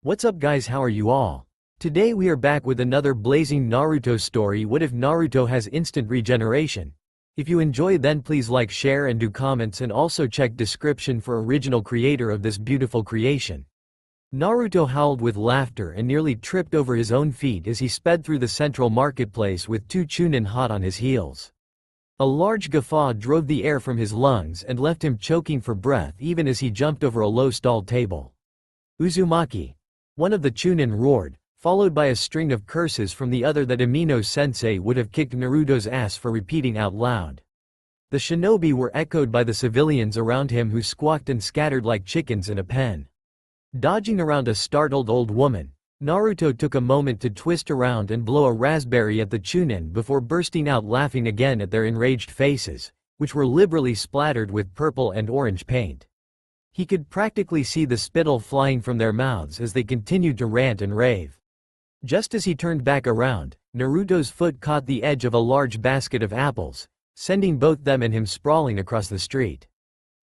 What's up guys, how are you all? Today we are back with another blazing Naruto story. What if Naruto has instant regeneration? If you enjoy then please like, share and do comments, and also check description for original creator of this beautiful creation. Naruto howled with laughter and nearly tripped over his own feet as he sped through the central marketplace with two Chunin hot on his heels. A large guffaw drove the air from his lungs and left him choking for breath even as he jumped over a low stalled table. Uzumaki! One of the Chunin roared, followed by a string of curses from the other that Amino-sensei would have kicked Naruto's ass for repeating out loud. The shinobi were echoed by the civilians around him who squawked and scattered like chickens in a pen. Dodging around a startled old woman, Naruto took a moment to twist around and blow a raspberry at the Chunin before bursting out laughing again at their enraged faces, which were liberally splattered with purple and orange paint. He could practically see the spittle flying from their mouths as they continued to rant and rave. Just as he turned back around, Naruto's foot caught the edge of a large basket of apples, sending both them and him sprawling across the street.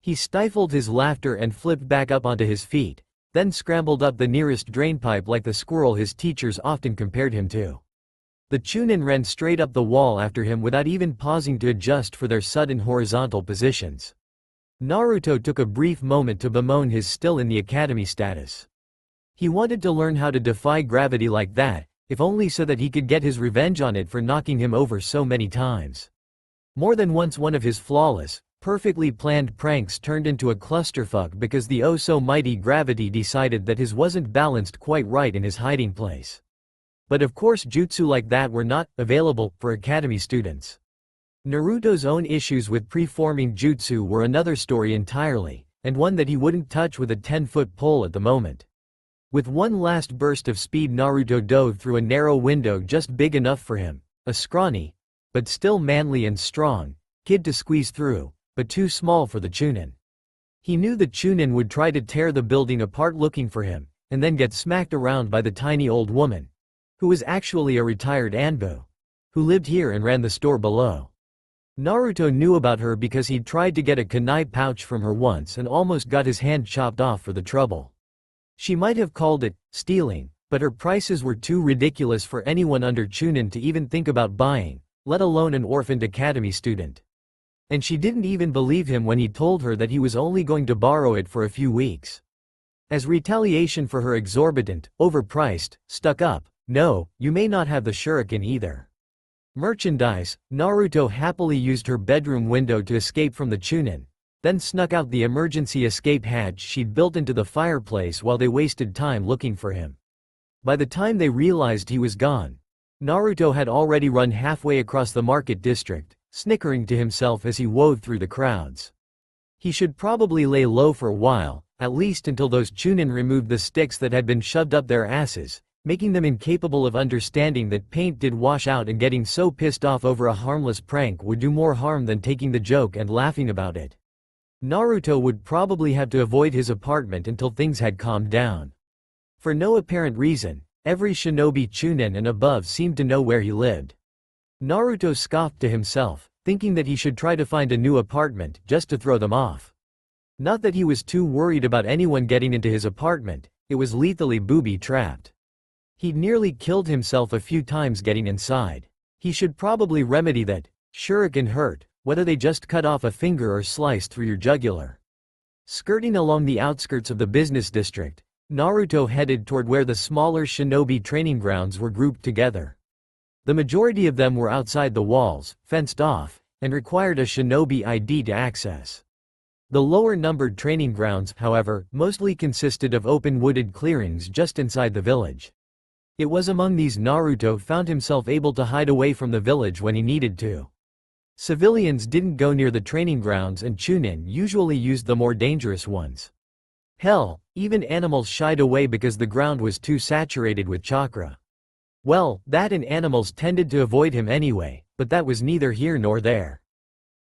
He stifled his laughter and flipped back up onto his feet, then scrambled up the nearest drainpipe like the squirrel his teachers often compared him to. The Chunin ran straight up the wall after him without even pausing to adjust for their sudden horizontal positions. Naruto took a brief moment to bemoan his still in the academy status. He wanted to learn how to defy gravity like that, if only so that he could get his revenge on it for knocking him over so many times. More than once one of his flawless, perfectly planned pranks turned into a clusterfuck because the oh-so-mighty gravity decided that his wasn't balanced quite right in his hiding place. But of course jutsu like that were not available for academy students. Naruto's own issues with preforming jutsu were another story entirely, and one that he wouldn't touch with a 10-foot pole at the moment. With one last burst of speed Naruto dove through a narrow window just big enough for him, a scrawny, but still manly and strong, kid to squeeze through, but too small for the Chunin. He knew the Chunin would try to tear the building apart looking for him, and then get smacked around by the tiny old woman, who was actually a retired Anbu, who lived here and ran the store below. Naruto knew about her because he'd tried to get a kunai pouch from her once and almost got his hand chopped off for the trouble. She might have called it stealing, but her prices were too ridiculous for anyone under Chunin to even think about buying, let alone an orphaned academy student. And she didn't even believe him when he told her that he was only going to borrow it for a few weeks. As retaliation for her exorbitant, overpriced, stuck-up, "No, you may not have the shuriken either." Merchandise, Naruto happily used her bedroom window to escape from the Chunin, then snuck out the emergency escape hatch she'd built into the fireplace while they wasted time looking for him. By the time they realized he was gone, Naruto had already run halfway across the market district, snickering to himself as he wove through the crowds. He should probably lay low for a while, at least until those Chunin removed the sticks that had been shoved up their asses, making them incapable of understanding that paint did wash out, and getting so pissed off over a harmless prank would do more harm than taking the joke and laughing about it. Naruto would probably have to avoid his apartment until things had calmed down. For no apparent reason, every shinobi Chunin and above seemed to know where he lived. Naruto scoffed to himself, thinking that he should try to find a new apartment just to throw them off. Not that he was too worried about anyone getting into his apartment, it was lethally booby-trapped. He'd nearly killed himself a few times getting inside. He should probably remedy that. Shuriken hurt, whether they just cut off a finger or sliced through your jugular. Skirting along the outskirts of the business district, Naruto headed toward where the smaller shinobi training grounds were grouped together. The majority of them were outside the walls, fenced off, and required a shinobi ID to access. The lower-numbered training grounds, however, mostly consisted of open wooded clearings just inside the village. It was among these Naruto found himself able to hide away from the village when he needed to. Civilians didn't go near the training grounds and Chunin usually used the more dangerous ones. Hell, even animals shied away because the ground was too saturated with chakra. Well, that and animals tended to avoid him anyway, but that was neither here nor there.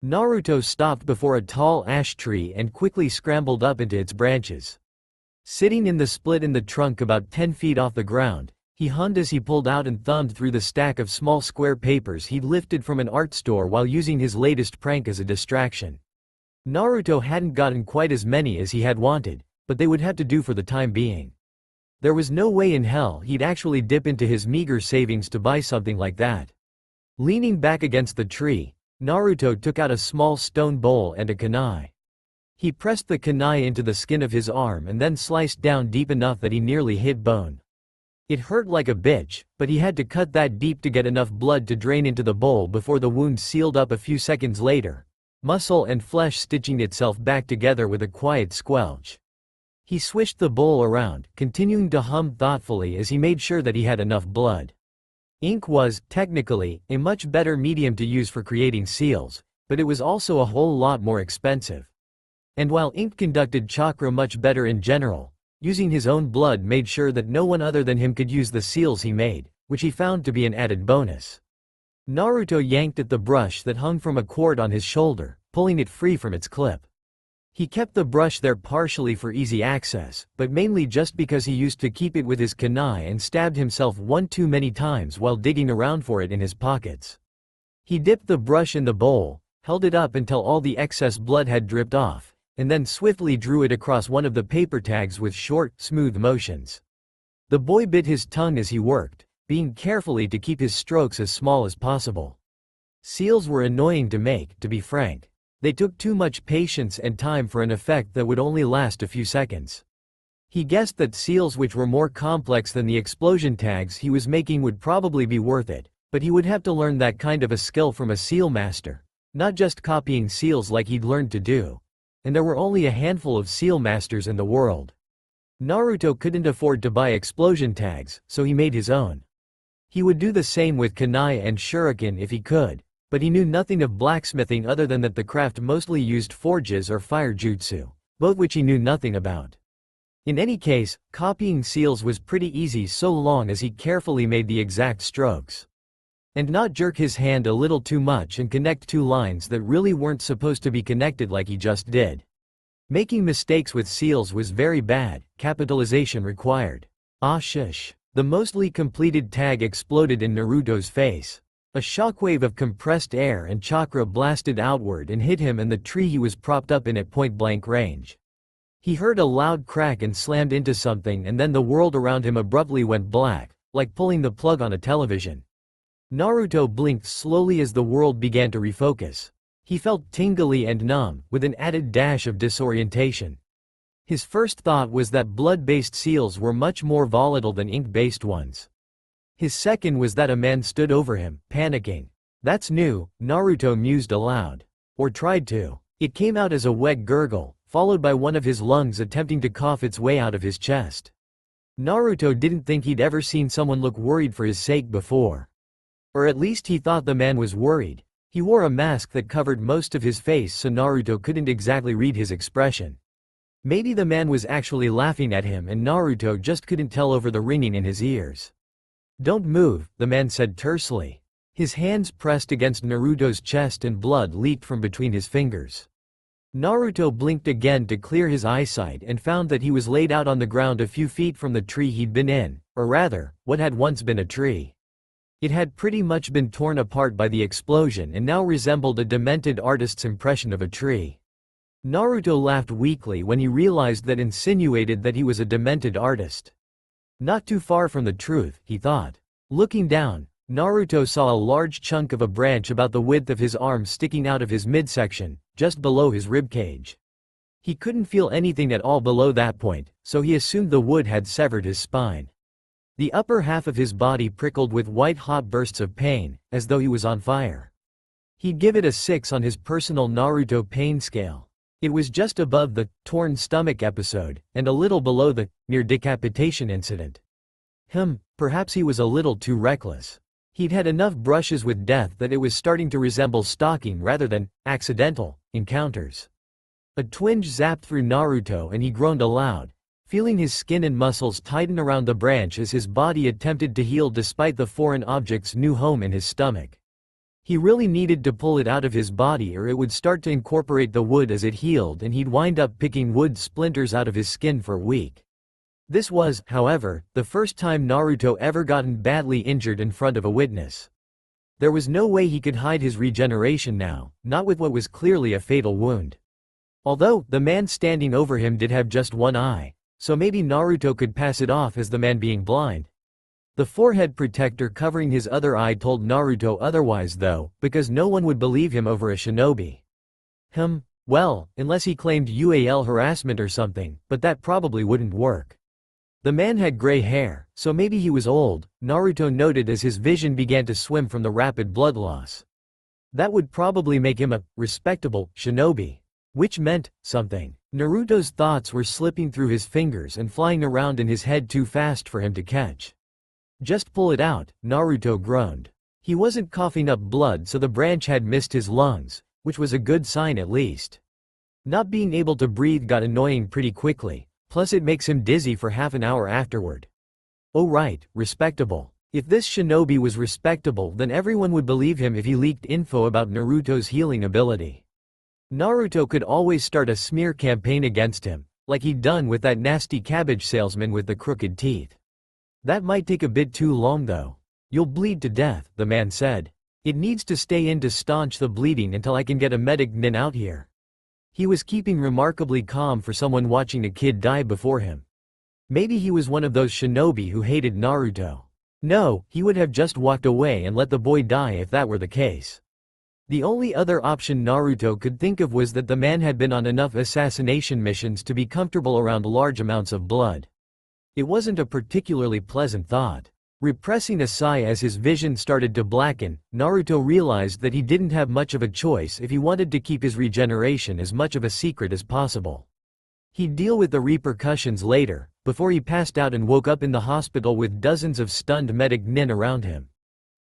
Naruto stopped before a tall ash tree and quickly scrambled up into its branches. Sitting in the split in the trunk about 10 feet off the ground, he hummed as he pulled out and thumbed through the stack of small square papers he'd lifted from an art store while using his latest prank as a distraction. Naruto hadn't gotten quite as many as he had wanted, but they would have to do for the time being. There was no way in hell he'd actually dip into his meager savings to buy something like that. Leaning back against the tree, Naruto took out a small stone bowl and a kunai. He pressed the kunai into the skin of his arm and then sliced down deep enough that he nearly hit bone. It hurt like a bitch, but he had to cut that deep to get enough blood to drain into the bowl before the wound sealed up a few seconds later, muscle and flesh stitching itself back together with a quiet squelch. He swished the bowl around, continuing to hum thoughtfully as he made sure that he had enough blood. Ink was, technically, a much better medium to use for creating seals, but it was also a whole lot more expensive. And while ink conducted chakra much better in general, using his own blood made sure that no one other than him could use the seals he made, which he found to be an added bonus. Naruto yanked at the brush that hung from a cord on his shoulder, pulling it free from its clip. He kept the brush there partially for easy access, but mainly just because he used to keep it with his kunai and stabbed himself one too many times while digging around for it in his pockets. He dipped the brush in the bowl, held it up until all the excess blood had dripped off, and then swiftly drew it across one of the paper tags with short, smooth motions. The boy bit his tongue as he worked, being carefully to keep his strokes as small as possible. Seals were annoying to make, to be frank. They took too much patience and time for an effect that would only last a few seconds. He guessed that seals which were more complex than the explosion tags he was making would probably be worth it, but he would have to learn that kind of a skill from a seal master, not just copying seals like he'd learned to do. And there were only a handful of seal masters in the world. Naruto couldn't afford to buy explosion tags, so he made his own. He would do the same with kunai and shuriken if he could, but he knew nothing of blacksmithing other than that the craft mostly used forges or fire jutsu, both which he knew nothing about. In any case, copying seals was pretty easy so long as he carefully made the exact strokes. And not jerk his hand a little too much and connect two lines that really weren't supposed to be connected like he just did. Making mistakes with seals was very bad, capitalization required. Ah shush. The mostly completed tag exploded in Naruto's face. A shockwave of compressed air and chakra blasted outward and hit him and the tree he was propped up in at point-blank range. He heard a loud crack and slammed into something, and then the world around him abruptly went black, like pulling the plug on a television. Naruto blinked slowly as the world began to refocus. He felt tingly and numb, with an added dash of disorientation. His first thought was that blood-based seals were much more volatile than ink-based ones. His second was that a man stood over him, panicking. That's new, Naruto mused aloud. Or tried to. It came out as a wet gurgle, followed by one of his lungs attempting to cough its way out of his chest. Naruto didn't think he'd ever seen someone look worried for his sake before. Or at least he thought the man was worried. He wore a mask that covered most of his face so Naruto couldn't exactly read his expression. Maybe the man was actually laughing at him and Naruto just couldn't tell over the ringing in his ears. Don't move, the man said tersely. His hands pressed against Naruto's chest and blood leaked from between his fingers. Naruto blinked again to clear his eyesight and found that he was laid out on the ground a few feet from the tree he'd been in, or rather, what had once been a tree. It had pretty much been torn apart by the explosion and now resembled a demented artist's impression of a tree. Naruto laughed weakly when he realized that insinuated that he was a demented artist. Not too far from the truth, he thought. Looking down, Naruto saw a large chunk of a branch about the width of his arm sticking out of his midsection, just below his ribcage. He couldn't feel anything at all below that point, so he assumed the wood had severed his spine. The upper half of his body prickled with white-hot bursts of pain, as though he was on fire. He'd give it a 6 on his personal Naruto pain scale. It was just above the torn stomach episode, and a little below the near decapitation incident. Perhaps he was a little too reckless. He'd had enough brushes with death that it was starting to resemble stalking rather than accidental encounters. A twinge zapped through Naruto and he groaned aloud, feeling his skin and muscles tighten around the branch as his body attempted to heal despite the foreign object's new home in his stomach. He really needed to pull it out of his body or it would start to incorporate the wood as it healed and he'd wind up picking wood splinters out of his skin for a week. This was, however, the first time Naruto ever gotten badly injured in front of a witness. There was no way he could hide his regeneration now, not with what was clearly a fatal wound. Although, the man standing over him did have just one eye, so maybe Naruto could pass it off as the man being blind. The forehead protector covering his other eye told Naruto otherwise though, because no one would believe him over a shinobi. Well, unless he claimed UAL harassment or something, but that probably wouldn't work. The man had gray hair, so maybe he was old, Naruto noted as his vision began to swim from the rapid blood loss. That would probably make him a respectable shinobi. Which meant something. Naruto's thoughts were slipping through his fingers and flying around in his head too fast for him to catch. Just pull it out, Naruto groaned. He wasn't coughing up blood, so the branch had missed his lungs, which was a good sign at least. Not being able to breathe got annoying pretty quickly, plus it makes him dizzy for half an hour afterward. Oh right, respectable. If this shinobi was respectable, then everyone would believe him if he leaked info about Naruto's healing ability. Naruto could always start a smear campaign against him, like he'd done with that nasty cabbage salesman with the crooked teeth. That might take a bit too long though. You'll bleed to death, the man said. It needs to stay in to staunch the bleeding until I can get a medic nin out here. He was keeping remarkably calm for someone watching a kid die before him. Maybe he was one of those shinobi who hated Naruto. No, he would have just walked away and let the boy die if that were the case. The only other option Naruto could think of was that the man had been on enough assassination missions to be comfortable around large amounts of blood. It wasn't a particularly pleasant thought. Repressing a sigh as his vision started to blacken, Naruto realized that he didn't have much of a choice if he wanted to keep his regeneration as much of a secret as possible. He'd deal with the repercussions later, before he passed out and woke up in the hospital with dozens of stunned medic nin around him.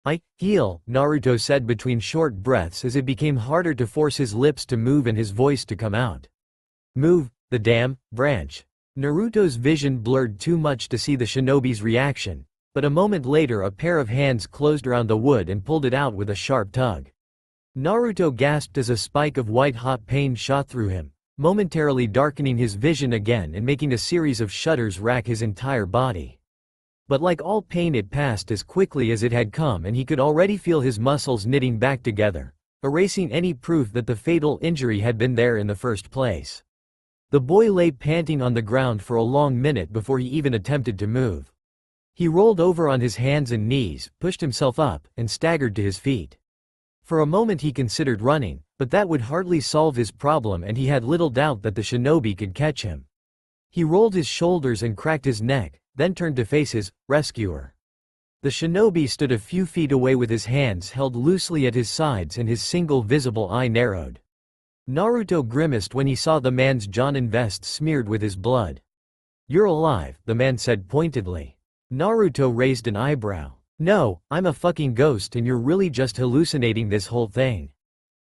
I heal, Naruto said between short breaths as it became harder to force his lips to move and his voice to come out. Move, the damn branch. Naruto's vision blurred too much to see the shinobi's reaction, but a moment later a pair of hands closed around the wood and pulled it out with a sharp tug. Naruto gasped as a spike of white-hot pain shot through him, momentarily darkening his vision again and making a series of shudders rack his entire body. But like all pain, it passed as quickly as it had come and he could already feel his muscles knitting back together, erasing any proof that the fatal injury had been there in the first place. The boy lay panting on the ground for a long minute before he even attempted to move. He rolled over on his hands and knees, pushed himself up, and staggered to his feet. For a moment he considered running, but that would hardly solve his problem and he had little doubt that the shinobi could catch him. He rolled his shoulders and cracked his neck, then turned to face his rescuer. The shinobi stood a few feet away with his hands held loosely at his sides and his single visible eye narrowed. Naruto grimaced when he saw the man's Jonin vest smeared with his blood. "You're alive," the man said pointedly. Naruto raised an eyebrow. "No, I'm a fucking ghost and you're really just hallucinating this whole thing."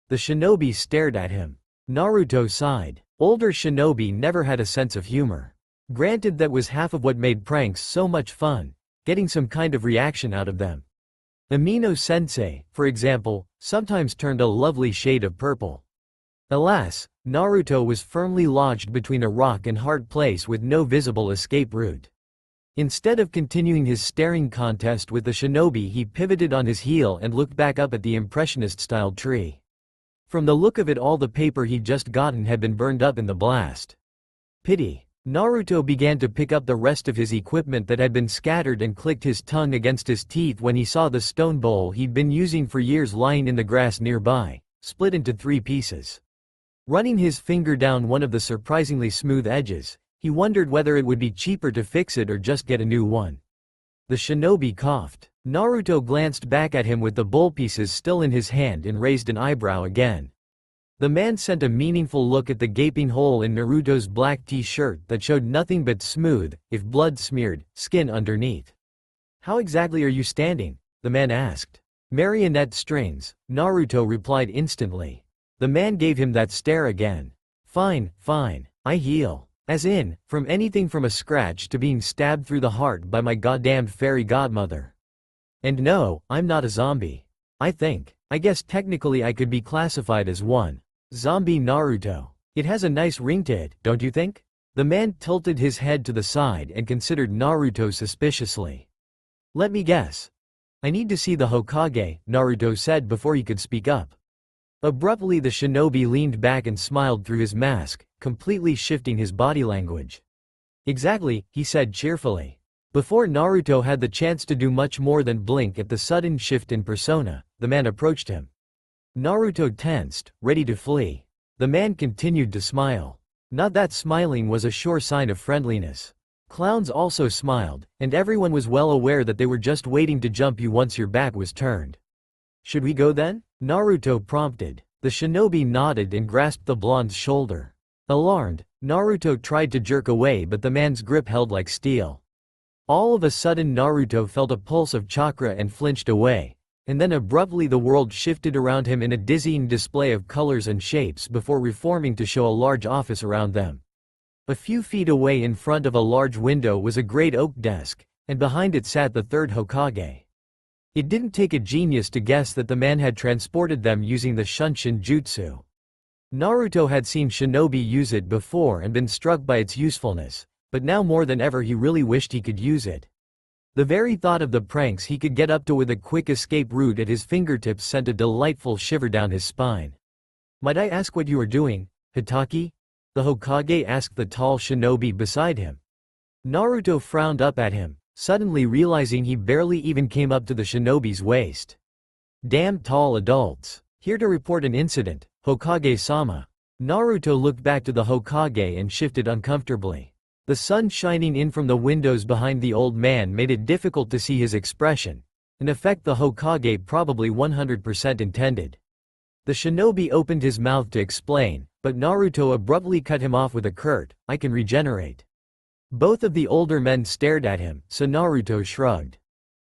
The shinobi stared at him. Naruto sighed. Older shinobi never had a sense of humor. Granted, that was half of what made pranks so much fun, getting some kind of reaction out of them. Amino-sensei, for example, sometimes turned a lovely shade of purple. Alas, Naruto was firmly lodged between a rock and hard place with no visible escape route. Instead of continuing his staring contest with the shinobi, he pivoted on his heel and looked back up at the impressionist-style tree. From the look of it, all the paper he'd just gotten had been burned up in the blast. Pity. Naruto began to pick up the rest of his equipment that had been scattered and clicked his tongue against his teeth when he saw the stone bowl he'd been using for years lying in the grass nearby, split into 3 pieces. Running his finger down one of the surprisingly smooth edges, he wondered whether it would be cheaper to fix it or just get a new one. The shinobi coughed. Naruto glanced back at him with the bowl pieces still in his hand and raised an eyebrow again. The man sent a meaningful look at the gaping hole in Naruto's black t-shirt that showed nothing but smooth, if blood-smeared, skin underneath. "How exactly are you standing?" the man asked. "Marionette strings," Naruto replied instantly. The man gave him that stare again. Fine, I heal. As in, from anything from a scratch to being stabbed through the heart by my goddamned fairy godmother. And no, I'm not a zombie. I guess technically I could be classified as one. Zombie Naruto. It has a nice ring to it, don't you think? The man tilted his head to the side and considered Naruto suspiciously. "Let me guess. I need to see the Hokage," Naruto said before he could speak up. Abruptly the shinobi leaned back and smiled through his mask, completely shifting his body language. Exactly, he said cheerfully. Before Naruto had the chance to do much more than blink at the sudden shift in persona, the man approached him. Naruto tensed, ready to flee. The man continued to smile. Not that smiling was a sure sign of friendliness. Clowns also smiled, and everyone was well aware that they were just waiting to jump you once your back was turned. Should we go then? Naruto prompted. The shinobi nodded and grasped the blonde's shoulder. Alarmed, Naruto tried to jerk away, but the man's grip held like steel. All of a sudden Naruto felt a pulse of chakra and flinched away, and then abruptly the world shifted around him in a dizzying display of colors and shapes before reforming to show a large office around them. A few feet away in front of a large window was a great oak desk, and behind it sat the third Hokage. It didn't take a genius to guess that the man had transported them using the Shunshin Jutsu. Naruto had seen shinobi use it before and been struck by its usefulness, but now more than ever he really wished he could use it. The very thought of the pranks he could get up to with a quick escape route at his fingertips sent a delightful shiver down his spine. "Might I ask what you are doing, Hitaki?" the Hokage asked the tall shinobi beside him. Naruto frowned up at him, suddenly realizing he barely even came up to the shinobi's waist. "Damn tall adults. Here to report an incident, Hokage-sama." Naruto looked back to the Hokage and shifted uncomfortably. The sun shining in from the windows behind the old man made it difficult to see his expression, an effect the Hokage probably 100% intended. The shinobi opened his mouth to explain, but Naruto abruptly cut him off with a curt, "I can regenerate." Both of the older men stared at him, so Naruto shrugged.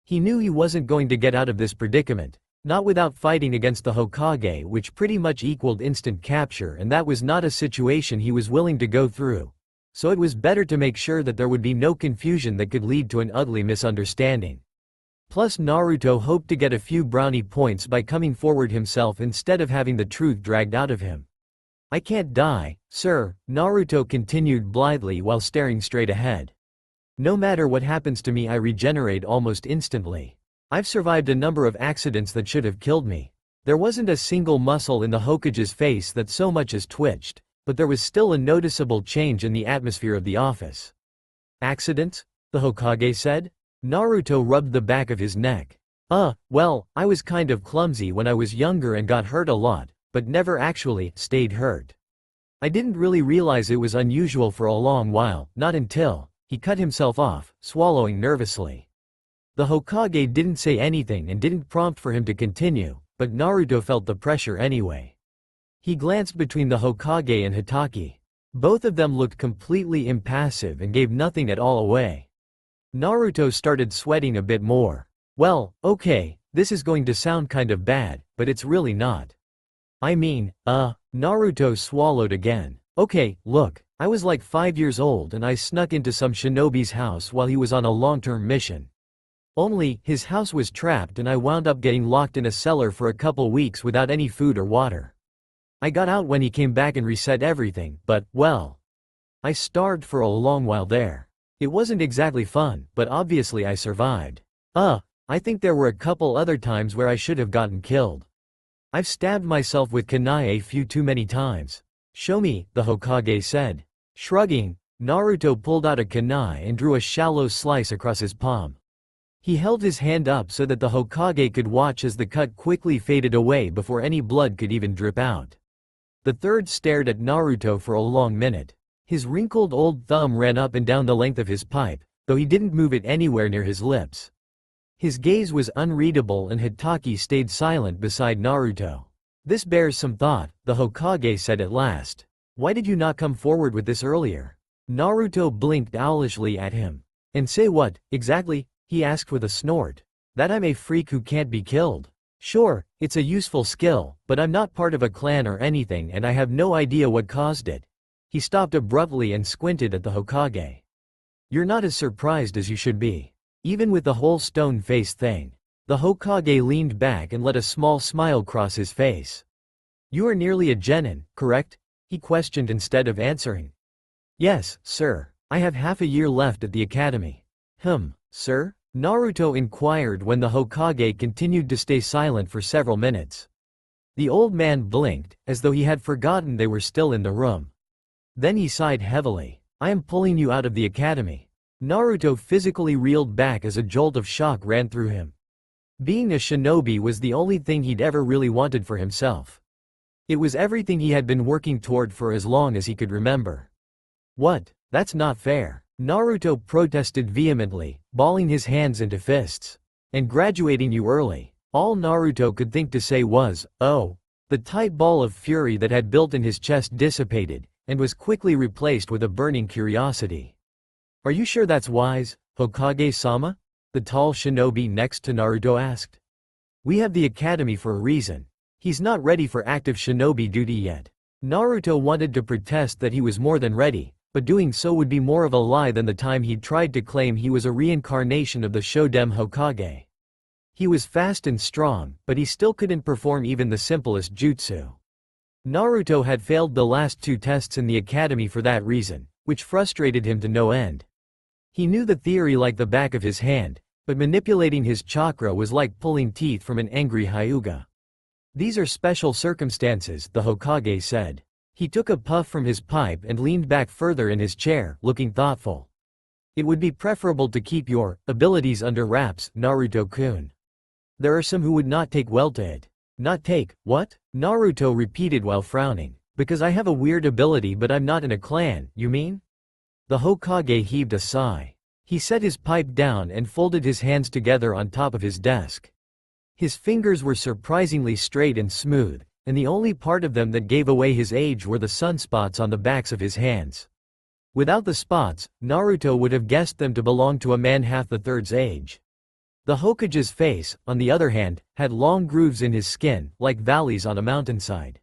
He knew he wasn't going to get out of this predicament, not without fighting against the Hokage, which pretty much equaled instant capture, and that was not a situation he was willing to go through. So it was better to make sure that there would be no confusion that could lead to an ugly misunderstanding. Plus Naruto hoped to get a few brownie points by coming forward himself instead of having the truth dragged out of him. "I can't die, sir," Naruto continued blithely while staring straight ahead. "No matter what happens to me I regenerate almost instantly. I've survived a number of accidents that should have killed me. There wasn't a single muscle in the Hokage's face that so much as twitched, but there was still a noticeable change in the atmosphere of the office." "Accidents?" the Hokage said. Naruto rubbed the back of his neck. Well, I was kind of clumsy when I was younger and got hurt a lot, but never actually stayed hurt. I didn't really realize it was unusual for a long while, not until..." He cut himself off, swallowing nervously. The Hokage didn't say anything and didn't prompt for him to continue, but Naruto felt the pressure anyway. He glanced between the Hokage and Hitaki. Both of them looked completely impassive and gave nothing at all away. Naruto started sweating a bit more. "Well, okay, this is going to sound kind of bad, but it's really not. I mean, Naruto swallowed again. "Okay, look, I was like 5 years old and I snuck into some shinobi's house while he was on a long-term mission. Only, his house was trapped and I wound up getting locked in a cellar for a couple weeks without any food or water. I got out when he came back and reset everything, but, well, I starved for a long while there. It wasn't exactly fun, but obviously I survived. I think there were a couple other times where I should have gotten killed. I've stabbed myself with kunai a few too many times." "Show me," the Hokage said. Shrugging, Naruto pulled out a kunai and drew a shallow slice across his palm. He held his hand up so that the Hokage could watch as the cut quickly faded away before any blood could even drip out. The third stared at Naruto for a long minute. His wrinkled old thumb ran up and down the length of his pipe, though he didn't move it anywhere near his lips. His gaze was unreadable and Hitaki stayed silent beside Naruto. "This bears some thought," the Hokage said at last. "Why did you not come forward with this earlier?" Naruto blinked owlishly at him. "And say what, exactly?" he asked with a snort. "That I'm a freak who can't be killed. Sure, it's a useful skill, but I'm not part of a clan or anything and I have no idea what caused it." He stopped abruptly and squinted at the Hokage. "You're not as surprised as you should be. Even with the whole stone face thing." The Hokage leaned back and let a small smile cross his face. "You are nearly a genin, correct?" he questioned instead of answering. "Yes, sir. I have half a year left at the academy." Sir?" Naruto inquired when the Hokage continued to stay silent for several minutes. The old man blinked, as though he had forgotten they were still in the room. Then he sighed heavily. I am pulling you out of the academy. Naruto physically reeled back as a jolt of shock ran through him. Being a shinobi was the only thing he'd ever really wanted for himself. It was everything he had been working toward for as long as he could remember. What? That's not fair. Naruto protested vehemently, balling his hands into fists. And graduating you early. All Naruto could think to say was, oh. The tight ball of fury that had built in his chest dissipated, and was quickly replaced with a burning curiosity. Are you sure that's wise, Hokage-sama? The tall shinobi next to Naruto asked. We have the academy for a reason. He's not ready for active shinobi duty yet. Naruto wanted to protest that he was more than ready, but doing so would be more of a lie than the time he'd tried to claim he was a reincarnation of the Shoden Hokage. He was fast and strong, but he still couldn't perform even the simplest jutsu. Naruto had failed the last 2 tests in the academy for that reason, which frustrated him to no end. He knew the theory like the back of his hand, but manipulating his chakra was like pulling teeth from an angry hyuga. These are special circumstances, the Hokage said. He took a puff from his pipe and leaned back further in his chair, looking thoughtful. It would be preferable to keep your abilities under wraps, Naruto-kun. There are some who would not take well to it. Not take, what? Naruto repeated while frowning. Because I have a weird ability but I'm not in a clan, you mean? The Hokage heaved a sigh. He set his pipe down and folded his hands together on top of his desk. His fingers were surprisingly straight and smooth, and the only part of them that gave away his age were the sunspots on the backs of his hands. Without the spots, Naruto would have guessed them to belong to a man half the third's age. The Hokage's face, on the other hand, had long grooves in his skin, like valleys on a mountainside.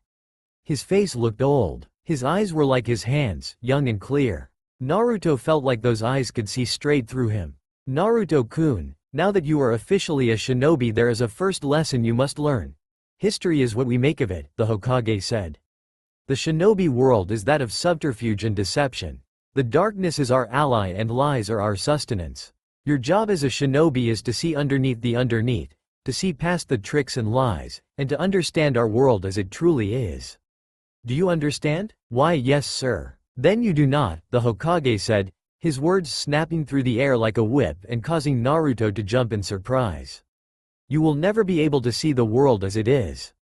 His face looked old. His eyes were like his hands, young and clear. Naruto felt like those eyes could see straight through him. Naruto-kun, now that you are officially a shinobi, there is a first lesson you must learn. History is what we make of it, the Hokage said. The shinobi world is that of subterfuge and deception. The darkness is our ally and lies are our sustenance. Your job as a shinobi is to see underneath the underneath, to see past the tricks and lies, and to understand our world as it truly is. Do you understand? Why, yes, sir. Then you do not, the Hokage said, his words snapping through the air like a whip and causing Naruto to jump in surprise. You will never be able to see the world as it is.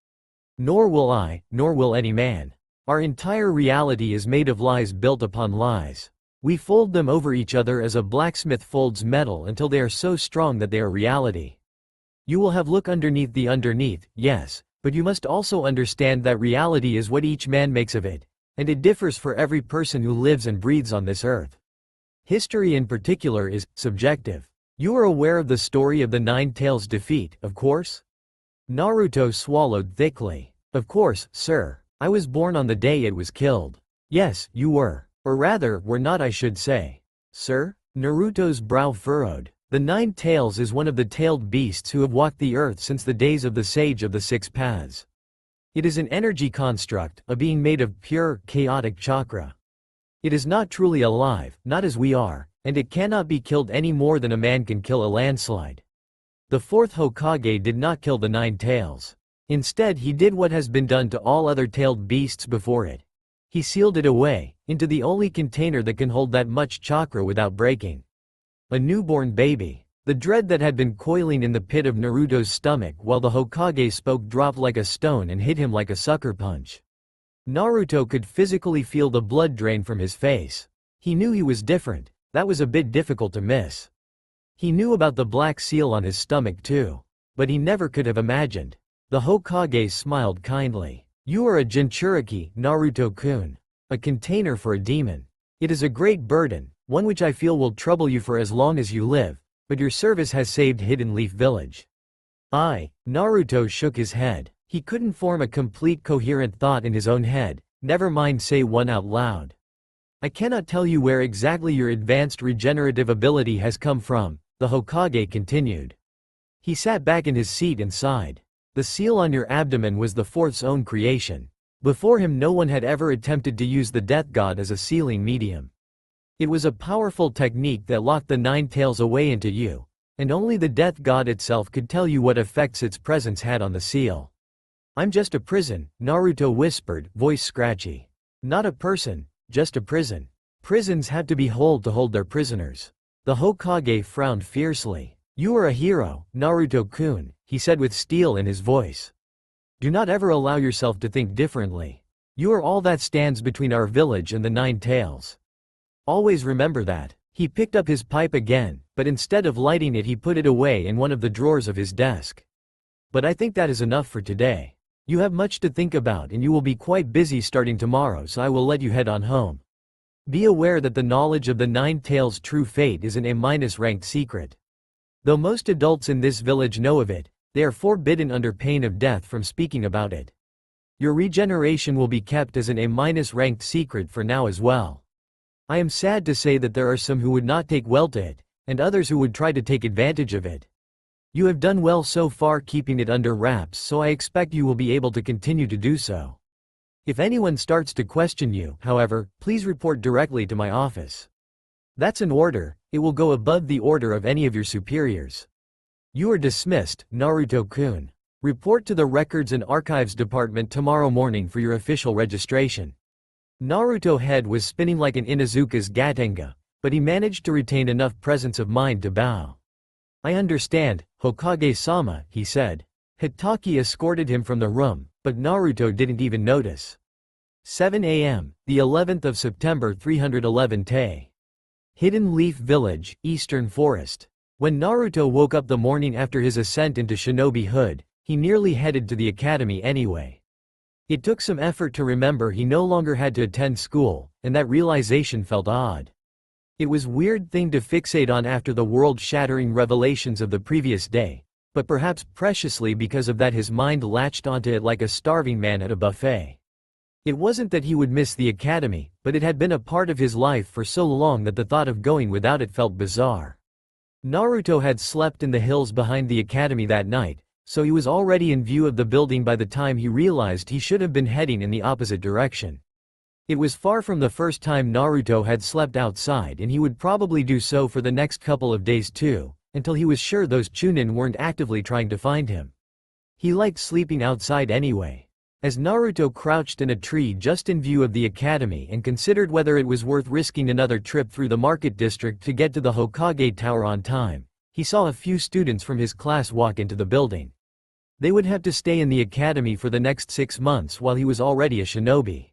Nor will I, nor will any man. Our entire reality is made of lies built upon lies. We fold them over each other as a blacksmith folds metal until they are so strong that they are reality. You will have look underneath the underneath, yes, but you must also understand that reality is what each man makes of it, and it differs for every person who lives and breathes on this earth. History in particular is subjective. You are aware of the story of the Nine Tails' defeat, of course? Naruto swallowed thickly. Of course, sir. I was born on the day it was killed. Yes, you were. Or rather, were not, I should say. Sir? Naruto's brow furrowed. The Nine Tails is one of the tailed beasts who have walked the earth since the days of the Sage of the Six Paths. It is an energy construct, a being made of pure, chaotic chakra. It is not truly alive, not as we are, and it cannot be killed any more than a man can kill a landslide. The fourth Hokage did not kill the Nine Tails. Instead, he did what has been done to all other tailed beasts before it. He sealed it away, into the only container that can hold that much chakra without breaking. A newborn baby. The dread that had been coiling in the pit of Naruto's stomach while the Hokage spoke dropped like a stone and hit him like a sucker punch. Naruto could physically feel the blood drain from his face. He knew he was different. That was a bit difficult to miss. He knew about the black seal on his stomach too. But he never could have imagined. The Hokage smiled kindly. You are a Jinchuriki, Naruto-kun. A container for a demon. It is a great burden, one which I feel will trouble you for as long as you live, but your service has saved Hidden Leaf Village. Naruto shook his head. He couldn't form a complete coherent thought in his own head, never mind say one out loud. I cannot tell you where exactly your advanced regenerative ability has come from, the Hokage continued. He sat back in his seat and sighed. The seal on your abdomen was the fourth's own creation. Before him no one had ever attempted to use the death god as a sealing medium. It was a powerful technique that locked the Nine Tails away into you, and only the death god itself could tell you what effects its presence had on the seal. I'm just a prison, Naruto whispered, voice scratchy. Not a person, just a prison. Prisons have to be holed to hold their prisoners. The Hokage frowned fiercely. You are a hero, Naruto-kun, he said with steel in his voice. Do not ever allow yourself to think differently. You are all that stands between our village and the Nine Tails. Always remember that. He picked up his pipe again, but instead of lighting it he put it away in one of the drawers of his desk. But I think that is enough for today. You have much to think about and you will be quite busy starting tomorrow, so I will let you head on home. Be aware that the knowledge of the Nine Tails' true fate is an A-ranked secret. Though most adults in this village know of it, they are forbidden under pain of death from speaking about it. Your regeneration will be kept as an A-ranked secret for now as well. I am sad to say that there are some who would not take well to it, and others who would try to take advantage of it. You have done well so far keeping it under wraps, so I expect you will be able to continue to do so. If anyone starts to question you, however, please report directly to my office. That's an order, it will go above the order of any of your superiors. You are dismissed, Naruto-kun. Report to the Records and Archives Department tomorrow morning for your official registration. Naruto's head was spinning like an Inuzuka's Gatenga, but he managed to retain enough presence of mind to bow. I understand, Hokage-sama, he said. Hitaki escorted him from the room, but Naruto didn't even notice. 7 a.m., the 11th of September 311 Tay. Hidden Leaf Village, Eastern Forest. When Naruto woke up the morning after his ascent into shinobi-hood, he nearly headed to the academy anyway. It took some effort to remember he no longer had to attend school, and that realization felt odd. It was a weird thing to fixate on after the world-shattering revelations of the previous day, but perhaps preciously because of that his mind latched onto it like a starving man at a buffet. It wasn't that he would miss the academy, but it had been a part of his life for so long that the thought of going without it felt bizarre. Naruto had slept in the hills behind the academy that night, so he was already in view of the building by the time he realized he should have been heading in the opposite direction. It was far from the first time Naruto had slept outside, and he would probably do so for the next couple of days too, until he was sure those Chunin weren't actively trying to find him. He liked sleeping outside anyway. As Naruto crouched in a tree just in view of the academy and considered whether it was worth risking another trip through the market district to get to the Hokage Tower on time, he saw a few students from his class walk into the building. They would have to stay in the academy for the next 6 months while he was already a shinobi.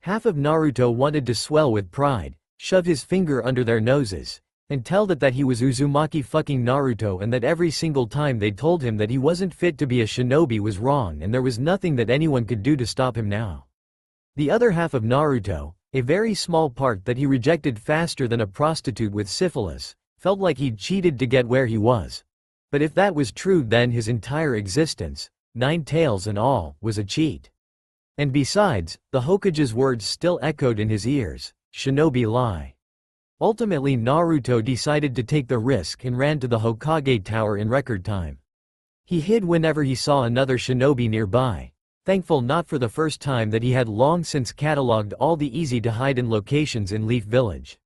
Half of Naruto wanted to swell with pride, shove his finger under their noses, and tell that he was Uzumaki fucking Naruto and that every single time they told him that he wasn't fit to be a shinobi was wrong and there was nothing that anyone could do to stop him now. The other half of Naruto, a very small part that he rejected faster than a prostitute with syphilis, felt like he'd cheated to get where he was. But if that was true, then his entire existence, 9 tails and all, was a cheat. And besides, the Hokage's words still echoed in his ears, shinobi lie. Ultimately Naruto decided to take the risk and ran to the Hokage Tower in record time. He hid whenever he saw another shinobi nearby, thankful not for the first time that he had long since catalogued all the easy-to-hide-in locations in Leaf Village.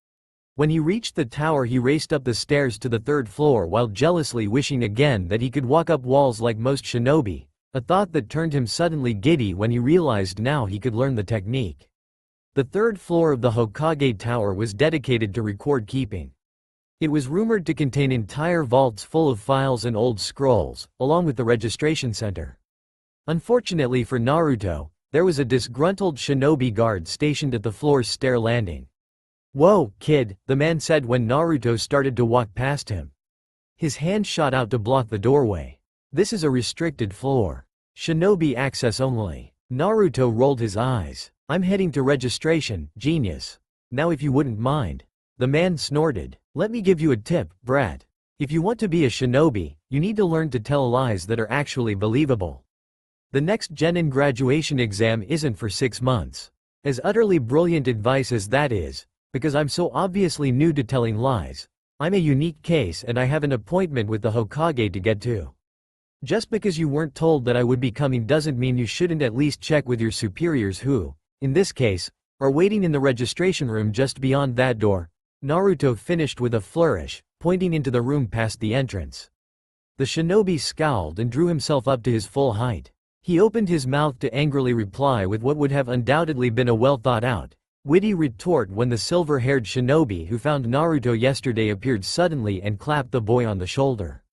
When he reached the tower he raced up the stairs to the 3rd floor while jealously wishing again that he could walk up walls like most shinobi, a thought that turned him suddenly giddy when he realized now he could learn the technique. The 3rd floor of the Hokage Tower was dedicated to record keeping. It was rumored to contain entire vaults full of files and old scrolls, along with the registration center. Unfortunately for Naruto, there was a disgruntled shinobi guard stationed at the floor's stair landing. "Whoa, kid," the man said when Naruto started to walk past him. His hand shot out to block the doorway. "This is a restricted floor. Shinobi access only." Naruto rolled his eyes. "I'm heading to registration, genius. Now if you wouldn't mind." The man snorted. "Let me give you a tip, brat. If you want to be a shinobi, you need to learn to tell lies that are actually believable. The next Genin graduation exam isn't for 6 months. As utterly brilliant advice as that is, because I'm so obviously new to telling lies, I'm a unique case and I have an appointment with the Hokage to get to. Just because you weren't told that I would be coming doesn't mean you shouldn't at least check with your superiors who, in this case, are waiting in the registration room just beyond that door." Naruto finished with a flourish, pointing into the room past the entrance. The shinobi scowled and drew himself up to his full height. He opened his mouth to angrily reply with what would have undoubtedly been a well-thought-out, Witty retort when the silver-haired shinobi who found Naruto yesterday appeared suddenly and clapped the boy on the shoulder.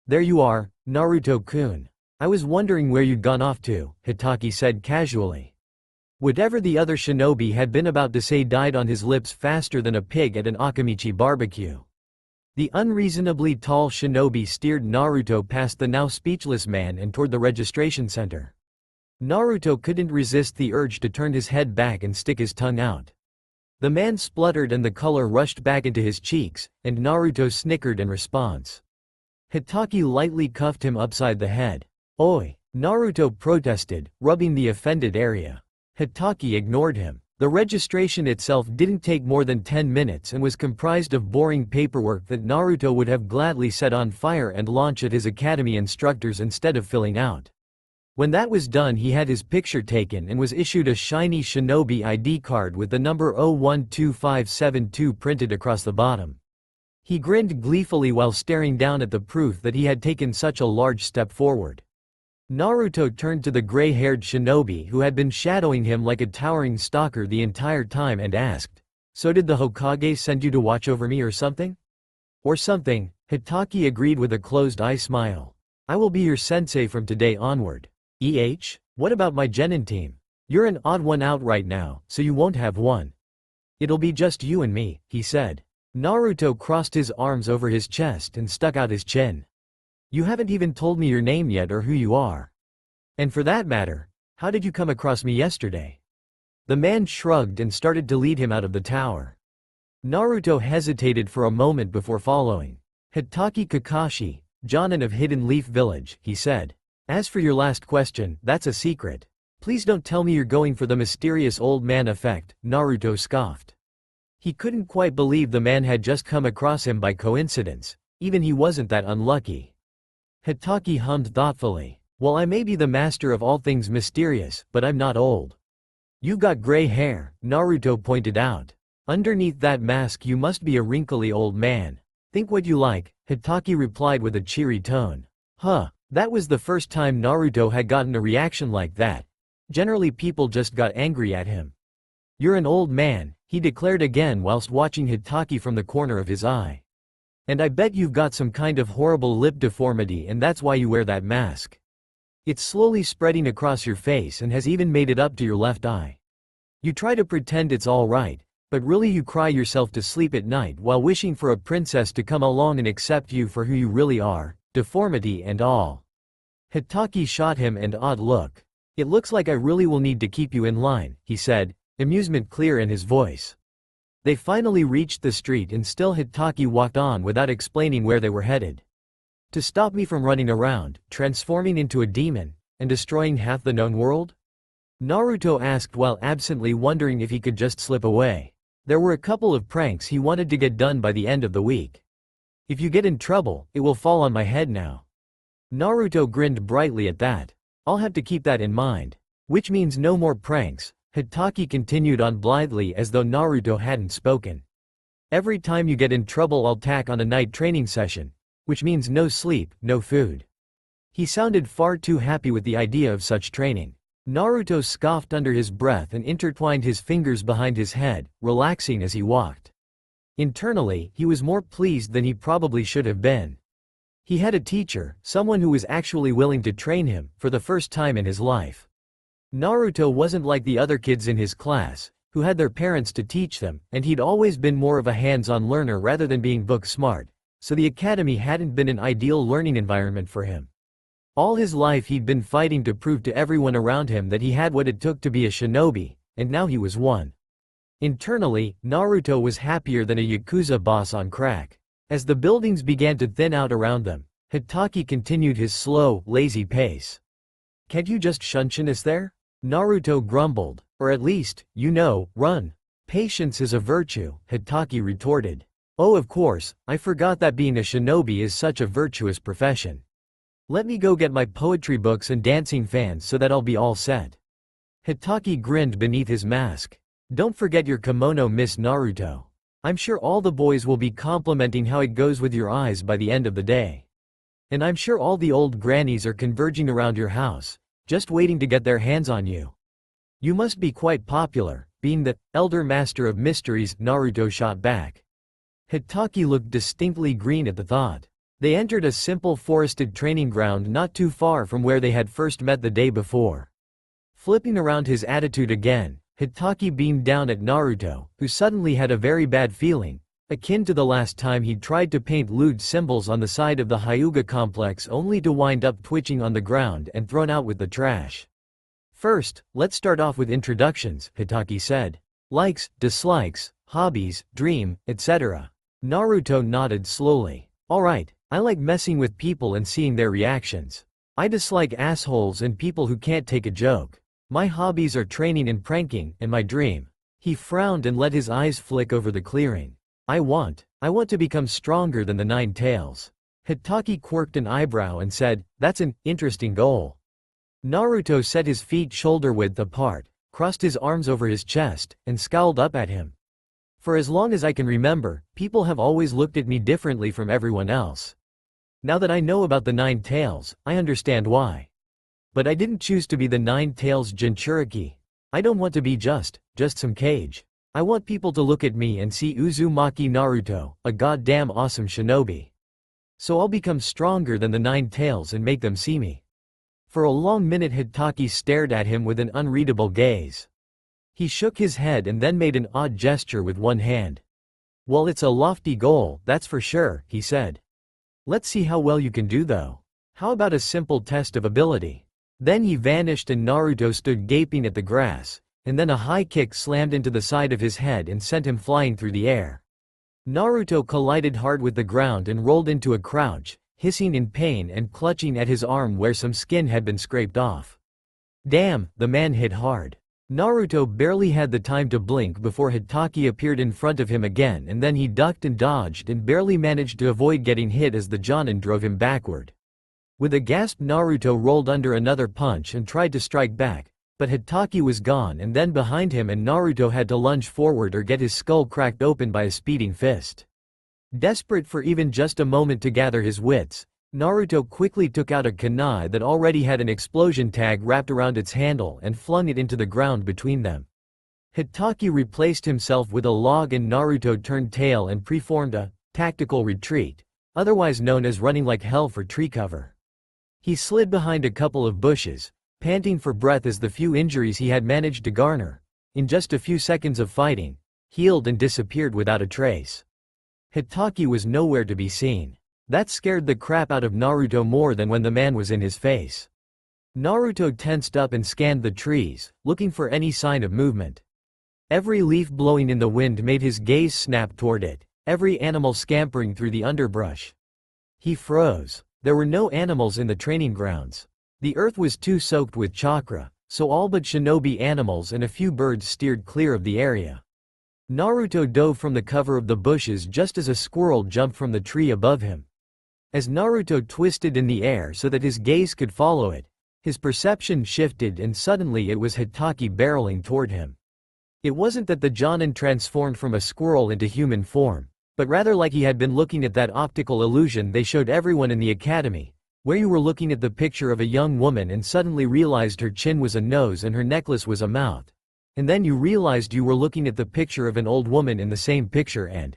"There you are, Naruto-kun. I was wondering where you'd gone off to," Hitaki said casually. Whatever the other shinobi had been about to say died on his lips faster than a pig at an Akamichi barbecue. The unreasonably tall shinobi steered Naruto past the now speechless man and toward the registration center. Naruto couldn't resist the urge to turn his head back and stick his tongue out. The man spluttered and the color rushed back into his cheeks, and Naruto snickered in response. Hitaki lightly cuffed him upside the head. "Oi!" Naruto protested, rubbing the offended area. Hitaki ignored him. The registration itself didn't take more than 10 minutes and was comprised of boring paperwork that Naruto would have gladly set on fire and launch at his academy instructors instead of filling out. When that was done, he had his picture taken and was issued a shiny shinobi ID card with the number 012572 printed across the bottom. He grinned gleefully while staring down at the proof that he had taken such a large step forward. Naruto turned to the gray-haired shinobi who had been shadowing him like a towering stalker the entire time and asked, "So did the Hokage send you to watch over me or something?" "Or something," Hitaki agreed with a closed-eye smile. "I will be your sensei from today onward." What about my genin team? You're an odd one out right now, so you won't have one. It'll be just you and me," he said. Naruto crossed his arms over his chest and stuck out his chin. "You haven't even told me your name yet or who you are. And for that matter, how did you come across me yesterday?" The man shrugged and started to lead him out of the tower. Naruto hesitated for a moment before following. "Hitaki Kakashi, Jonin of Hidden Leaf Village," he said. "As for your last question, that's a secret. Please don't tell me you're going for the mysterious old man effect," Naruto scoffed. He couldn't quite believe the man had just come across him by coincidence. Even he wasn't that unlucky. Hitaki hummed thoughtfully. "Well, I may be the master of all things mysterious, but I'm not old." "You got gray hair," Naruto pointed out. "Underneath that mask you must be a wrinkly old man. Think what you like," Hitaki replied with a cheery tone. Huh. That was the first time Naruto had gotten a reaction like that. Generally people just got angry at him. "You're an old man," he declared again whilst watching Hitaki from the corner of his eye. "And I bet you've got some kind of horrible lip deformity and that's why you wear that mask. It's slowly spreading across your face and has even made it up to your left eye. You try to pretend it's all right, but really you cry yourself to sleep at night while wishing for a princess to come along and accept you for who you really are, deformity and all." Hitaki shot him an odd look. "It looks like I really will need to keep you in line," he said, amusement clear in his voice. They finally reached the street and still Hitaki walked on without explaining where they were headed. "To stop me from running around, transforming into a demon, and destroying half the known world?" Naruto asked while absently wondering if he could just slip away. There were a couple of pranks he wanted to get done by the end of the week. "If you get in trouble, it will fall on my head now." Naruto grinned brightly at that. "I'll have to keep that in mind. Which means no more pranks," Hitaki continued on blithely as though Naruto hadn't spoken. "Every time you get in trouble I'll tack on a night training session. Which means no sleep, no food." He sounded far too happy with the idea of such training. Naruto scoffed under his breath and intertwined his fingers behind his head, relaxing as he walked. Internally, he was more pleased than he probably should have been. He had a teacher, someone who was actually willing to train him, for the first time in his life. Naruto wasn't like the other kids in his class, who had their parents to teach them, and he'd always been more of a hands-on learner rather than being book smart, so the academy hadn't been an ideal learning environment for him. All his life he'd been fighting to prove to everyone around him that he had what it took to be a shinobi, and now he was one. Internally, Naruto was happier than a Yakuza boss on crack. As the buildings began to thin out around them, Hitaki continued his slow, lazy pace. "Can't you just shunshin us there?" Naruto grumbled. "Or at least, run. Patience is a virtue," Hitaki retorted. "Oh, of course, I forgot that being a shinobi is such a virtuous profession. Let me go get my poetry books and dancing fans so that I'll be all set." Hitaki grinned beneath his mask. "Don't forget your kimono, Miss Naruto. I'm sure all the boys will be complimenting how it goes with your eyes by the end of the day. And I'm sure all the old grannies are converging around your house, just waiting to get their hands on you. You must be quite popular, being the elder master of mysteries, Naruto shot back. Hitaki looked distinctly green at the thought. They entered a simple forested training ground not too far from where they had first met the day before. Flipping around his attitude again, Hitaki beamed down at Naruto, who suddenly had a very bad feeling, akin to the last time he'd tried to paint lewd symbols on the side of the Hyuga complex only to wind up twitching on the ground and thrown out with the trash. First, let's start off with introductions, Hitaki said. Likes, dislikes, hobbies, dream, etc. Naruto nodded slowly. Alright, I like messing with people and seeing their reactions. I dislike assholes and people who can't take a joke. My hobbies are training and pranking, and my dream. He frowned and let his eyes flick over the clearing. I want to become stronger than the Nine Tails. Hitaki quirked an eyebrow and said, that's an interesting goal. Naruto set his feet shoulder-width apart, crossed his arms over his chest, and scowled up at him. For as long as I can remember, people have always looked at me differently from everyone else. Now that I know about the Nine Tails, I understand why. But I didn't choose to be the Nine Tails Jinchuriki. I don't want to be just some cage. I want people to look at me and see Uzumaki Naruto, a goddamn awesome shinobi. So I'll become stronger than the Nine Tails and make them see me. For a long minute Hitaki stared at him with an unreadable gaze. He shook his head and then made an odd gesture with one hand. Well, it's a lofty goal, that's for sure, he said. Let's see how well you can do though. How about a simple test of ability? Then he vanished and Naruto stood gaping at the grass, and then a high kick slammed into the side of his head and sent him flying through the air. Naruto collided hard with the ground and rolled into a crouch, hissing in pain and clutching at his arm where some skin had been scraped off. Damn, the man hit hard. Naruto barely had the time to blink before Hitaki appeared in front of him again, and then he ducked and dodged and barely managed to avoid getting hit as the Jonin drove him backward. With a gasp Naruto rolled under another punch and tried to strike back, but Hitaki was gone and then behind him and Naruto had to lunge forward or get his skull cracked open by a speeding fist. Desperate for even just a moment to gather his wits, Naruto quickly took out a kunai that already had an explosion tag wrapped around its handle and flung it into the ground between them. Hitaki replaced himself with a log and Naruto turned tail and preformed a tactical retreat, otherwise known as running like hell for tree cover. He slid behind a couple of bushes, panting for breath as the few injuries he had managed to garner, in just a few seconds of fighting, healed and disappeared without a trace. Hitaki was nowhere to be seen. That scared the crap out of Naruto more than when the man was in his face. Naruto tensed up and scanned the trees, looking for any sign of movement. Every leaf blowing in the wind made his gaze snap toward it, every animal scampering through the underbrush. He froze. There were no animals in the training grounds. The earth was too soaked with chakra, so all but shinobi animals and a few birds steered clear of the area. Naruto dove from the cover of the bushes just as a squirrel jumped from the tree above him. As Naruto twisted in the air so that his gaze could follow it, his perception shifted and suddenly it was Hitaki barreling toward him. It wasn't that the Jonin transformed from a squirrel into human form, but rather like he had been looking at that optical illusion they showed everyone in the academy, where you were looking at the picture of a young woman and suddenly realized her chin was a nose and her necklace was a mouth. And then you realized you were looking at the picture of an old woman in the same picture and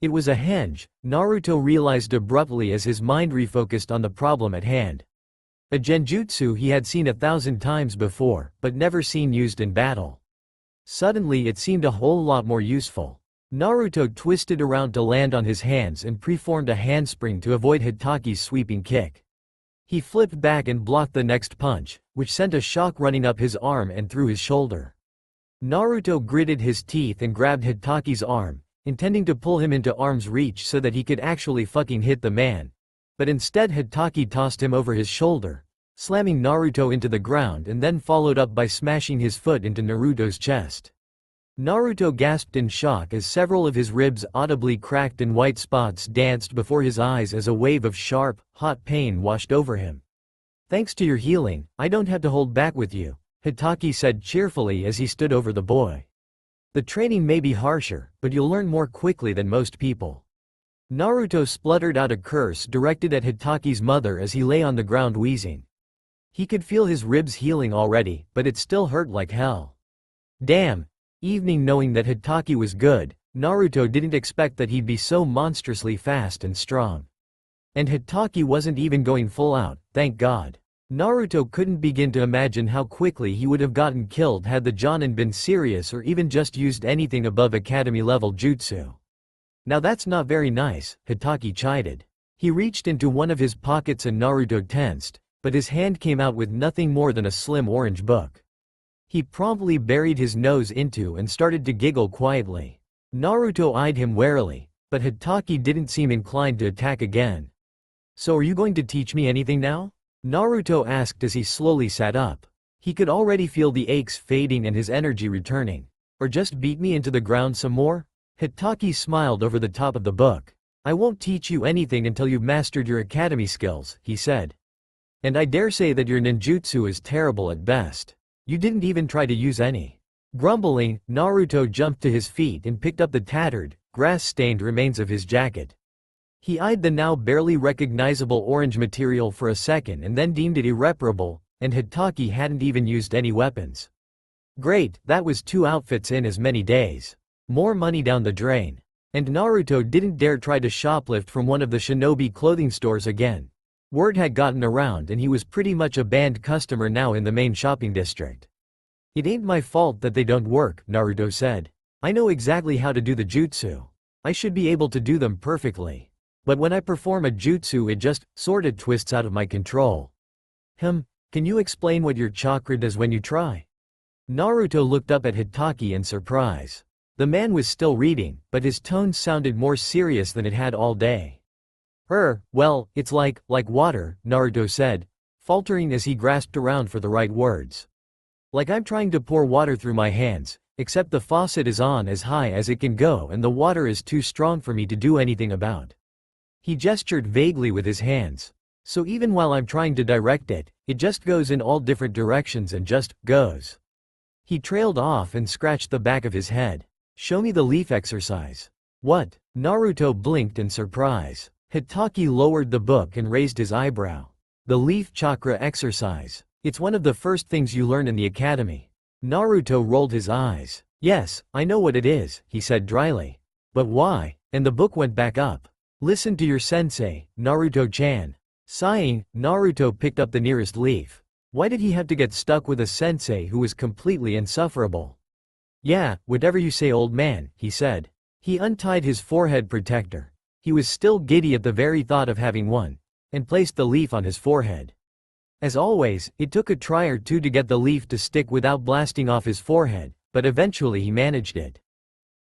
it was a henge, Naruto realized abruptly as his mind refocused on the problem at hand. A genjutsu he had seen 1,000 times before, but never seen used in battle. Suddenly it seemed a whole lot more useful. Naruto twisted around to land on his hands and preformed a handspring to avoid Hitaki's sweeping kick. He flipped back and blocked the next punch, which sent a shock running up his arm and through his shoulder. Naruto gritted his teeth and grabbed Hitaki's arm, intending to pull him into arm's reach so that he could actually fucking hit the man. But instead Hitaki tossed him over his shoulder, slamming Naruto into the ground and then followed up by smashing his foot into Naruto's chest. Naruto gasped in shock as several of his ribs audibly cracked and white spots danced before his eyes as a wave of sharp, hot pain washed over him. Thanks to your healing, I don't have to hold back with you, Hitaki said cheerfully as he stood over the boy. The training may be harsher, but you'll learn more quickly than most people. Naruto spluttered out a curse directed at Hitaki's mother as he lay on the ground wheezing. He could feel his ribs healing already, but it still hurt like hell. Damn, Evening. Knowing that Hitaki was good, Naruto didn't expect that he'd be so monstrously fast and strong. And Hitaki wasn't even going full out, thank God. Naruto couldn't begin to imagine how quickly he would have gotten killed had the Jonin been serious or even just used anything above academy-level jutsu. Now that's not very nice, Hitaki chided. He reached into one of his pockets and Naruto tensed, but his hand came out with nothing more than a slim orange book. He promptly buried his nose into and started to giggle quietly. Naruto eyed him warily, but Hitaki didn't seem inclined to attack again. So are you going to teach me anything now? Naruto asked as he slowly sat up. He could already feel the aches fading and his energy returning. Or just beat me into the ground some more? Hitaki smiled over the top of the book. I won't teach you anything until you've mastered your academy skills, he said. And I dare say that your ninjutsu is terrible at best. You didn't even try to use any. Grumbling, Naruto jumped to his feet and picked up the tattered, grass-stained remains of his jacket. He eyed the now barely recognizable orange material for a second and then deemed it irreparable, and Hitaki hadn't even used any weapons. Great, that was 2 outfits in as many days. More money down the drain. And Naruto didn't dare try to shoplift from one of the shinobi clothing stores again. Word had gotten around and he was pretty much a banned customer now in the main shopping district. It ain't my fault that they don't work, Naruto said. I know exactly how to do the jutsu. I should be able to do them perfectly. But when I perform a jutsu it just, sorta twists out of my control. Can you explain what your chakra does when you try? Naruto looked up at Hitaki in surprise. The man was still reading, but his tone sounded more serious than it had all day. Well, it's like water, Naruto said, faltering as he grasped around for the right words. Like I'm trying to pour water through my hands, except the faucet is on as high as it can go and the water is too strong for me to do anything about. He gestured vaguely with his hands. So even while I'm trying to direct it, it just goes in all different directions and just goes. He trailed off and scratched the back of his head. Show me the leaf exercise. What? Naruto blinked in surprise. Hitaki lowered the book and raised his eyebrow. The leaf chakra exercise. It's one of the first things you learn in the academy. Naruto rolled his eyes. Yes, I know what it is, he said dryly. But why? And the book went back up. Listen to your sensei, Naruto-chan. Sighing, Naruto picked up the nearest leaf. Why did he have to get stuck with a sensei who was completely insufferable? Yeah, whatever you say, old man, he said. He untied his forehead protector. He was still giddy at the very thought of having one, and placed the leaf on his forehead. As always, it took a try or two to get the leaf to stick without blasting off his forehead, but eventually he managed it.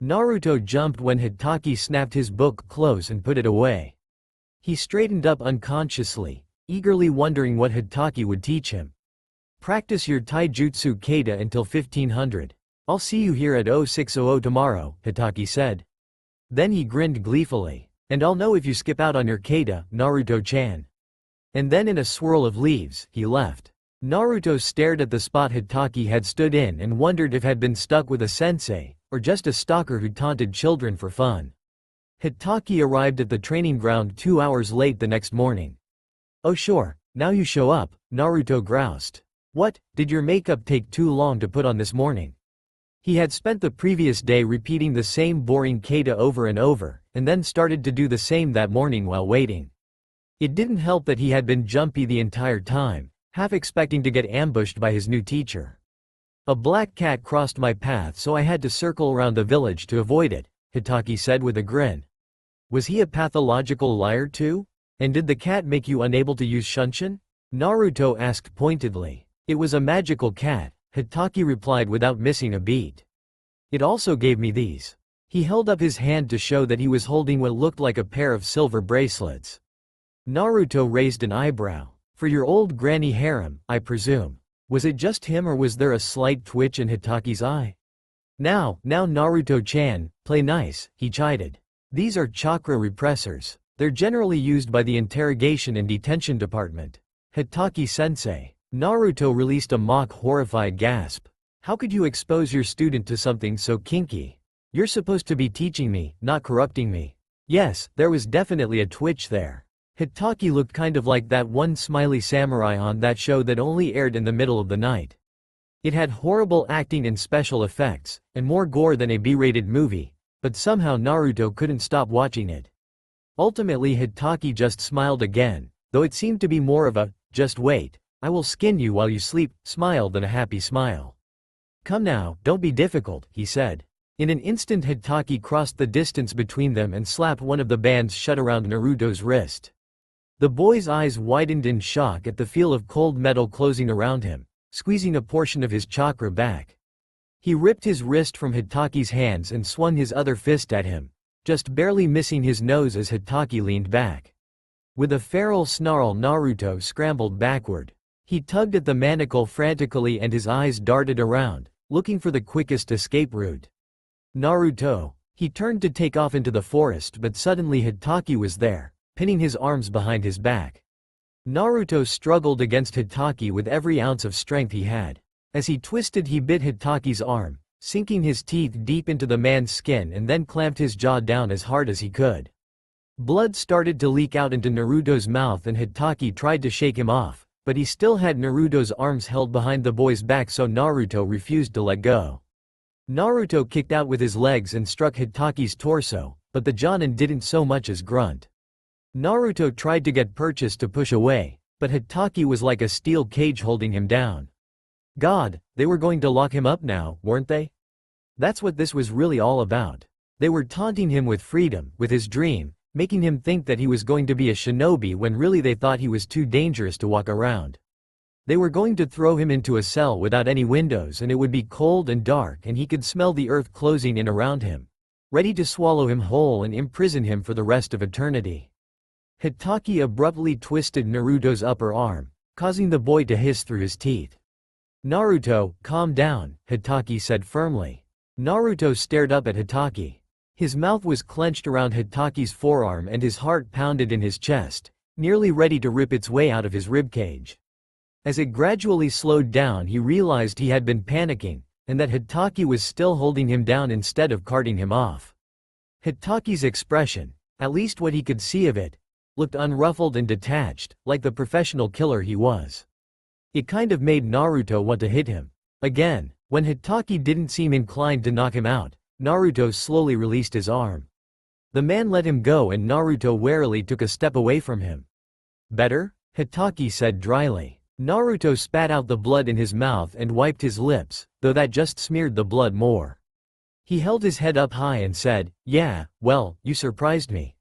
Naruto jumped when Hitaki snapped his book close and put it away. He straightened up unconsciously, eagerly wondering what Hitaki would teach him. Practice your taijutsu kata until 1500. I'll see you here at 0600 tomorrow, Hitaki said. Then he grinned gleefully. And I'll know if you skip out on your kata, Naruto-chan. And then in a swirl of leaves, he left. Naruto stared at the spot Hitaki had stood in and wondered if had been stuck with a sensei, or just a stalker who taunted children for fun. Hitaki arrived at the training ground 2 hours late the next morning. Oh sure, now you show up, Naruto groused. What, did your makeup take too long to put on this morning? He had spent the previous day repeating the same boring kata over and over, and then started to do the same that morning while waiting. It didn't help that he had been jumpy the entire time, half expecting to get ambushed by his new teacher. A black cat crossed my path so I had to circle around the village to avoid it, Hitaki said with a grin. Was he a pathological liar too? And did the cat make you unable to use Shunshin? Naruto asked pointedly. It was a magical cat, Hitaki replied without missing a beat. It also gave me these. He held up his hand to show that he was holding what looked like a pair of silver bracelets. Naruto raised an eyebrow. For your old granny harem, I presume. Was it just him or was there a slight twitch in Hitaki's eye? Now Naruto-chan, play nice, he chided. These are chakra repressors. They're generally used by the interrogation and detention department. Hitaki-sensei. Naruto released a mock horrified gasp. How could you expose your student to something so kinky? You're supposed to be teaching me, not corrupting me. Yes, there was definitely a twitch there. Hitaki looked kind of like that one smiley samurai on that show that only aired in the middle of the night. It had horrible acting and special effects, and more gore than a B-rated movie, but somehow Naruto couldn't stop watching it. Ultimately Hitaki just smiled again, though it seemed to be more of a, "just wait, I will skin you while you sleep," smile than a happy smile. "Come now, don't be difficult," he said. In an instant Hitaki crossed the distance between them and slapped one of the bands shut around Naruto's wrist. The boy's eyes widened in shock at the feel of cold metal closing around him, squeezing a portion of his chakra back. He ripped his wrist from Hitaki's hands and swung his other fist at him, just barely missing his nose as Hitaki leaned back. With a feral snarl Naruto scrambled backward. He tugged at the manacle frantically and his eyes darted around, looking for the quickest escape route. "Naruto!" He turned to take off into the forest but suddenly Hitaki was there, pinning his arms behind his back. Naruto struggled against Hitaki with every ounce of strength he had. As he twisted he bit Hitaki's arm, sinking his teeth deep into the man's skin and then clamped his jaw down as hard as he could. Blood started to leak out into Naruto's mouth and Hitaki tried to shake him off, but he still had Naruto's arms held behind the boy's back so Naruto refused to let go. Naruto kicked out with his legs and struck Hitaki's torso, but the Jonin didn't so much as grunt. Naruto tried to get purchase to push away, but Hitaki was like a steel cage holding him down. God, they were going to lock him up now, weren't they? That's what this was really all about. They were taunting him with freedom, with his dream, making him think that he was going to be a shinobi when really they thought he was too dangerous to walk around. They were going to throw him into a cell without any windows and it would be cold and dark and he could smell the earth closing in around him, ready to swallow him whole and imprison him for the rest of eternity. Hitaki abruptly twisted Naruto's upper arm, causing the boy to hiss through his teeth. "Naruto, calm down," Hitaki said firmly. Naruto stared up at Hitaki. His mouth was clenched around Hitaki's forearm and his heart pounded in his chest, nearly ready to rip its way out of his ribcage. As it gradually slowed down he realized he had been panicking, and that Hitaki was still holding him down instead of carting him off. Hitaki's expression, at least what he could see of it, looked unruffled and detached, like the professional killer he was. It kind of made Naruto want to hit him. Again, when Hitaki didn't seem inclined to knock him out, Naruto slowly released his arm. The man let him go and Naruto warily took a step away from him. "Better?" Hitaki said dryly. Naruto spat out the blood in his mouth and wiped his lips, though that just smeared the blood more. He held his head up high and said, "Yeah, well, you surprised me.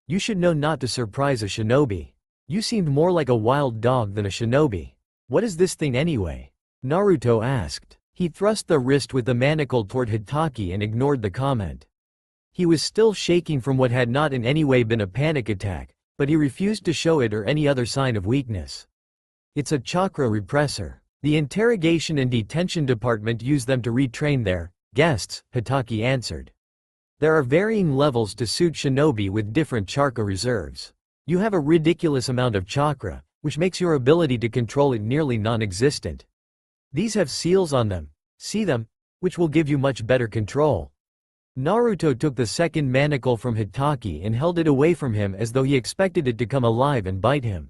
You should know not to surprise a shinobi. You seemed more like a wild dog than a shinobi. What is this thing anyway?" Naruto asked. He thrust the wrist with the manacle toward Hitaki and ignored the comment. He was still shaking from what had not in any way been a panic attack, but he refused to show it or any other sign of weakness. "It's a chakra repressor. The interrogation and detention department use them to retrain their guests," Hitaki answered. "There are varying levels to suit shinobi with different chakra reserves. You have a ridiculous amount of chakra, which makes your ability to control it nearly non-existent. These have seals on them, see them, which will give you much better control." Naruto took the second manacle from Hitaki and held it away from him as though he expected it to come alive and bite him.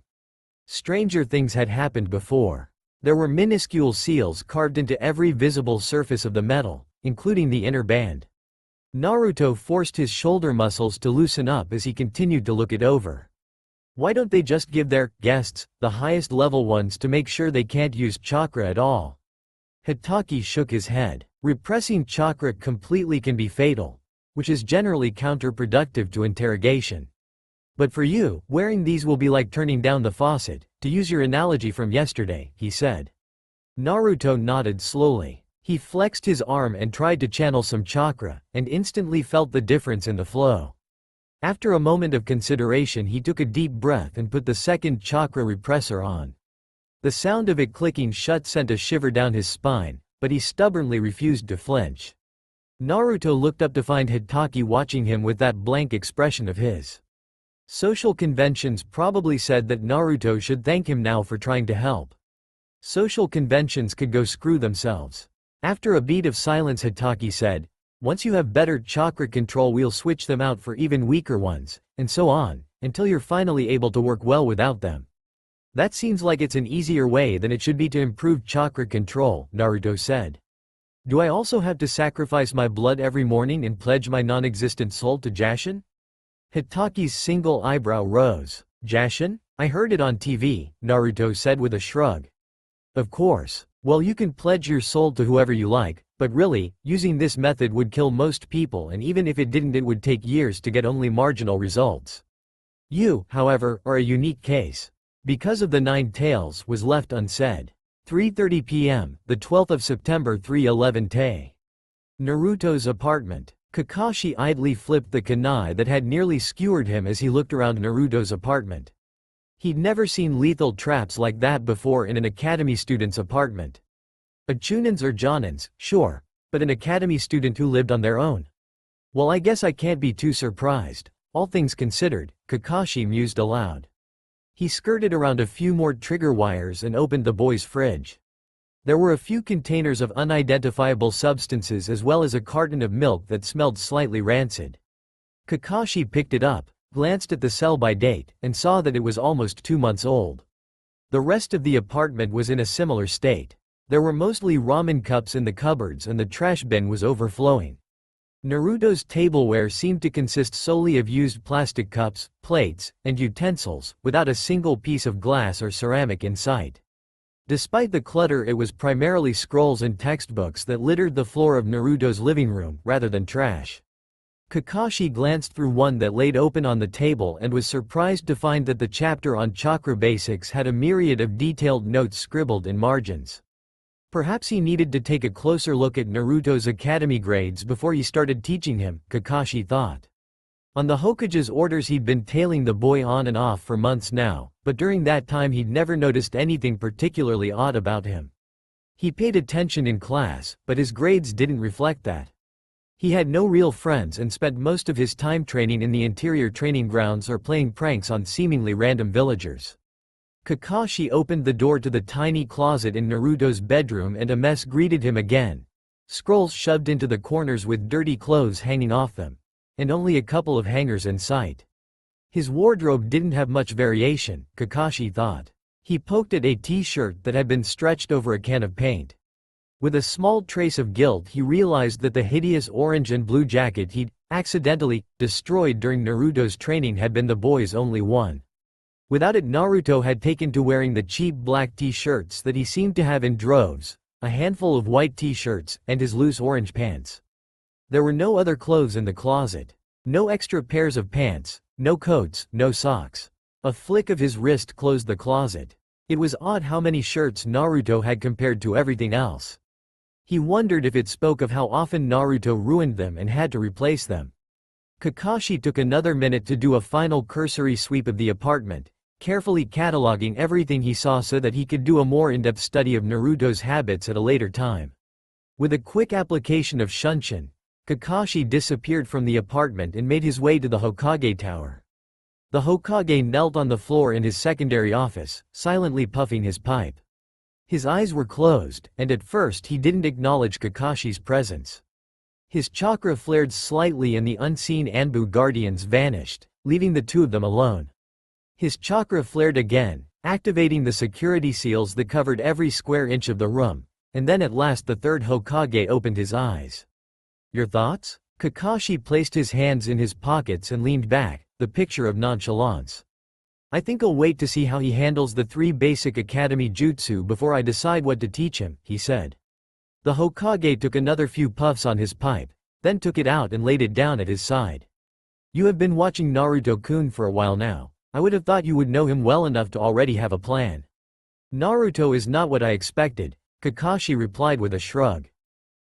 Stranger things had happened before. There were minuscule seals carved into every visible surface of the metal, including the inner band. Naruto forced his shoulder muscles to loosen up as he continued to look it over. Why don't they just give their guests the highest level ones to make sure they can't use chakra at all? Hitaki shook his head. Repressing chakra completely can be fatal, which is generally counterproductive to interrogation. But for you, wearing these will be like turning down the faucet, to use your analogy from yesterday, he said. Naruto nodded slowly. He flexed his arm and tried to channel some chakra, and instantly felt the difference in the flow. After a moment of consideration he took a deep breath and put the second chakra repressor on. The sound of it clicking shut sent a shiver down his spine, but he stubbornly refused to flinch. Naruto looked up to find Hitaki watching him with that blank expression of his. Social conventions probably said that Naruto should thank him now for trying to help. Social conventions could go screw themselves. After a beat of silence Hitaki said, "Once you have better chakra control we'll switch them out for even weaker ones, and so on, until you're finally able to work well without them. That seems like it's an easier way than it should be to improve chakra control, Naruto said. Do I also have to sacrifice my blood every morning and pledge my non-existent soul to Jashin? Hitaki's single eyebrow rose. Jashin? I heard it on TV, Naruto said with a shrug. Of course. Well, you can pledge your soul to whoever you like, but really, using this method would kill most people, and even if it didn't, it would take years to get only marginal results. You, however, are a unique case. Because of the 9 tails was left unsaid. 3:30 p.m., the 12th of September 3:11 Tay. Naruto's apartment. Kakashi idly flipped the kunai that had nearly skewered him as he looked around Naruto's apartment. He'd never seen lethal traps like that before in an academy student's apartment. A chunins or jonins, sure, but an academy student who lived on their own. Well, I guess I can't be too surprised, all things considered, Kakashi mused aloud. He skirted around a few more trigger wires and opened the boy's fridge. There were a few containers of unidentifiable substances as well as a carton of milk that smelled slightly rancid. Kakashi picked it up, glanced at the sell-by date, and saw that it was almost 2 months old. The rest of the apartment was in a similar state. There were mostly ramen cups in the cupboards and the trash bin was overflowing. Naruto's tableware seemed to consist solely of used plastic cups, plates, and utensils, without a single piece of glass or ceramic in sight. Despite the clutter, it was primarily scrolls and textbooks that littered the floor of Naruto's living room, rather than trash. Kakashi glanced through one that laid open on the table and was surprised to find that the chapter on chakra basics had a myriad of detailed notes scribbled in margins. Perhaps he needed to take a closer look at Naruto's academy grades before he started teaching him, Kakashi thought. On the Hokage's orders, he'd been tailing the boy on and off for months now, but during that time he'd never noticed anything particularly odd about him. He paid attention in class, but his grades didn't reflect that. He had no real friends and spent most of his time training in the interior training grounds or playing pranks on seemingly random villagers. Kakashi opened the door to the tiny closet in Naruto's bedroom and a mess greeted him again. Scrolls shoved into the corners with dirty clothes hanging off them. And only a couple of hangers in sight. His wardrobe didn't have much variation, Kakashi thought. He poked at a t-shirt that had been stretched over a can of paint. With a small trace of guilt, he realized that the hideous orange and blue jacket he'd accidentally destroyed during Naruto's training had been the boy's only one. Without it, Naruto had taken to wearing the cheap black t-shirts that he seemed to have in droves, a handful of white t-shirts, and his loose orange pants. There were no other clothes in the closet. No extra pairs of pants, no coats, no socks. A flick of his wrist closed the closet. It was odd how many shirts Naruto had compared to everything else. He wondered if it spoke of how often Naruto ruined them and had to replace them. Kakashi took another minute to do a final cursory sweep of the apartment, carefully cataloging everything he saw so that he could do a more in-depth study of Naruto's habits at a later time. With a quick application of Shunshin, Kakashi disappeared from the apartment and made his way to the Hokage tower. The Hokage knelt on the floor in his secondary office, silently puffing his pipe. His eyes were closed, and at first he didn't acknowledge Kakashi's presence. His chakra flared slightly and the unseen Anbu guardians vanished, leaving the two of them alone. His chakra flared again, activating the security seals that covered every square inch of the room, and then at last the third Hokage opened his eyes. Your thoughts? Kakashi placed his hands in his pockets and leaned back, the picture of nonchalance. I think I'll wait to see how he handles the 3 basic academy jutsu before I decide what to teach him, he said. The Hokage took another few puffs on his pipe, then took it out and laid it down at his side. You have been watching Naruto-kun for a while now. I would have thought you would know him well enough to already have a plan. Naruto is not what I expected, Kakashi replied with a shrug.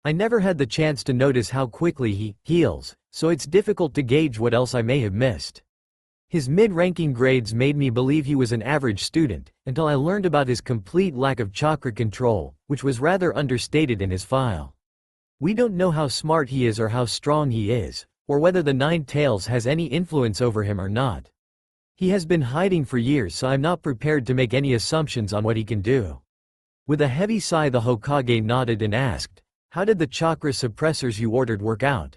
I never had the chance to notice how quickly he heals, so it's difficult to gauge what else I may have missed. His mid-ranking grades made me believe he was an average student, until I learned about his complete lack of chakra control, which was rather understated in his file. We don't know how smart he is or how strong he is, or whether the 9 tails has any influence over him or not. He has been hiding for years, so I'm not prepared to make any assumptions on what he can do. With a heavy sigh, the Hokage nodded and asked, how did the chakra suppressors you ordered work out?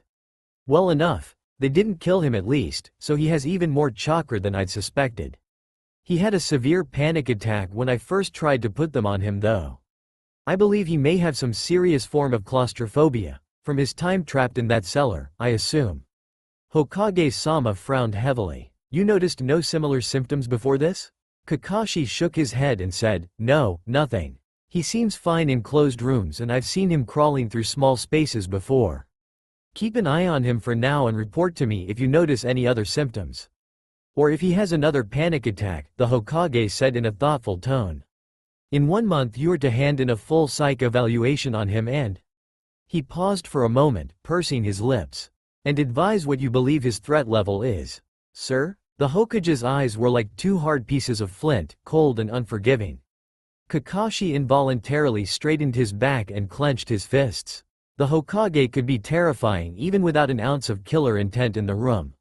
Well enough. They didn't kill him at least, so he has even more chakra than I'd suspected. He had a severe panic attack when I first tried to put them on him though. I believe he may have some serious form of claustrophobia, from his time trapped in that cellar, I assume. Hokage-sama frowned heavily. You noticed no similar symptoms before this? Kakashi shook his head and said, no, nothing. He seems fine in closed rooms and I've seen him crawling through small spaces before. Keep an eye on him for now and report to me if you notice any other symptoms. Or if he has another panic attack, the Hokage said in a thoughtful tone. In 1 month you are to hand in a full psych evaluation on him and… He paused for a moment, pursing his lips. And advise what you believe his threat level is. Sir? The Hokage's eyes were like 2 hard pieces of flint, cold and unforgiving. Kakashi involuntarily straightened his back and clenched his fists. The Hokage could be terrifying even without an ounce of killer intent in the room.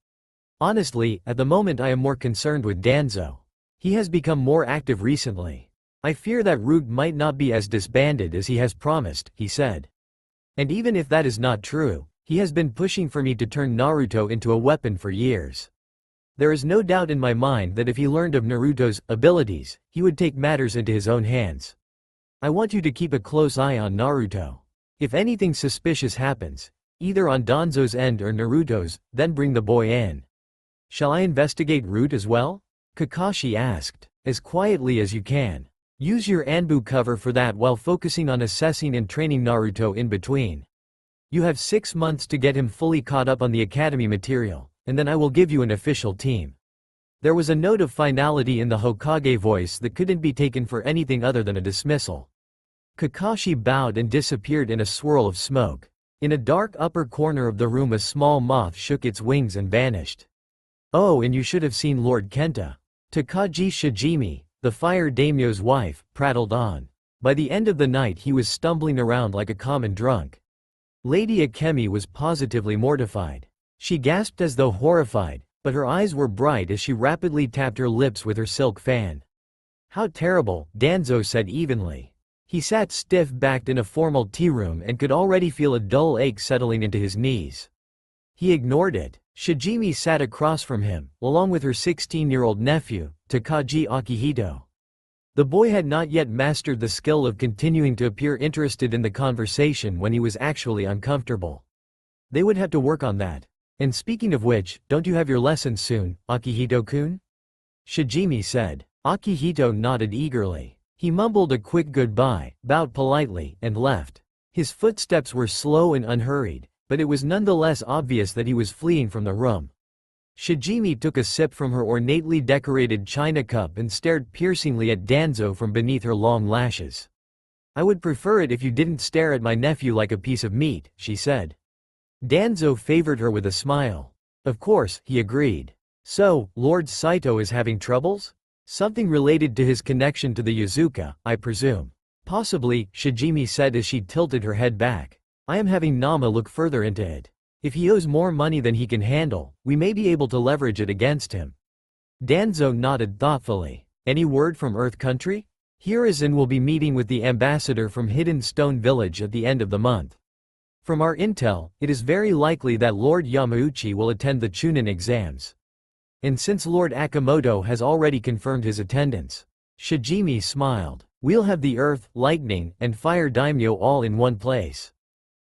Honestly, at the moment I am more concerned with Danzo. He has become more active recently. I fear that Root might not be as disbanded as he has promised, he said. And even if that is not true, he has been pushing for me to turn Naruto into a weapon for years. There is no doubt in my mind that if he learned of Naruto's abilities, he would take matters into his own hands. I want you to keep a close eye on Naruto. If anything suspicious happens, either on Danzo's end or Naruto's, then bring the boy in. Shall I investigate Root as well? Kakashi asked. As quietly as you can. Use your Anbu cover for that while focusing on assessing and training Naruto in between. You have 6 months to get him fully caught up on the academy material, and then I will give you an official team. There was a note of finality in the Hokage voice that couldn't be taken for anything other than a dismissal. Kakashi bowed and disappeared in a swirl of smoke. In a dark upper corner of the room a small moth shook its wings and vanished. Oh, and you should have seen Lord Kenta. Takagi Shijimi, the fire daimyo's wife, prattled on. By the end of the night he was stumbling around like a common drunk. Lady Akemi was positively mortified. She gasped as though horrified, but her eyes were bright as she rapidly tapped her lips with her silk fan. How terrible, Danzo said evenly. He sat stiff-backed in a formal tea room and could already feel a dull ache settling into his knees. He ignored it. Shijimi sat across from him, along with her 16-year-old nephew, Takagi Akihito. The boy had not yet mastered the skill of continuing to appear interested in the conversation when he was actually uncomfortable. They would have to work on that. And speaking of which, don't you have your lesson soon, Akihito-kun? Shijimi said. Akihito nodded eagerly. He mumbled a quick goodbye, bowed politely, and left. His footsteps were slow and unhurried, but it was nonetheless obvious that he was fleeing from the room. Shijimi took a sip from her ornately decorated china cup and stared piercingly at Danzo from beneath her long lashes. I would prefer it if you didn't stare at my nephew like a piece of meat, she said. Danzo favored her with a smile. Of course, he agreed. So, Lord Saito is having troubles? Something related to his connection to the Yazuka, I presume. Possibly, Shijimi said as she tilted her head back. I am having Nama look further into it. If he owes more money than he can handle, we may be able to leverage it against him. Danzo nodded thoughtfully. Any word from Earth Country? Hiruzen will be meeting with the ambassador from Hidden Stone Village at the end of the month. From our intel, it is very likely that Lord Yamauchi will attend the Chunin exams. And since Lord Akamoto has already confirmed his attendance. Shijimi smiled. We'll have the Earth, Lightning, and Fire Daimyo all in one place.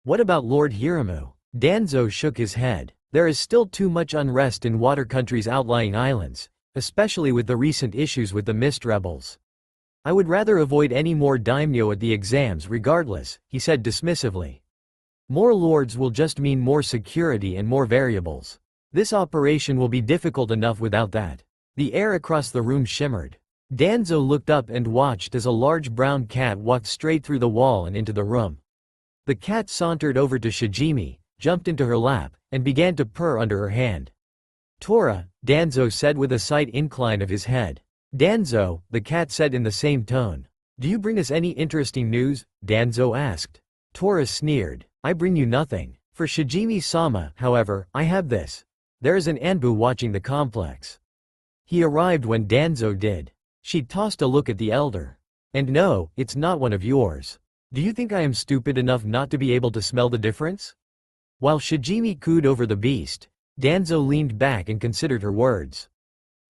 What about Lord Hiramu? Danzo shook his head. There is still too much unrest in Water Country's outlying islands, especially with the recent issues with the Mist Rebels. I would rather avoid any more daimyo at the exams regardless, he said dismissively. More lords will just mean more security and more variables. This operation will be difficult enough without that. The air across the room shimmered. Danzo looked up and watched as a large brown cat walked straight through the wall and into the room. The cat sauntered over to Shijimi, jumped into her lap, and began to purr under her hand. Tora, Danzo said with a slight incline of his head. Danzo, the cat said in the same tone. Do you bring us any interesting news? Danzo asked. Tora sneered. I bring you nothing. For Shijimi-sama, however, I have this. There is an Anbu watching the complex. He arrived when Danzo did. She tossed a look at the elder. And no, it's not one of yours. Do you think I am stupid enough not to be able to smell the difference? While Shijimi cooed over the beast, Danzo leaned back and considered her words.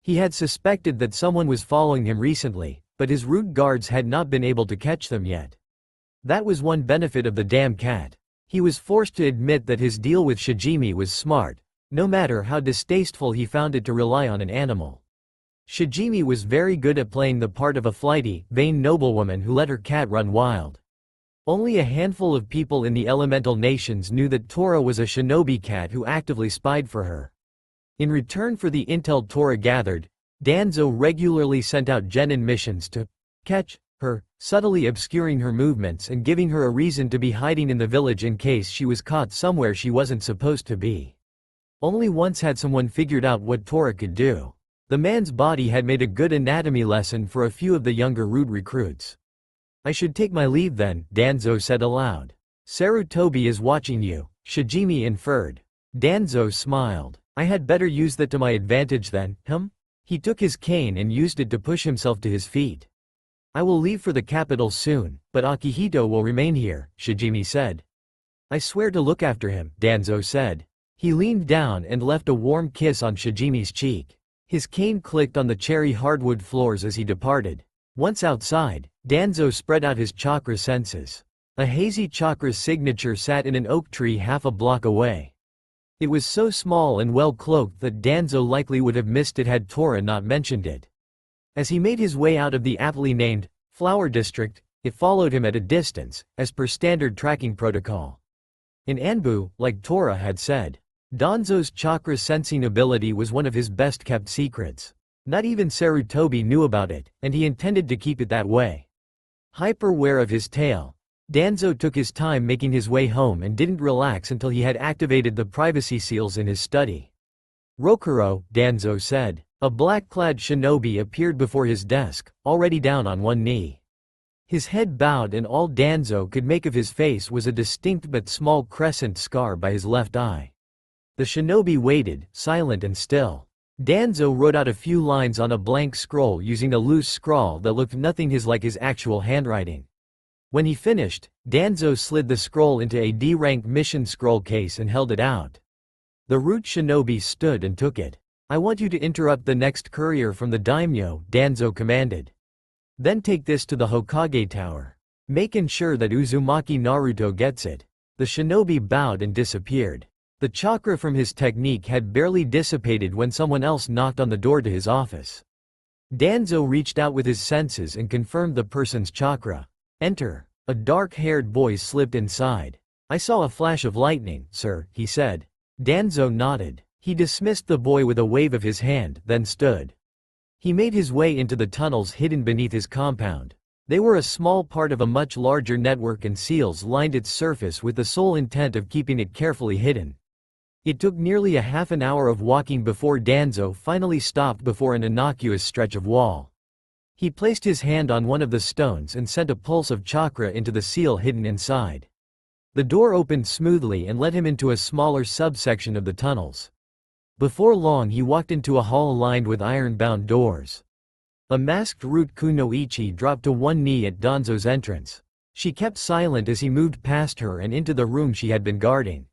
He had suspected that someone was following him recently, but his root guards had not been able to catch them yet. That was one benefit of the damn cat. He was forced to admit that his deal with Shijimi was smart, no matter how distasteful he found it to rely on an animal. Shijimi was very good at playing the part of a flighty, vain noblewoman who let her cat run wild. Only a handful of people in the elemental nations knew that Tora was a shinobi cat who actively spied for her. In return for the intel Tora gathered, Danzo regularly sent out genin missions to catch her, subtly obscuring her movements and giving her a reason to be hiding in the village in case she was caught somewhere she wasn't supposed to be. Only once had someone figured out what Tora could do. The man's body had made a good anatomy lesson for a few of the younger root recruits. I should take my leave then, Danzo said aloud. Sarutobi is watching you, Shijimi inferred. Danzo smiled. I had better use that to my advantage then, He took his cane and used it to push himself to his feet. I will leave for the capital soon, but Akihito will remain here, Shijimi said. I swear to look after him, Danzo said. He leaned down and left a warm kiss on Shijimi's cheek. His cane clicked on the cherry hardwood floors as he departed. Once outside, Danzo spread out his chakra senses. A hazy chakra signature sat in an oak tree half a block away. It was so small and well cloaked that Danzo likely would have missed it had Tora not mentioned it. As he made his way out of the aptly named Flower District, it followed him at a distance, as per standard tracking protocol. In Anbu, like Tora had said, Danzo's chakra sensing ability was one of his best-kept secrets. Not even Sarutobi knew about it, and he intended to keep it that way. Hyper-aware of his tail, Danzo took his time making his way home and didn't relax until he had activated the privacy seals in his study. Rokuro, Danzo said. A black-clad shinobi appeared before his desk, already down on one knee. His head bowed and all Danzo could make of his face was a distinct but small crescent scar by his left eye. The shinobi waited, silent and still. Danzo wrote out a few lines on a blank scroll using a loose scrawl that looked nothing like his actual handwriting. When he finished, Danzo slid the scroll into a D-rank mission scroll case and held it out. The root shinobi stood and took it. I want you to interrupt the next courier from the daimyo, Danzo commanded. Then take this to the Hokage Tower. Making sure that Uzumaki Naruto gets it. The shinobi bowed and disappeared. The chakra from his technique had barely dissipated when someone else knocked on the door to his office. Danzo reached out with his senses and confirmed the person's chakra. Enter. A dark-haired boy slipped inside. I saw a flash of lightning, sir, he said. Danzo nodded. He dismissed the boy with a wave of his hand, then stood. He made his way into the tunnels hidden beneath his compound. They were a small part of a much larger network and seals lined its surface with the sole intent of keeping it carefully hidden. It took nearly a half an hour of walking before Danzo finally stopped before an innocuous stretch of wall. He placed his hand on one of the stones and sent a pulse of chakra into the seal hidden inside. The door opened smoothly and led him into a smaller subsection of the tunnels. Before long he walked into a hall lined with iron-bound doors. A masked root kunoichi dropped to one knee at Danzo's entrance. She kept silent as he moved past her and into the room she had been guarding.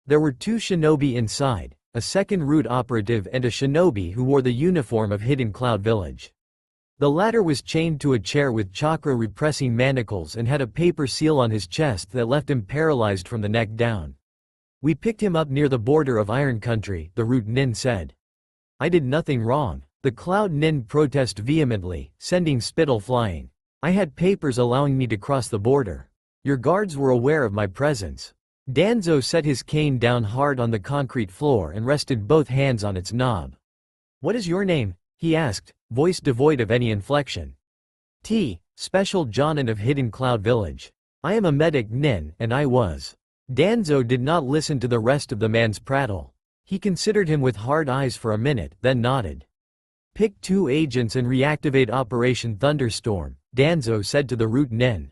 There were two shinobi inside, a second root operative and a shinobi who wore the uniform of Hidden Cloud Village. The latter was chained to a chair with chakra-repressing manacles and had a paper seal on his chest that left him paralyzed from the neck down. We picked him up near the border of Iron Country, the root nin said. I did nothing wrong. The Cloud Nin protested vehemently, sending spittle flying. I had papers allowing me to cross the border. Your guards were aware of my presence. Danzo set his cane down hard on the concrete floor and rested both hands on its knob. What is your name? He asked, voice devoid of any inflection. Special Jonin of Hidden Cloud Village. I am a medic nin, and I was. Danzo did not listen to the rest of the man's prattle. He considered him with hard eyes for a minute, then nodded. Pick 2 agents and reactivate Operation Thunderstorm, Danzo said to the root nin.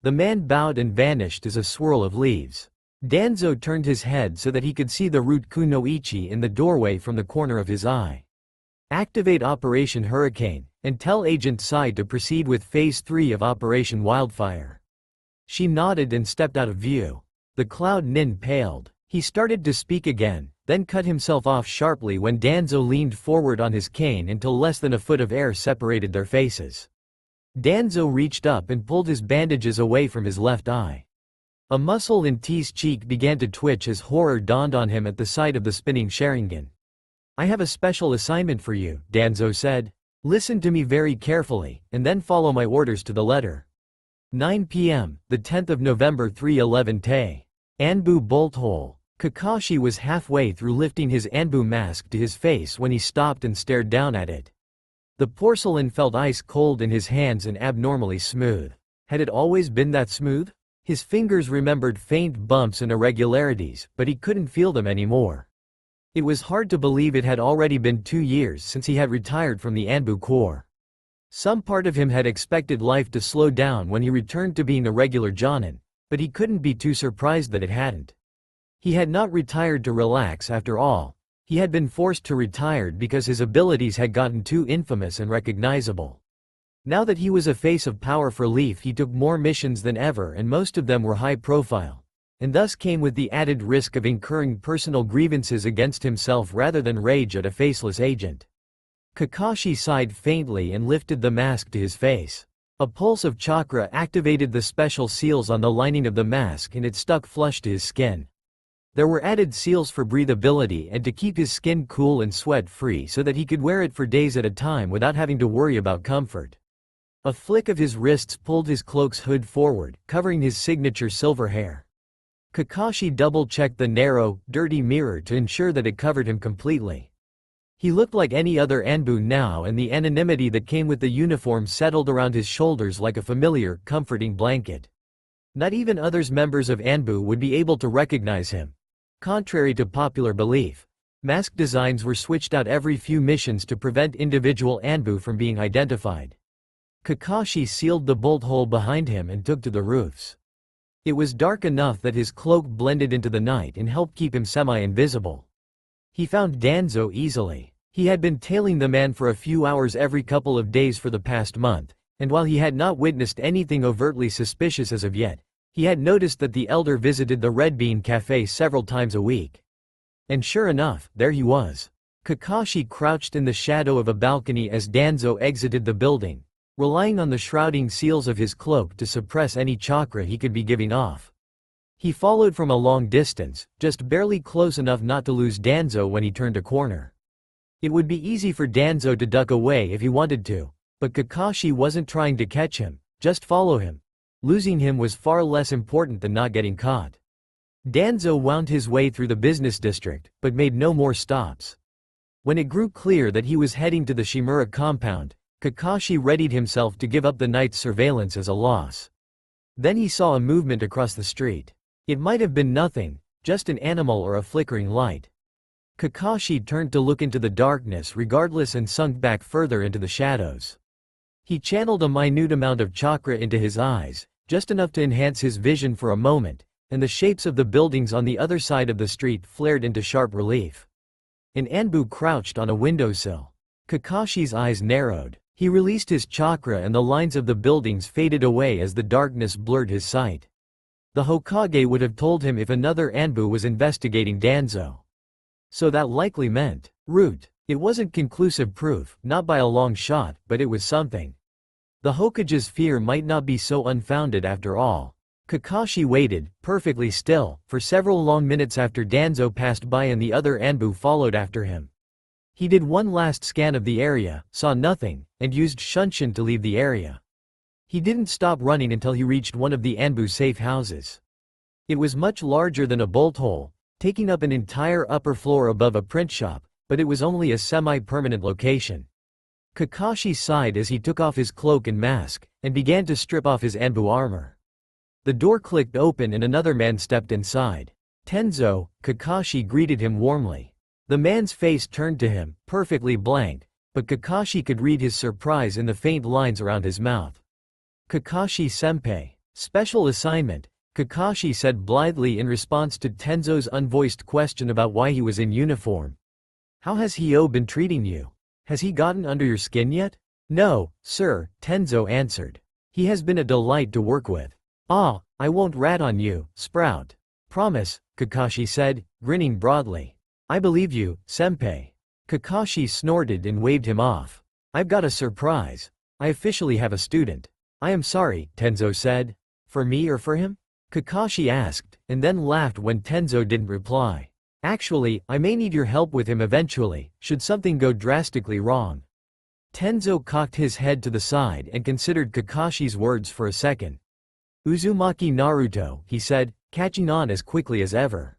The man bowed and vanished as a swirl of leaves. Danzo turned his head so that he could see the root kunoichi in the doorway from the corner of his eye. Activate Operation Hurricane, and tell Agent Sai to proceed with Phase 3 of Operation Wildfire. She nodded and stepped out of view. The Cloud Nin paled. He started to speak again, then cut himself off sharply when Danzo leaned forward on his cane until less than a foot of air separated their faces. Danzo reached up and pulled his bandages away from his left eye. A muscle in T's cheek began to twitch as horror dawned on him at the sight of the spinning Sharingan. "I have a special assignment for you," Danzo said. "Listen to me very carefully, and then follow my orders to the letter." 9 p.m., the 10th of November 311 Tay. Anbu bolt hole. Kakashi was halfway through lifting his Anbu mask to his face when he stopped and stared down at it. The porcelain felt ice cold in his hands and abnormally smooth. Had it always been that smooth? His fingers remembered faint bumps and irregularities, but he couldn't feel them anymore. It was hard to believe it had already been 2 years since he had retired from the Anbu Corps. Some part of him had expected life to slow down when he returned to being a regular Jonin, but he couldn't be too surprised that it hadn't. He had not retired to relax after all. He had been forced to retire because his abilities had gotten too infamous and recognizable. Now that he was a face of power for Leaf, he took more missions than ever, and most of them were high profile, and thus came with the added risk of incurring personal grievances against himself rather than rage at a faceless agent. Kakashi sighed faintly and lifted the mask to his face. A pulse of chakra activated the special seals on the lining of the mask and it stuck flush to his skin. There were added seals for breathability and to keep his skin cool and sweat-free so that he could wear it for days at a time without having to worry about comfort. A flick of his wrists pulled his cloak's hood forward, covering his signature silver hair. Kakashi double-checked the narrow, dirty mirror to ensure that it covered him completely. He looked like any other Anbu now, and the anonymity that came with the uniform settled around his shoulders like a familiar, comforting blanket. Not even other members of Anbu would be able to recognize him. Contrary to popular belief, mask designs were switched out every few missions to prevent individual Anbu from being identified. Kakashi sealed the bolt hole behind him and took to the roofs. It was dark enough that his cloak blended into the night and helped keep him semi-invisible. He found Danzo easily. He had been tailing the man for a few hours every couple of days for the past month, and while he had not witnessed anything overtly suspicious as of yet, he had noticed that the elder visited the Red Bean Cafe several times a week. And sure enough, there he was. Kakashi crouched in the shadow of a balcony as Danzo exited the building, relying on the shrouding seals of his cloak to suppress any chakra he could be giving off. He followed from a long distance, just barely close enough not to lose Danzo when he turned a corner. It would be easy for Danzo to duck away if he wanted to, but Kakashi wasn't trying to catch him, just follow him. Losing him was far less important than not getting caught. Danzo wound his way through the business district, but made no more stops. When it grew clear that he was heading to the Shimura compound, Kakashi readied himself to give up the night's surveillance as a loss. Then he saw a movement across the street. It might have been nothing, just an animal or a flickering light. Kakashi turned to look into the darkness regardless and sunk back further into the shadows. He channeled a minute amount of chakra into his eyes, just enough to enhance his vision for a moment, and the shapes of the buildings on the other side of the street flared into sharp relief. An Anbu crouched on a windowsill. Kakashi's eyes narrowed. He released his chakra and the lines of the buildings faded away as the darkness blurred his sight. The Hokage would have told him if another Anbu was investigating Danzo. So that likely meant root. It wasn't conclusive proof, not by a long shot, but it was something. The Hokage's fear might not be so unfounded after all. Kakashi waited, perfectly still, for several long minutes after Danzo passed by and the other Anbu followed after him. He did one last scan of the area, saw nothing, and used Shunshin to leave the area. He didn't stop running until he reached one of the Anbu safe houses. It was much larger than a bolt hole, taking up an entire upper floor above a print shop, but it was only a semi-permanent location. Kakashi sighed as he took off his cloak and mask, and began to strip off his Anbu armor. The door clicked open and another man stepped inside. Tenzo, Kakashi greeted him warmly. The man's face turned to him, perfectly blank, but Kakashi could read his surprise in the faint lines around his mouth. Kakashi-senpai. Special assignment, Kakashi said blithely in response to Tenzo's unvoiced question about why he was in uniform. How has Hyo been treating you? Has he gotten under your skin yet? No, sir, Tenzo answered. He has been a delight to work with. Ah, I won't rat on you, Sprout. Promise, Kakashi said, grinning broadly. I believe you, senpai. Kakashi snorted and waved him off. I've got a surprise. I officially have a student. I am sorry, Tenzo said. For me or for him? Kakashi asked, and then laughed when Tenzo didn't reply. Actually, I may need your help with him eventually, should something go drastically wrong. Tenzo cocked his head to the side and considered Kakashi's words for a second. Uzumaki Naruto, he said, catching on as quickly as ever.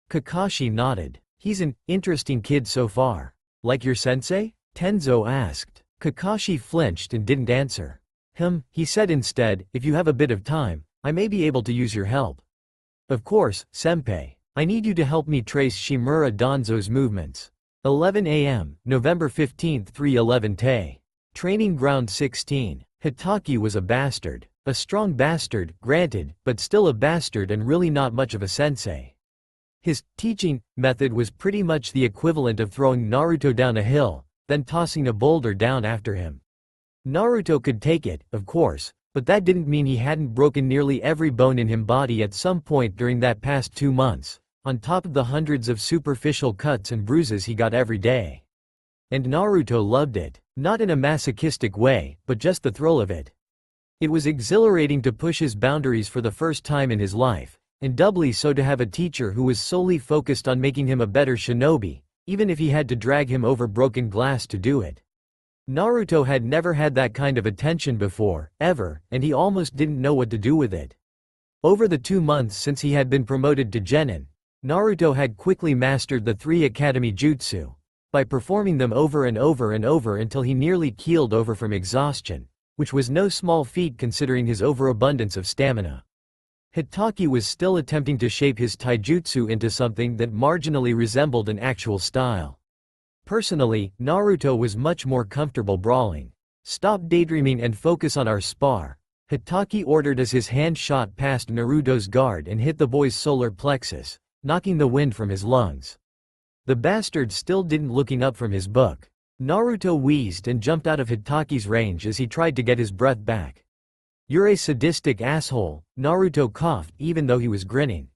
Kakashi nodded. He's an interesting kid so far. Like your sensei? Tenzo asked. Kakashi flinched and didn't answer. He said instead, if you have a bit of time, I may be able to use your help. Of course, senpai. I need you to help me trace Shimura Danzo's movements. 11 a.m., November 15, 3:11 Tay. Training Ground 16. Hitaki was a bastard. A strong bastard, granted, but still a bastard and really not much of a sensei. His teaching method was pretty much the equivalent of throwing Naruto down a hill, then tossing a boulder down after him. Naruto could take it, of course, but that didn't mean he hadn't broken nearly every bone in his body at some point during that past 2 months, on top of the hundreds of superficial cuts and bruises he got every day. And Naruto loved it, not in a masochistic way, but just the thrill of it. It was exhilarating to push his boundaries for the first time in his life, and doubly so to have a teacher who was solely focused on making him a better shinobi, even if he had to drag him over broken glass to do it. Naruto had never had that kind of attention before, ever, and he almost didn't know what to do with it. Over the 2 months since he had been promoted to genin, Naruto had quickly mastered the 3 Academy Jutsu, by performing them over and over and over until he nearly keeled over from exhaustion, which was no small feat considering his overabundance of stamina. Hitaki was still attempting to shape his taijutsu into something that marginally resembled an actual style. Personally, Naruto was much more comfortable brawling. Stop daydreaming and focus on our spar, Hitaki ordered as his hand shot past Naruto's guard and hit the boy's solar plexus, knocking the wind from his lungs. The bastard still didn't looking up from his book. Naruto wheezed and jumped out of Hitaki's range as he tried to get his breath back. You're a sadistic asshole, Naruto coughed even though he was grinning.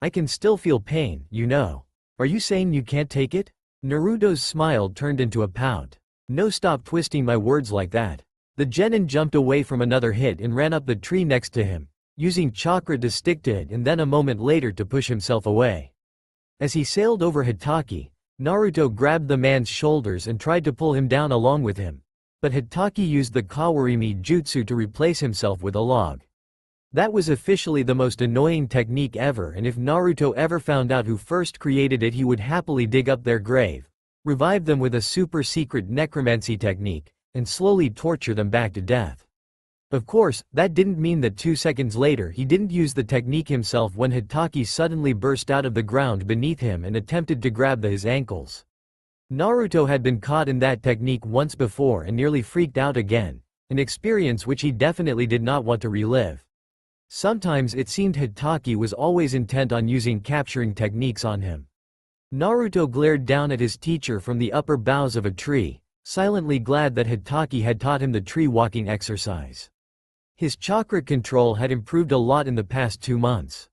I can still feel pain, you know. Are you saying you can't take it? Naruto's smile turned into a pout. No, stop twisting my words like that. The genin jumped away from another hit and ran up the tree next to him, using chakra to stick to it and then a moment later to push himself away. As he sailed over Hitaki, Naruto grabbed the man's shoulders and tried to pull him down along with him, but Hitaki used the Kawarimi jutsu to replace himself with a log. That was officially the most annoying technique ever, and if Naruto ever found out who first created it, he would happily dig up their grave, revive them with a super secret necromancy technique, and slowly torture them back to death. Of course, that didn't mean that 2 seconds later he didn't use the technique himself when Hitaki suddenly burst out of the ground beneath him and attempted to grab his ankles. Naruto had been caught in that technique once before and nearly freaked out again, an experience which he definitely did not want to relive. Sometimes it seemed Hitaki was always intent on using capturing techniques on him. Naruto glared down at his teacher from the upper boughs of a tree, silently glad that Hitaki had taught him the tree walking exercise. His chakra control had improved a lot in the past 2 months.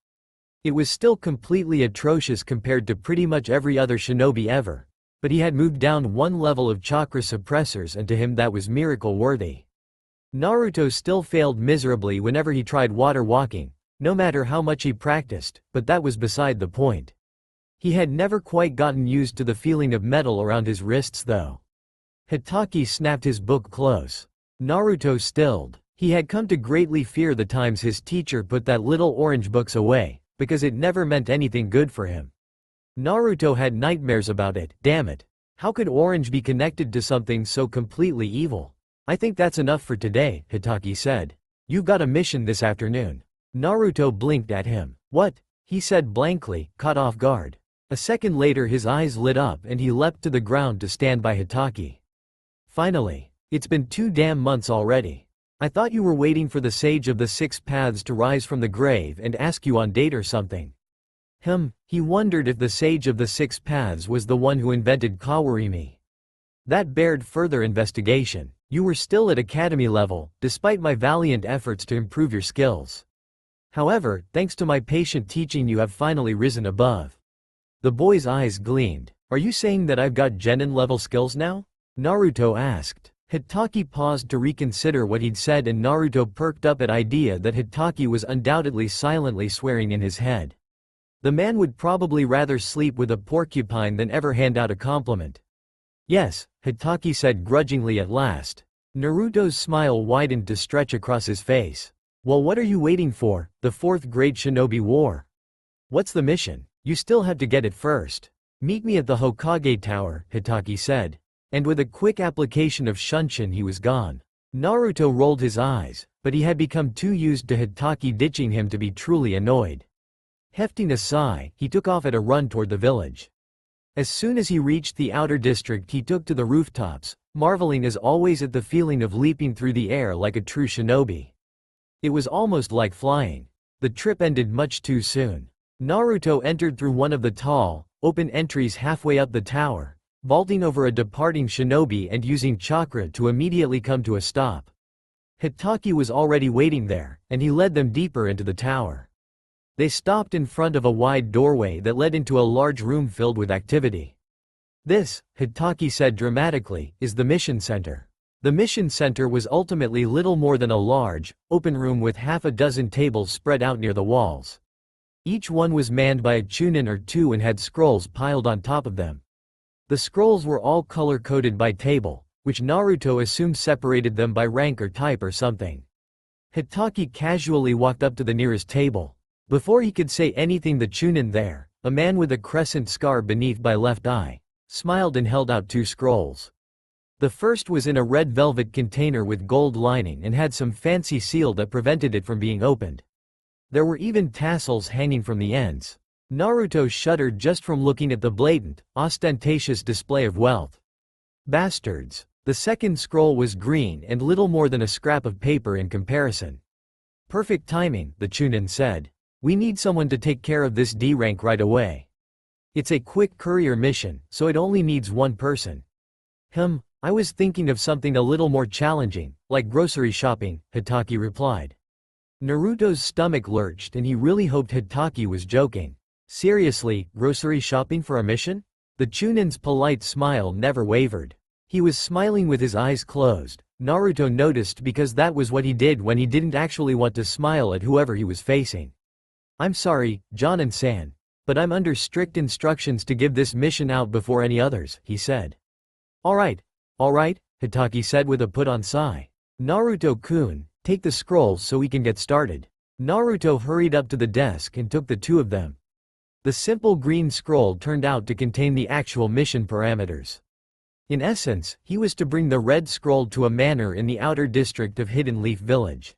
It was still completely atrocious compared to pretty much every other shinobi ever, but he had moved down 1 level of chakra suppressors and to him that was miracle-worthy. Naruto still failed miserably whenever he tried water walking, no matter how much he practiced, but that was beside the point. He had never quite gotten used to the feeling of metal around his wrists though. Hitaki snapped his book close. Naruto stilled. He had come to greatly fear the times his teacher put that little orange books away, because it never meant anything good for him. Naruto had nightmares about it, damn it. How could orange be connected to something so completely evil? I think that's enough for today, Hitaki said. You've got a mission this afternoon. Naruto blinked at him. What? He said blankly, caught off guard. A second later his eyes lit up and he leapt to the ground to stand by Hitaki. Finally. It's been 2 damn months already. I thought you were waiting for the sage of the 6 paths to rise from the grave and ask you on date or something. He wondered if the sage of the 6 paths was the one who invented Kawarimi. That bared further investigation. You were still at academy level, despite my valiant efforts to improve your skills. However, thanks to my patient teaching you have finally risen above. The boy's eyes gleamed. Are you saying that I've got genin level skills now? Naruto asked. Hitaki paused to reconsider what he'd said and Naruto perked up at idea that Hitaki was undoubtedly silently swearing in his head. The man would probably rather sleep with a porcupine than ever hand out a compliment. Yes, Hitaki said grudgingly at last. Naruto's smile widened to stretch across his face. Well, what are you waiting for? The fourth great shinobi war. What's the mission? You still have to get it first. Meet me at the Hokage Tower, Hitaki said. And with a quick application of Shunshin he was gone. Naruto rolled his eyes, but he had become too used to Hitaki ditching him to be truly annoyed. Hefting a sigh, he took off at a run toward the village. As soon as he reached the outer district he took to the rooftops, marveling as always at the feeling of leaping through the air like a true shinobi. It was almost like flying. The trip ended much too soon. Naruto entered through one of the tall, open entries halfway up the tower, vaulting over a departing shinobi and using chakra to immediately come to a stop. Hitaki was already waiting there, and he led them deeper into the tower. They stopped in front of a wide doorway that led into a large room filled with activity. This, Hitaki said dramatically, is the mission center. The mission center was ultimately little more than a large, open room with half a dozen tables spread out near the walls. Each one was manned by a chunin or two and had scrolls piled on top of them. The scrolls were all color-coded by table, which Naruto assumed separated them by rank or type or something. Hitaki casually walked up to the nearest table. Before he could say anything the chunin there, a man with a crescent scar beneath by left eye, smiled and held out two scrolls. The first was in a red velvet container with gold lining and had some fancy seal that prevented it from being opened. There were even tassels hanging from the ends. Naruto shuddered just from looking at the blatant, ostentatious display of wealth. Bastards. The second scroll was green and little more than a scrap of paper in comparison. Perfect timing, the chunin said. We need someone to take care of this D rank right away. It's a quick courier mission, so it only needs one person. I was thinking of something a little more challenging, like grocery shopping, Hitaki replied. Naruto's stomach lurched and he really hoped Hitaki was joking. Seriously, grocery shopping for a mission? The chunin's polite smile never wavered. He was smiling with his eyes closed. Naruto noticed because that was what he did when he didn't actually want to smile at whoever he was facing. I'm sorry, Jonin-san, but I'm under strict instructions to give this mission out before any others, he said. Alright, Hitaki said with a put-on sigh. Naruto-kun, take the scrolls so we can get started. Naruto hurried up to the desk and took the two of them. The simple green scroll turned out to contain the actual mission parameters. In essence, he was to bring the red scroll to a manor in the outer district of Hidden Leaf Village.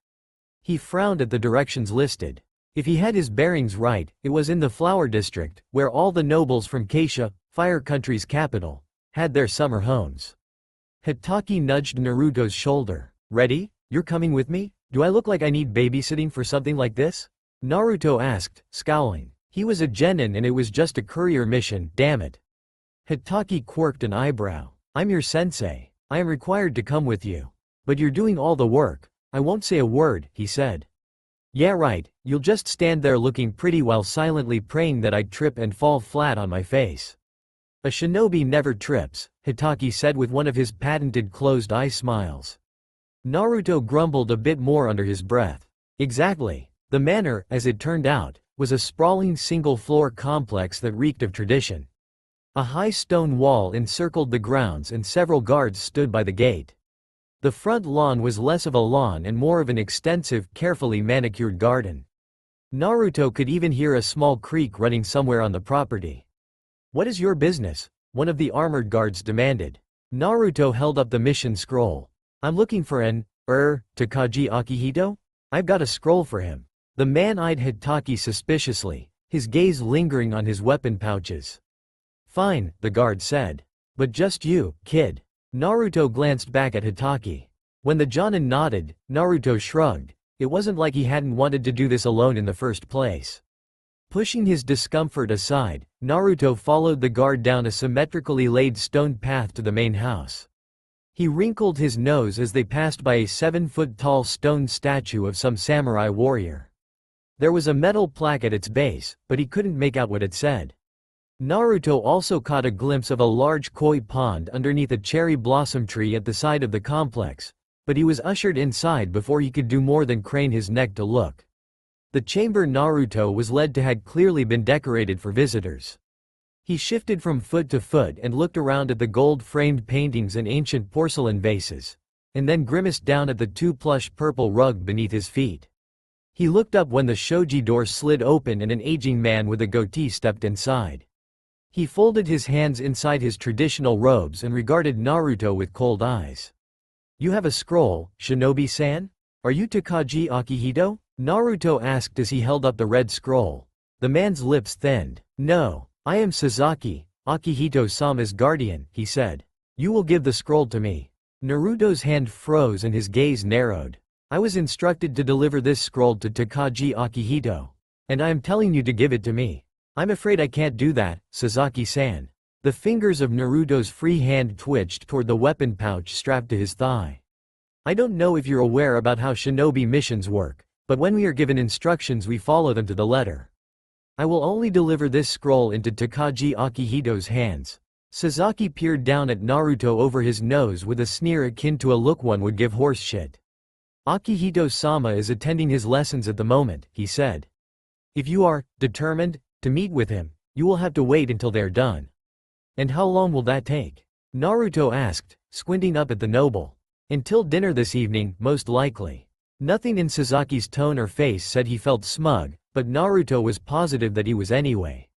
He frowned at the directions listed. If he had his bearings right, it was in the Flower District, where all the nobles from Keisha, Fire Country's capital, had their summer homes. Hitaki nudged Naruto's shoulder. Ready? You're coming with me? Do I look like I need babysitting for something like this? Naruto asked, scowling. He was a genin and it was just a courier mission, damn it. Hitaki quirked an eyebrow. I'm your sensei. I am required to come with you. But you're doing all the work. I won't say a word, he said. Yeah right, you'll just stand there looking pretty while silently praying that I trip and fall flat on my face. A shinobi never trips, Hitaki said with one of his patented closed-eye smiles. Naruto grumbled a bit more under his breath. Exactly. The manor, as it turned out, was a sprawling single-floor complex that reeked of tradition. A high stone wall encircled the grounds and several guards stood by the gate. The front lawn was less of a lawn and more of an extensive, carefully manicured garden. Naruto could even hear a small creek running somewhere on the property. What is your business? One of the armored guards demanded. Naruto held up the mission scroll. I'm looking for an, Takagi Akihito? I've got a scroll for him. The man eyed Hitaki suspiciously, his gaze lingering on his weapon pouches. Fine, the guard said. But just you, kid. Naruto glanced back at Hitaki. When the Jonin nodded, Naruto shrugged. It wasn't like he hadn't wanted to do this alone in the first place. Pushing his discomfort aside, Naruto followed the guard down a symmetrically laid stone path to the main house. He wrinkled his nose as they passed by a 7-foot-tall stone statue of some samurai warrior. There was a metal plaque at its base, but he couldn't make out what it said. Naruto also caught a glimpse of a large koi pond underneath a cherry blossom tree at the side of the complex, but he was ushered inside before he could do more than crane his neck to look. The chamber Naruto was led to had clearly been decorated for visitors. He shifted from foot to foot and looked around at the gold-framed paintings and ancient porcelain vases, and then grimaced down at the two-plush purple rug beneath his feet. He looked up when the shoji door slid open and an aging man with a goatee stepped inside. He folded his hands inside his traditional robes and regarded Naruto with cold eyes. "You have a scroll, Shinobi-san? Are you Takagi Akihito?" Naruto asked as he held up the red scroll. The man's lips thinned. "No, I am Sasaki, Akihito-sama's guardian," he said. "You will give the scroll to me." Naruto's hand froze and his gaze narrowed. "I was instructed to deliver this scroll to Takagi Akihito, and I am telling you to give it to me." "I'm afraid I can't do that, Sasaki-san." The fingers of Naruto's free hand twitched toward the weapon pouch strapped to his thigh. "I don't know if you're aware about how shinobi missions work, but when we are given instructions we follow them to the letter. I will only deliver this scroll into Takagi Akihito's hands." Sasaki peered down at Naruto over his nose with a sneer akin to a look one would give horse shit. "Akihito-sama is attending his lessons at the moment," he said. "If you are determined to meet with him, you will have to wait until they're done." "And how long will that take?" Naruto asked, squinting up at the noble. "Until dinner this evening, most likely." Nothing in Sasaki's tone or face said he felt smug, but Naruto was positive that he was anyway.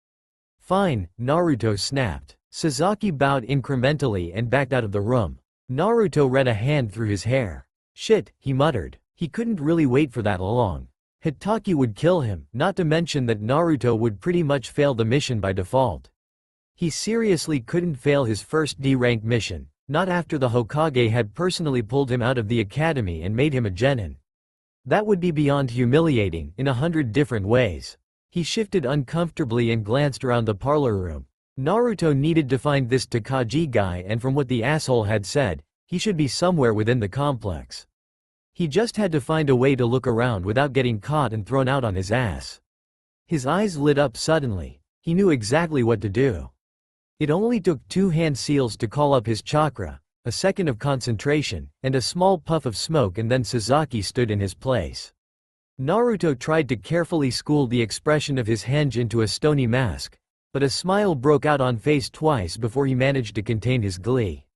"Fine," Naruto snapped. Sasaki bowed incrementally and backed out of the room. Naruto ran a hand through his hair. "Shit," he muttered. He couldn't really wait for that long. Hitaki would kill him, not to mention that Naruto would pretty much fail the mission by default. He seriously couldn't fail his first D-rank mission, not after the Hokage had personally pulled him out of the academy and made him a genin. That would be beyond humiliating, in 100 different ways. He shifted uncomfortably and glanced around the parlor room. Naruto needed to find this Takagi guy, and from what the asshole had said, he should be somewhere within the complex. He just had to find a way to look around without getting caught and thrown out on his ass. His eyes lit up suddenly. He knew exactly what to do. It only took 2 hand seals to call up his chakra, a second of concentration, and a small puff of smoke, and then Sasaki stood in his place. Naruto tried to carefully school the expression of his henge into a stony mask, but a smile broke out on face twice before he managed to contain his glee.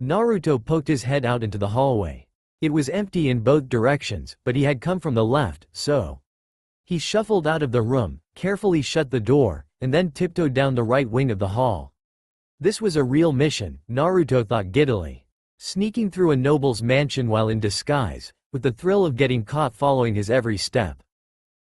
Naruto poked his head out into the hallway. It was empty in both directions, but he had come from the left, so. He shuffled out of the room, carefully shut the door, and then tiptoed down the right wing of the hall. This was a real mission, Naruto thought giddily. Sneaking through a noble's mansion while in disguise, with the thrill of getting caught following his every step.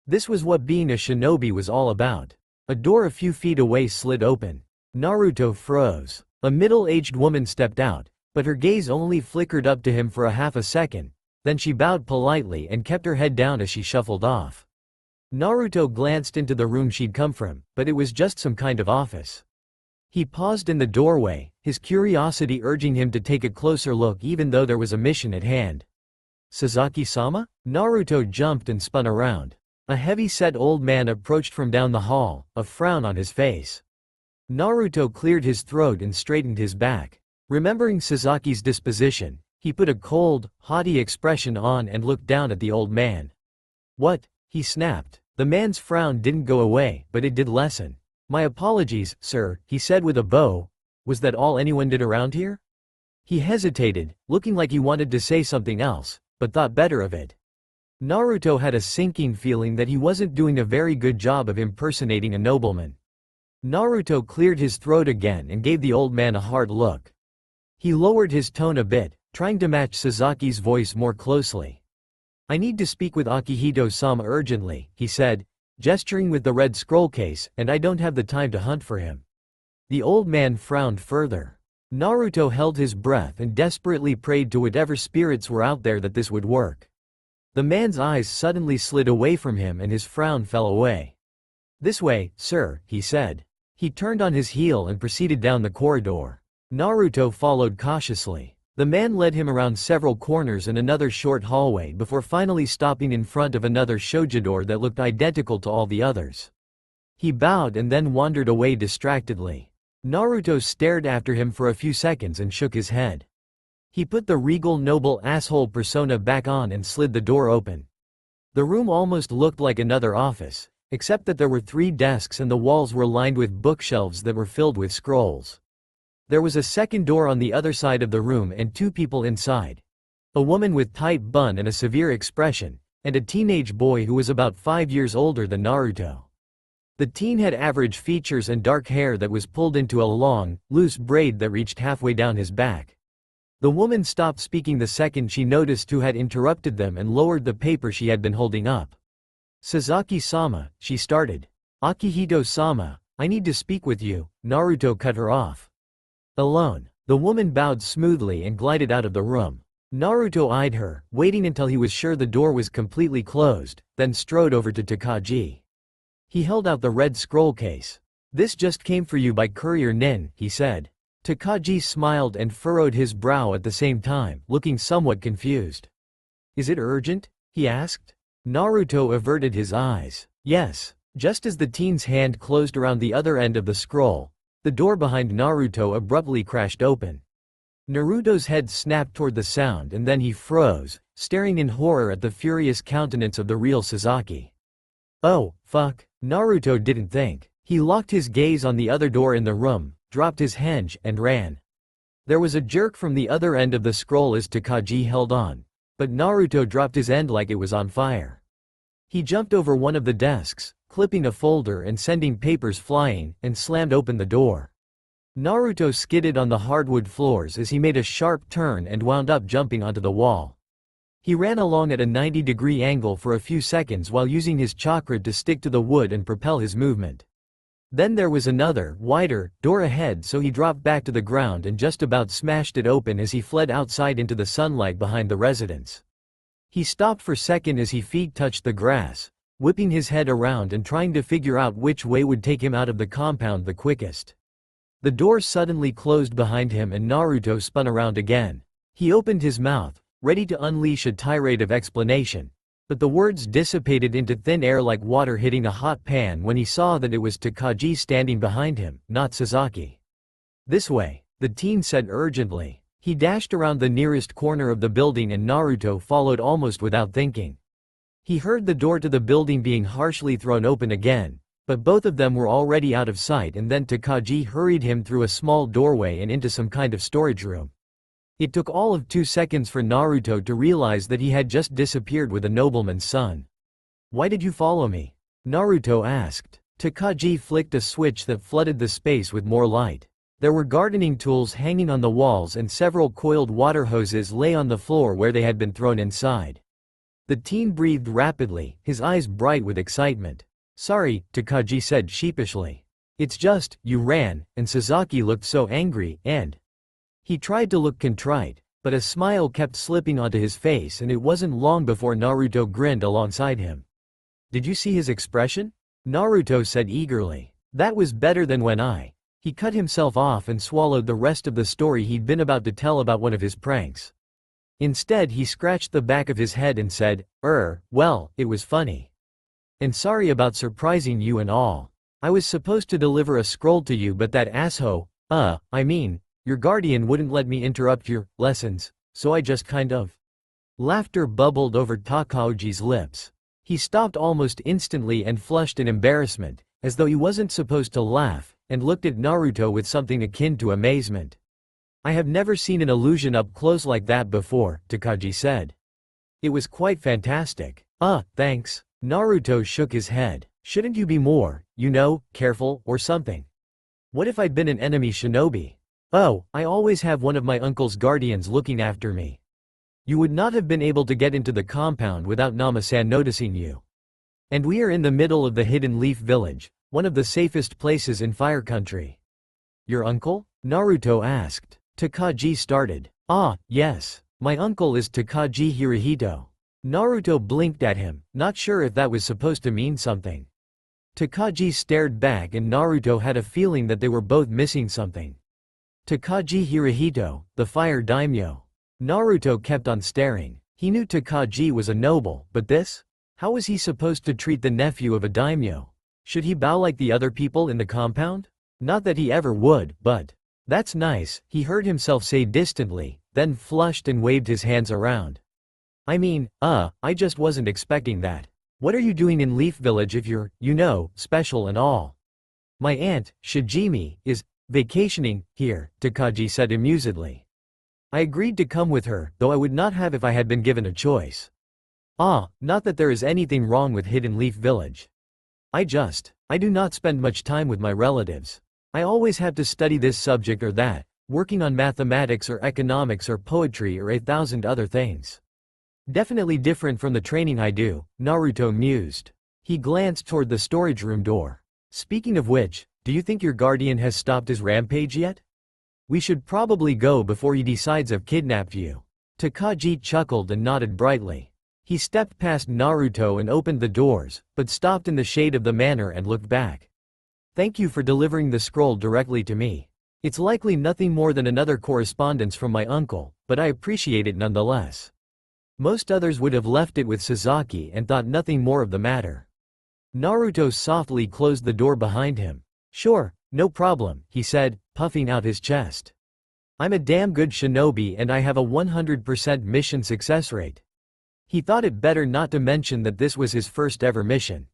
This was what being a shinobi was all about. A door a few feet away slid open. Naruto froze. A middle-aged woman stepped out, but her gaze only flickered up to him for a half a second, then she bowed politely and kept her head down as she shuffled off. Naruto glanced into the room she'd come from, but it was just some kind of office. He paused in the doorway, his curiosity urging him to take a closer look even though there was a mission at hand. "Sasaki-sama?" Naruto jumped and spun around. A heavy-set old man approached from down the hall, a frown on his face. Naruto cleared his throat and straightened his back. Remembering Sasaki's disposition, he put a cold, haughty expression on and looked down at the old man. "What?" he snapped. The man's frown didn't go away, but it did lessen. "My apologies, sir," he said with a bow. "Was that all anyone did around here?" He hesitated, looking like he wanted to say something else, but thought better of it. Naruto had a sinking feeling that he wasn't doing a very good job of impersonating a nobleman. Naruto cleared his throat again and gave the old man a hard look. He lowered his tone a bit, trying to match Sasaki's voice more closely. "I need to speak with Akihito-sama urgently," he said, gesturing with the red scroll case, "and I don't have the time to hunt for him." The old man frowned further. Naruto held his breath and desperately prayed to whatever spirits were out there that this would work. The man's eyes suddenly slid away from him and his frown fell away. "This way, sir," he said. He turned on his heel and proceeded down the corridor. Naruto followed cautiously. The man led him around several corners and another short hallway before finally stopping in front of another shoji door that looked identical to all the others. He bowed and then wandered away distractedly. Naruto stared after him for a few seconds and shook his head. He put the regal noble asshole persona back on and slid the door open. The room almost looked like another office, except that there were 3 desks and the walls were lined with bookshelves that were filled with scrolls. There was a second door on the other side of the room and 2 people inside. A woman with tight bun and a severe expression, and a teenage boy who was about 5 years older than Naruto. The teen had average features and dark hair that was pulled into a long, loose braid that reached halfway down his back. The woman stopped speaking the second she noticed who had interrupted them and lowered the paper she had been holding up. "Sasaki-sama," she started. "Akihito-sama, I need to speak with you," Naruto cut her off. "Alone." The woman bowed smoothly and glided out of the room. Naruto eyed her, waiting until he was sure the door was completely closed, then strode over to Takagi. He held out the red scroll case. "This just came for you by courier Nin," he said. Takagi smiled and furrowed his brow at the same time, looking somewhat confused. "Is it urgent?" he asked. Naruto averted his eyes. "Yes." Just as the teen's hand closed around the other end of the scroll, the door behind Naruto abruptly crashed open. Naruto's head snapped toward the sound and then he froze, staring in horror at the furious countenance of the real Sasaki. "Oh, fuck." Naruto didn't think. He locked his gaze on the other door in the room, dropped his henge, and ran. There was a jerk from the other end of the scroll as Takagi held on, but Naruto dropped his end like it was on fire. He jumped over one of the desks, clipping a folder and sending papers flying, and slammed open the door. Naruto skidded on the hardwood floors as he made a sharp turn and wound up jumping onto the wall. He ran along at a 90-degree angle for a few seconds while using his chakra to stick to the wood and propel his movement. Then there was another, wider, door ahead, so he dropped back to the ground and just about smashed it open as he fled outside into the sunlight behind the residence. He stopped for a second as his feet touched the grass, whipping his head around and trying to figure out which way would take him out of the compound the quickest. The door suddenly closed behind him and Naruto spun around again. He opened his mouth, ready to unleash a tirade of explanation, but the words dissipated into thin air like water hitting a hot pan when he saw that it was Takagi standing behind him, not Sasaki. "This way," the teen said urgently. He dashed around the nearest corner of the building and Naruto followed almost without thinking. He heard the door to the building being harshly thrown open again, but both of them were already out of sight and then Takagi hurried him through a small doorway and into some kind of storage room. It took all of 2 seconds for Naruto to realize that he had just disappeared with a nobleman's son. "Why did you follow me?" Naruto asked. Takagi flicked a switch that flooded the space with more light. There were gardening tools hanging on the walls and several coiled water hoses lay on the floor where they had been thrown inside. The teen breathed rapidly, his eyes bright with excitement. "Sorry," Takagi said sheepishly. "It's just, you ran, and Sasaki looked so angry, and..." He tried to look contrite, but a smile kept slipping onto his face and it wasn't long before Naruto grinned alongside him. "Did you see his expression?" Naruto said eagerly. "That was better than when I..." He cut himself off and swallowed the rest of the story he'd been about to tell about one of his pranks. Instead he scratched the back of his head and said, Well, it was funny. And sorry about surprising you and all. I was supposed to deliver a scroll to you but that asshole, your guardian wouldn't let me interrupt your lessons, so I just kind of..." Laughter bubbled over Takagi's lips. He stopped almost instantly and flushed in embarrassment, as though he wasn't supposed to laugh, and looked at Naruto with something akin to amazement. "I have never seen an illusion up close like that before," Takagi said. "It was quite fantastic." Thanks." Naruto shook his head. "Shouldn't you be more, careful, or something? What if I'd been an enemy shinobi? Oh, I always have one of my uncle's guardians looking after me. You would not have been able to get into the compound without Nama-san noticing you. And we are in the middle of the Hidden Leaf Village, one of the safest places in Fire Country." "Your uncle?" Naruto asked. Takagi started. Yes. My uncle is Takagi Hirohito." Naruto blinked at him, not sure if that was supposed to mean something. Takagi stared back and Naruto had a feeling that they were both missing something. Takagi Hirohito, the fire daimyo. Naruto kept on staring. He knew Takagi was a noble, but this? How was he supposed to treat the nephew of a daimyo? Should he bow like the other people in the compound? Not that he ever would, but… That's nice, he heard himself say distantly, then flushed and waved his hands around. I mean, I just wasn't expecting that. What are you doing in Leaf Village if you're, special and all? My aunt, Shijimi, is vacationing here, Takagi said amusedly. I agreed to come with her, though I would not have if I had been given a choice. Not that there is anything wrong with Hidden Leaf Village. I do not spend much time with my relatives. I always have to study this subject or that, working on mathematics or economics or poetry or 1,000 other things. Definitely different from the training I do, Naruto mused. He glanced toward the storage room door. Speaking of which, do you think your guardian has stopped his rampage yet? We should probably go before he decides I've kidnapped you. Takagi chuckled and nodded brightly. He stepped past Naruto and opened the doors, but stopped in the shade of the manor and looked back. Thank you for delivering the scroll directly to me. It's likely nothing more than another correspondence from my uncle, but I appreciate it nonetheless. Most others would have left it with Sasaki and thought nothing more of the matter. Naruto softly closed the door behind him. Sure, no problem, he said, puffing out his chest. I'm a damn good shinobi and I have a 100% mission success rate. He thought it better not to mention that this was his first ever mission.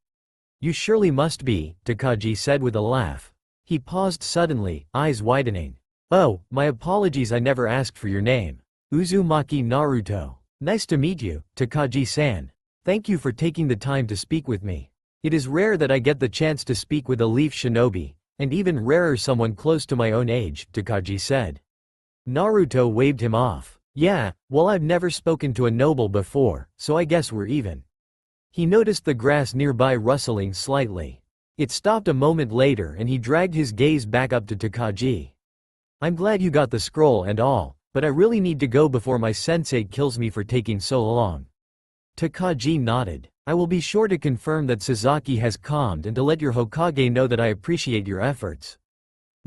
You surely must be, Takagi said with a laugh. He paused suddenly, eyes widening. Oh, my apologies, I never asked for your name. Uzumaki Naruto. Nice to meet you, Takagi-san. Thank you for taking the time to speak with me. It is rare that I get the chance to speak with a leaf shinobi, and even rarer someone close to my own age, Takagi said. Naruto waved him off. Yeah, well, I've never spoken to a noble before, so I guess we're even. He noticed the grass nearby rustling slightly. It stopped a moment later and he dragged his gaze back up to Takagi. I'm glad you got the scroll and all, but I really need to go before my sensei kills me for taking so long. Takagi nodded. I will be sure to confirm that Sasaki has calmed and to let your Hokage know that I appreciate your efforts.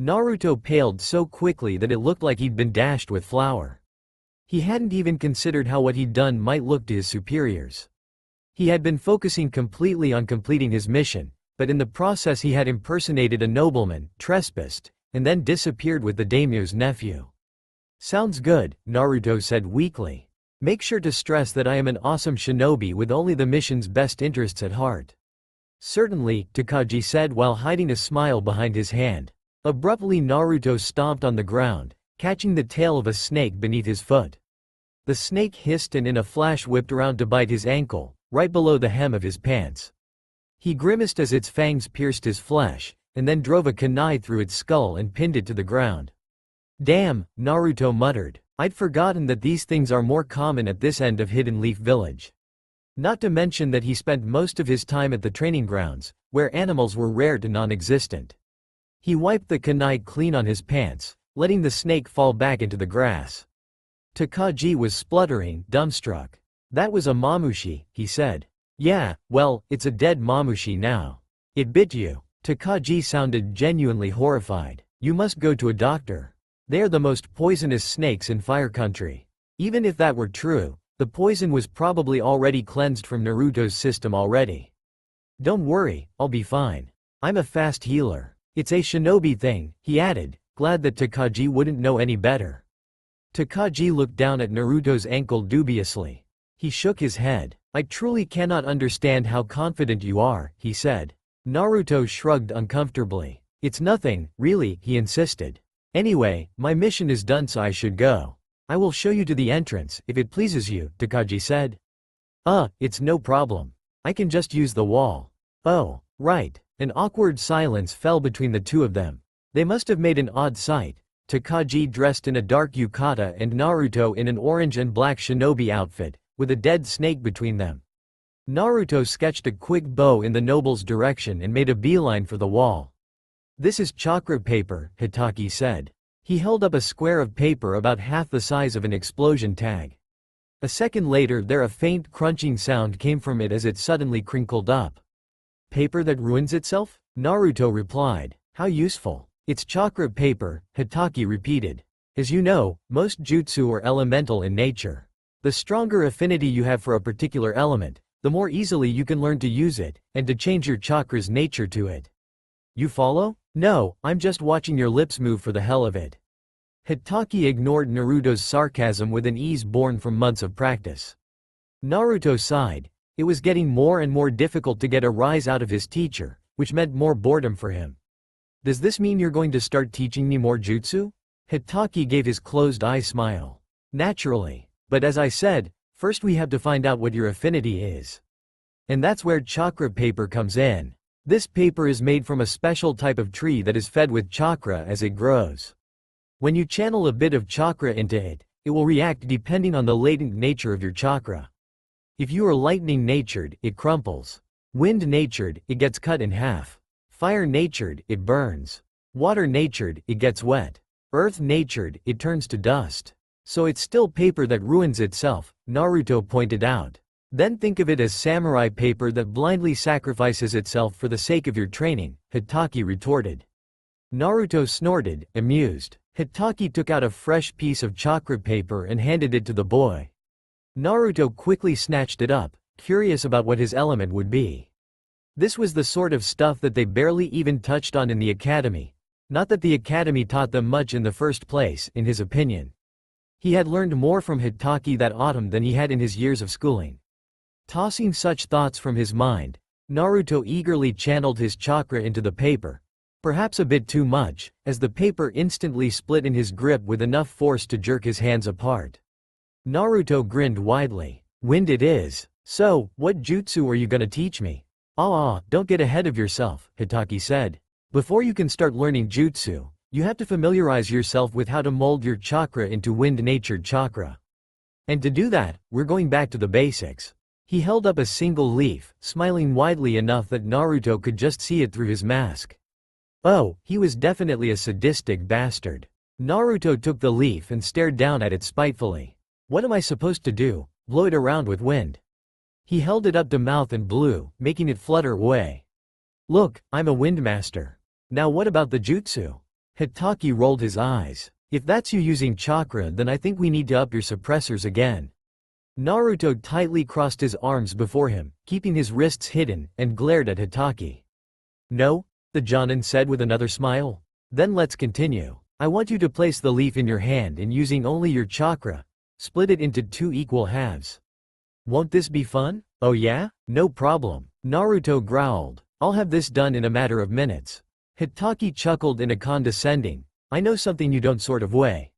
Naruto paled so quickly that it looked like he'd been dashed with flour. He hadn't even considered how what he'd done might look to his superiors. He had been focusing completely on completing his mission, but in the process he had impersonated a nobleman, trespassed, and then disappeared with the daimyo's nephew. Sounds good, Naruto said weakly. Make sure to stress that I am an awesome shinobi with only the mission's best interests at heart. Certainly, Takagi said while hiding a smile behind his hand. Abruptly Naruto stomped on the ground, catching the tail of a snake beneath his foot. The snake hissed and in a flash whipped around to bite his ankle, right below the hem of his pants. He grimaced as its fangs pierced his flesh, and then drove a kunai through its skull and pinned it to the ground. Damn, Naruto muttered. I'd forgotten that these things are more common at this end of Hidden Leaf Village. Not to mention that he spent most of his time at the training grounds, where animals were rare to non-existent. He wiped the kunai clean on his pants, letting the snake fall back into the grass. Takagi was spluttering, dumbstruck. That was a mamushi, he said. Yeah, well, it's a dead mamushi now. It bit you. Takagi sounded genuinely horrified. You must go to a doctor. They are the most poisonous snakes in Fire Country. Even if that were true, the poison was probably already cleansed from Naruto's system already. Don't worry, I'll be fine. I'm a fast healer. It's a shinobi thing, he added, glad that Takagi wouldn't know any better. Takagi looked down at Naruto's ankle dubiously. He shook his head. I truly cannot understand how confident you are, he said. Naruto shrugged uncomfortably. It's nothing, really, he insisted. Anyway, my mission is done so I should go. I will show you to the entrance, if it pleases you, Takagi said. It's no problem. I can just use the wall. Oh, right. An awkward silence fell between the two of them. They must have made an odd sight. Takagi dressed in a dark yukata and Naruto in an orange and black shinobi outfit, with a dead snake between them. Naruto sketched a quick bow in the noble's direction and made a beeline for the wall. This is chakra paper, Hitaki said. He held up a square of paper about half the size of an explosion tag. A second later a faint crunching sound came from it as it suddenly crinkled up. Paper that ruins itself? Naruto replied. How useful. It's chakra paper, Hitaki repeated. As you know, most jutsu are elemental in nature. The stronger affinity you have for a particular element, the more easily you can learn to use it, and to change your chakra's nature to it. You follow? No, I'm just watching your lips move for the hell of it. Hitaki ignored Naruto's sarcasm with an ease born from months of practice. Naruto sighed. It was getting more and more difficult to get a rise out of his teacher, which meant more boredom for him. Does this mean you're going to start teaching me more jutsu? Hitaki gave his closed-eye smile. Naturally. But as I said, first we have to find out what your affinity is. And that's where chakra paper comes in. This paper is made from a special type of tree that is fed with chakra as it grows. When you channel a bit of chakra into it, it will react depending on the latent nature of your chakra. If you are lightning-natured, it crumples. Wind-natured, it gets cut in half. Fire-natured, it burns. Water-natured, it gets wet. Earth-natured, it turns to dust. So it's still paper that ruins itself, Naruto pointed out. Then think of it as samurai paper that blindly sacrifices itself for the sake of your training, Hitaki retorted. Naruto snorted, amused. Hitaki took out a fresh piece of chakra paper and handed it to the boy. Naruto quickly snatched it up, curious about what his element would be. This was the sort of stuff that they barely even touched on in the academy. Not that the academy taught them much in the first place, in his opinion. He had learned more from Hitaki that autumn than he had in his years of schooling. Tossing such thoughts from his mind, Naruto eagerly channeled his chakra into the paper. Perhaps a bit too much, as the paper instantly split in his grip with enough force to jerk his hands apart. Naruto grinned widely. Wind it is. So, what jutsu are you gonna teach me? Don't get ahead of yourself, Hitaki said. Before you can start learning jutsu, you have to familiarize yourself with how to mold your chakra into wind-natured chakra. And to do that, we're going back to the basics. He held up a single leaf, smiling widely enough that Naruto could just see it through his mask. Oh, he was definitely a sadistic bastard. Naruto took the leaf and stared down at it spitefully. What am I supposed to do? Blow it around with wind? He held it up to mouth and blew, making it flutter away. Look, I'm a windmaster. Now what about the jutsu? Hitaki rolled his eyes. If that's you using chakra, then I think we need to up your suppressors again. Naruto tightly crossed his arms before him, keeping his wrists hidden, and glared at Hitaki. No? The Jonin said with another smile. Then let's continue. I want you to place the leaf in your hand and using only your chakra, split it into 2 equal halves. Won't this be fun? Oh yeah? No problem. Naruto growled. I'll have this done in a matter of minutes. Hitaki chuckled in a condescending, I know something you don't sort of way.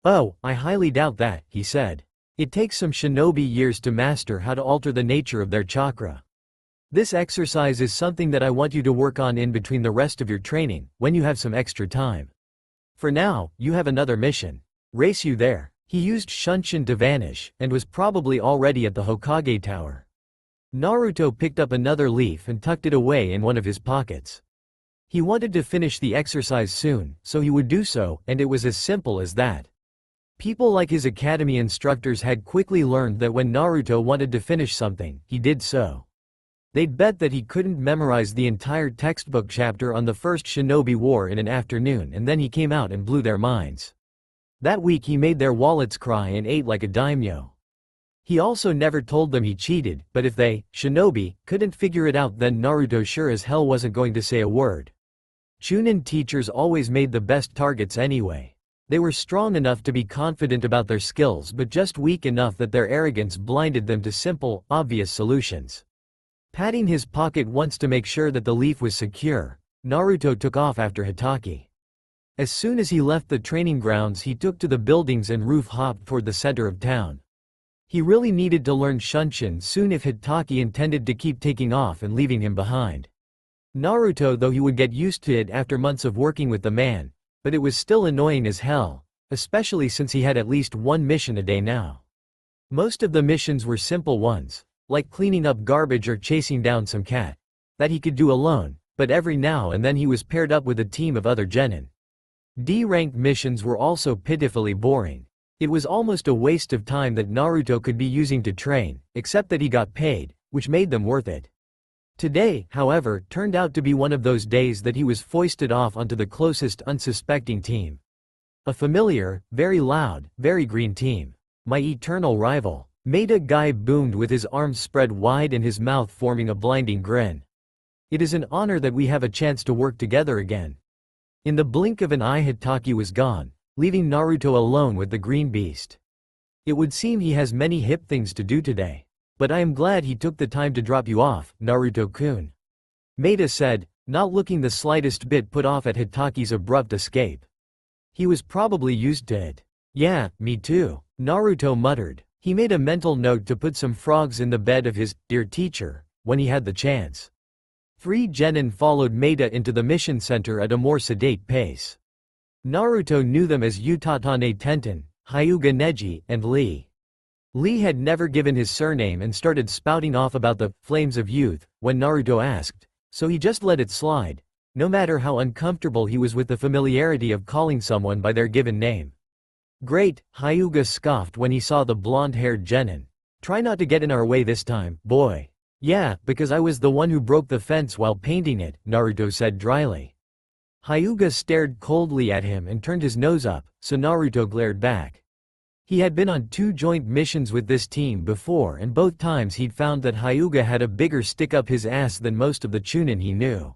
Oh, I highly doubt that, he said. It takes some shinobi years to master how to alter the nature of their chakra. This exercise is something that I want you to work on in between the rest of your training, when you have some extra time. For now, you have another mission. Race you there. He used Shunshin to vanish, and was probably already at the Hokage Tower. Naruto picked up another leaf and tucked it away in one of his pockets. He wanted to finish the exercise soon, so he would do so, and it was as simple as that. People like his academy instructors had quickly learned that when Naruto wanted to finish something, he did so. They'd bet that he couldn't memorize the entire textbook chapter on the first Shinobi War in an afternoon, and then he came out and blew their minds. That week he made their wallets cry and ate like a daimyo. He also never told them he cheated, but if they, Shinobi, couldn't figure it out, then Naruto sure as hell wasn't going to say a word. Chunin teachers always made the best targets anyway. They were strong enough to be confident about their skills but just weak enough that their arrogance blinded them to simple, obvious solutions. Patting his pocket once to make sure that the leaf was secure, Naruto took off after Hitaki. As soon as he left the training grounds, he took to the buildings and roof hopped toward the center of town. He really needed to learn Shunshin soon if Hitaki intended to keep taking off and leaving him behind. Naruto, though he would get used to it after months of working with the man, but it was still annoying as hell, especially since he had at least one mission a day now. Most of the missions were simple ones, like cleaning up garbage or chasing down some cat, that he could do alone, but every now and then he was paired up with a team of other genin. D-ranked missions were also pitifully boring. It was almost a waste of time that Naruto could be using to train, except that he got paid, which made them worth it. Today, however, turned out to be one of those days that he was foisted off onto the closest unsuspecting team. A familiar, very loud, very green team. My eternal rival. Maida Guy boomed with his arms spread wide and his mouth forming a blinding grin. It is an honor that we have a chance to work together again. In the blink of an eye Hitaki was gone, leaving Naruto alone with the green beast. It would seem he has many hip things to do today. But I am glad he took the time to drop you off, Naruto-kun. Maida said, not looking the slightest bit put off at Hitaki's abrupt escape. He was probably used to it. Yeah, me too, Naruto muttered. He made a mental note to put some frogs in the bed of his dear teacher when he had the chance. 3 genin followed Maida into the mission center at a more sedate pace. Naruto knew them as Utatane Tenten, Hyuga Neji, and Lee. Lee had never given his surname and started spouting off about the flames of youth when Naruto asked, so he just let it slide, no matter how uncomfortable he was with the familiarity of calling someone by their given name. Great, Hyuga scoffed when he saw the blonde-haired genin. Try not to get in our way this time, boy. Yeah, because I was the one who broke the fence while painting it, Naruto said dryly. Hyuga stared coldly at him and turned his nose up, so Naruto glared back. He had been on 2 joint missions with this team before and both times he'd found that Hyuga had a bigger stick up his ass than most of the Chunin he knew.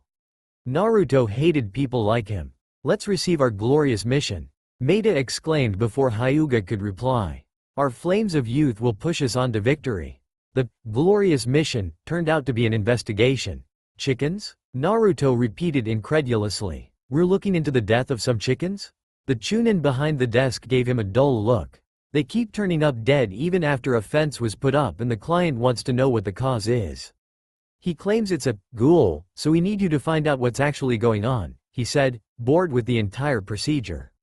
Naruto hated people like him. Let's receive our glorious mission, Maida exclaimed before Hyuga could reply. Our flames of youth will push us on to victory. The glorious mission turned out to be an investigation. Chickens? Naruto repeated incredulously. We're looking into the death of some chickens? The Chunin behind the desk gave him a dull look. They keep turning up dead even after a fence was put up and the client wants to know what the cause is. He claims it's a ghoul, so we need you to find out what's actually going on, he said, bored with the entire procedure.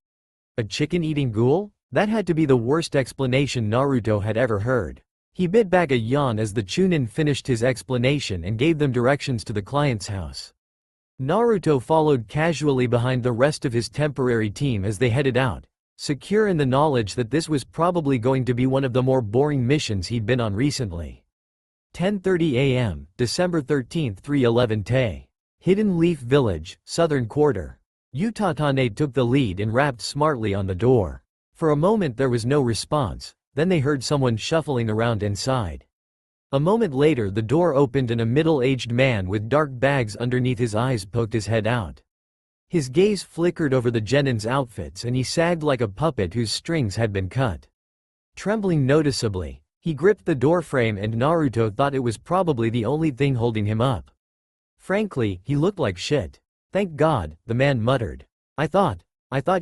A chicken-eating ghoul? That had to be the worst explanation Naruto had ever heard. He bit back a yawn as the Chunin finished his explanation and gave them directions to the client's house. Naruto followed casually behind the rest of his temporary team as they headed out, secure in the knowledge that this was probably going to be one of the more boring missions he'd been on recently. 10:30 a.m., December 13, 311 Te. Hidden Leaf Village, Southern Quarter. Utatane took the lead and rapped smartly on the door. For a moment there was no response, then they heard someone shuffling around inside. A moment later the door opened and a middle-aged man with dark bags underneath his eyes poked his head out. His gaze flickered over the genin's outfits and he sagged like a puppet whose strings had been cut. Trembling noticeably, he gripped the doorframe and Naruto thought it was probably the only thing holding him up. Frankly, he looked like shit. Thank God, the man muttered. I thought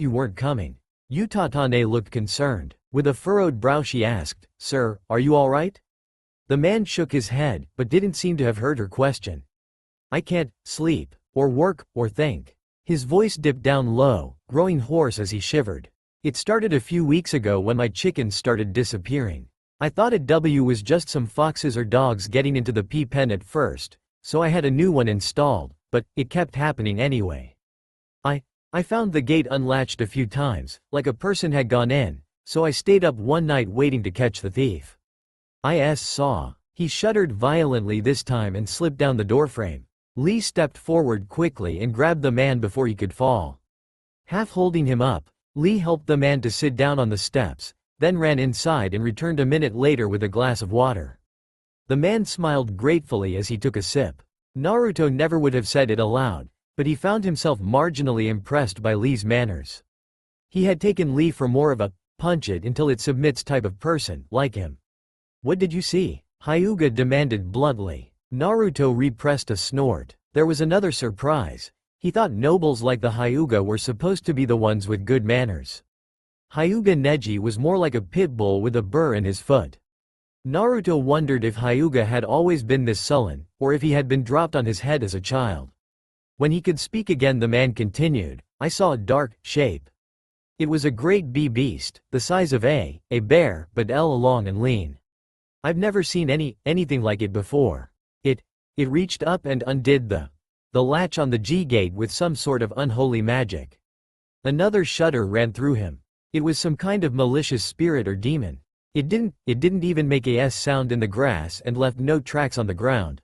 you weren't coming. Utatane looked concerned. With a furrowed brow she asked, Sir, are you alright? The man shook his head, but didn't seem to have heard her question. I can't sleep, or work, or think. His voice dipped down low, growing hoarse as he shivered. It started a few weeks ago when my chickens started disappearing. I thought it was just some foxes or dogs getting into the pea pen at first, so I had a new one installed, but it kept happening anyway. I found the gate unlatched a few times, like a person had gone in, so I stayed up one night waiting to catch the thief. I saw. He shuddered violently this time and slipped down the doorframe. Lee stepped forward quickly and grabbed the man before he could fall. Half holding him up, Lee helped the man to sit down on the steps, then ran inside and returned a minute later with a glass of water. The man smiled gratefully as he took a sip. Naruto never would have said it aloud, but he found himself marginally impressed by Lee's manners. He had taken Lee for more of a punch it until it submits type of person, like him. What did you see? Hyuga demanded bluntly. Naruto repressed a snort. There was another surprise. He thought nobles like the Hyuga were supposed to be the ones with good manners. Hyuga Neji was more like a pit bull with a burr in his foot. Naruto wondered if Hyuga had always been this sullen, or if he had been dropped on his head as a child. When he could speak again the man continued, I saw a dark shape. It was a great bee beast, the size of a bear, but long and lean. I've never seen anything like it before. It reached up and undid the latch on the G-gate with some sort of unholy magic. Another shudder ran through him. It was some kind of malicious spirit or demon. It didn't even make a sound in the grass and left no tracks on the ground.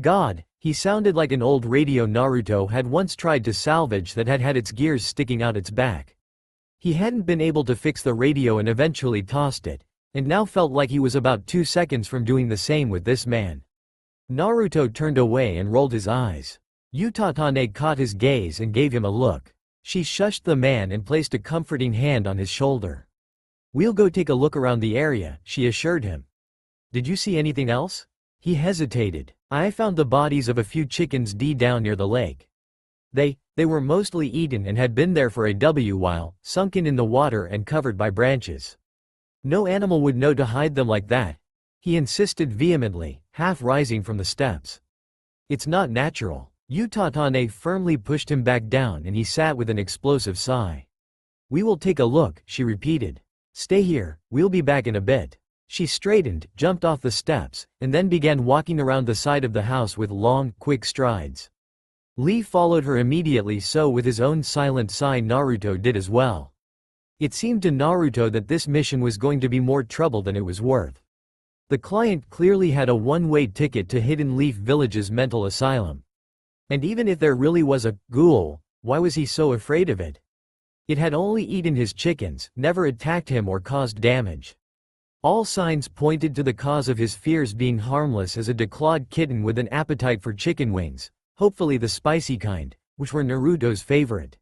God, he sounded like an old radio Naruto had once tried to salvage that had had its gears sticking out its back. He hadn't been able to fix the radio and eventually tossed it, and now felt like he was about 2 seconds from doing the same with this man. Naruto turned away and rolled his eyes. Utatane caught his gaze and gave him a look. She shushed the man and placed a comforting hand on his shoulder. "We'll go take a look around the area," she assured him. "Did you see anything else?" He hesitated. "I found the bodies of a few chickens down near the lake. They were mostly eaten and had been there for a while, sunken in the water and covered by branches. No animal would know to hide them like that," he insisted vehemently, half rising from the steps. "It's not natural." Utatane firmly pushed him back down and he sat with an explosive sigh. "We will take a look," she repeated. "Stay here, we'll be back in a bit." She straightened, jumped off the steps, and then began walking around the side of the house with long, quick strides. Lee followed her immediately, so with his own silent sigh Naruto did as well. It seemed to Naruto that this mission was going to be more trouble than it was worth. The client clearly had a one-way ticket to Hidden Leaf Village's mental asylum. And even if there really was a ghoul, why was he so afraid of it? It had only eaten his chickens, never attacked him or caused damage. All signs pointed to the cause of his fears being harmless as a declawed kitten with an appetite for chicken wings, hopefully the spicy kind, which were Naruto's favorite.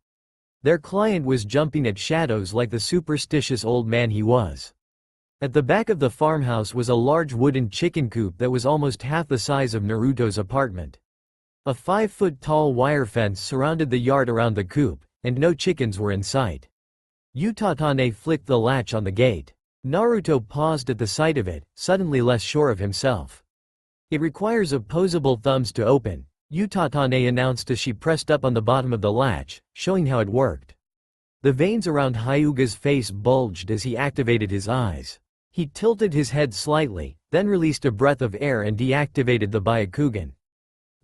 Their client was jumping at shadows like the superstitious old man he was. At the back of the farmhouse was a large wooden chicken coop that was almost half the size of Naruto's apartment. A 5-foot-tall wire fence surrounded the yard around the coop, and no chickens were in sight. Utatane flicked the latch on the gate. Naruto paused at the sight of it, suddenly less sure of himself. "It requires opposable thumbs to open," Utatane announced as she pressed up on the bottom of the latch, showing how it worked. The veins around Hyuga's face bulged as he activated his eyes. He tilted his head slightly, then released a breath of air and deactivated the Byakugan.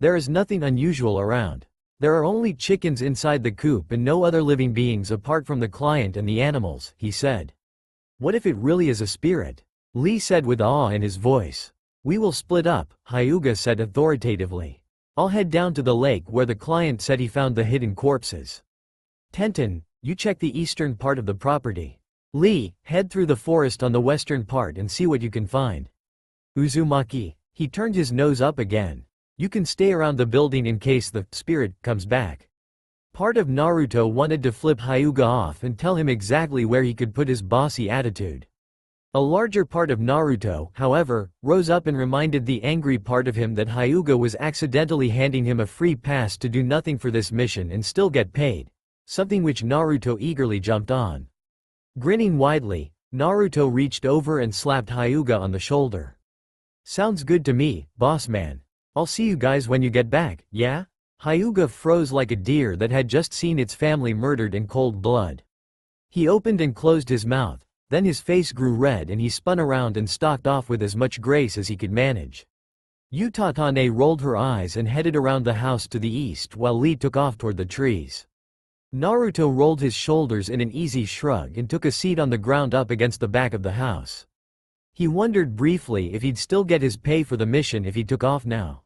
"There is nothing unusual around. There are only chickens inside the coop and no other living beings apart from the client and the animals," he said. "What if it really is a spirit?" Lee said with awe in his voice. "We will split up," Hyuga said authoritatively. "I'll head down to the lake where the client said he found the hidden corpses. Tenten, you check the eastern part of the property. Lee, head through the forest on the western part and see what you can find. Uzumaki," he turned his nose up again. "You can stay around the building in case the spirit comes back." Part of Naruto wanted to flip Hyuga off and tell him exactly where he could put his bossy attitude. A larger part of Naruto, however, rose up and reminded the angry part of him that Hyuga was accidentally handing him a free pass to do nothing for this mission and still get paid, something which Naruto eagerly jumped on. Grinning widely, Naruto reached over and slapped Hyuga on the shoulder. "Sounds good to me, boss man. I'll see you guys when you get back, yeah?" Hyuga froze like a deer that had just seen its family murdered in cold blood. He opened and closed his mouth, then his face grew red and he spun around and stalked off with as much grace as he could manage. Utatane rolled her eyes and headed around the house to the east while Lee took off toward the trees. Naruto rolled his shoulders in an easy shrug and took a seat on the ground up against the back of the house. He wondered briefly if he'd still get his pay for the mission if he took off now.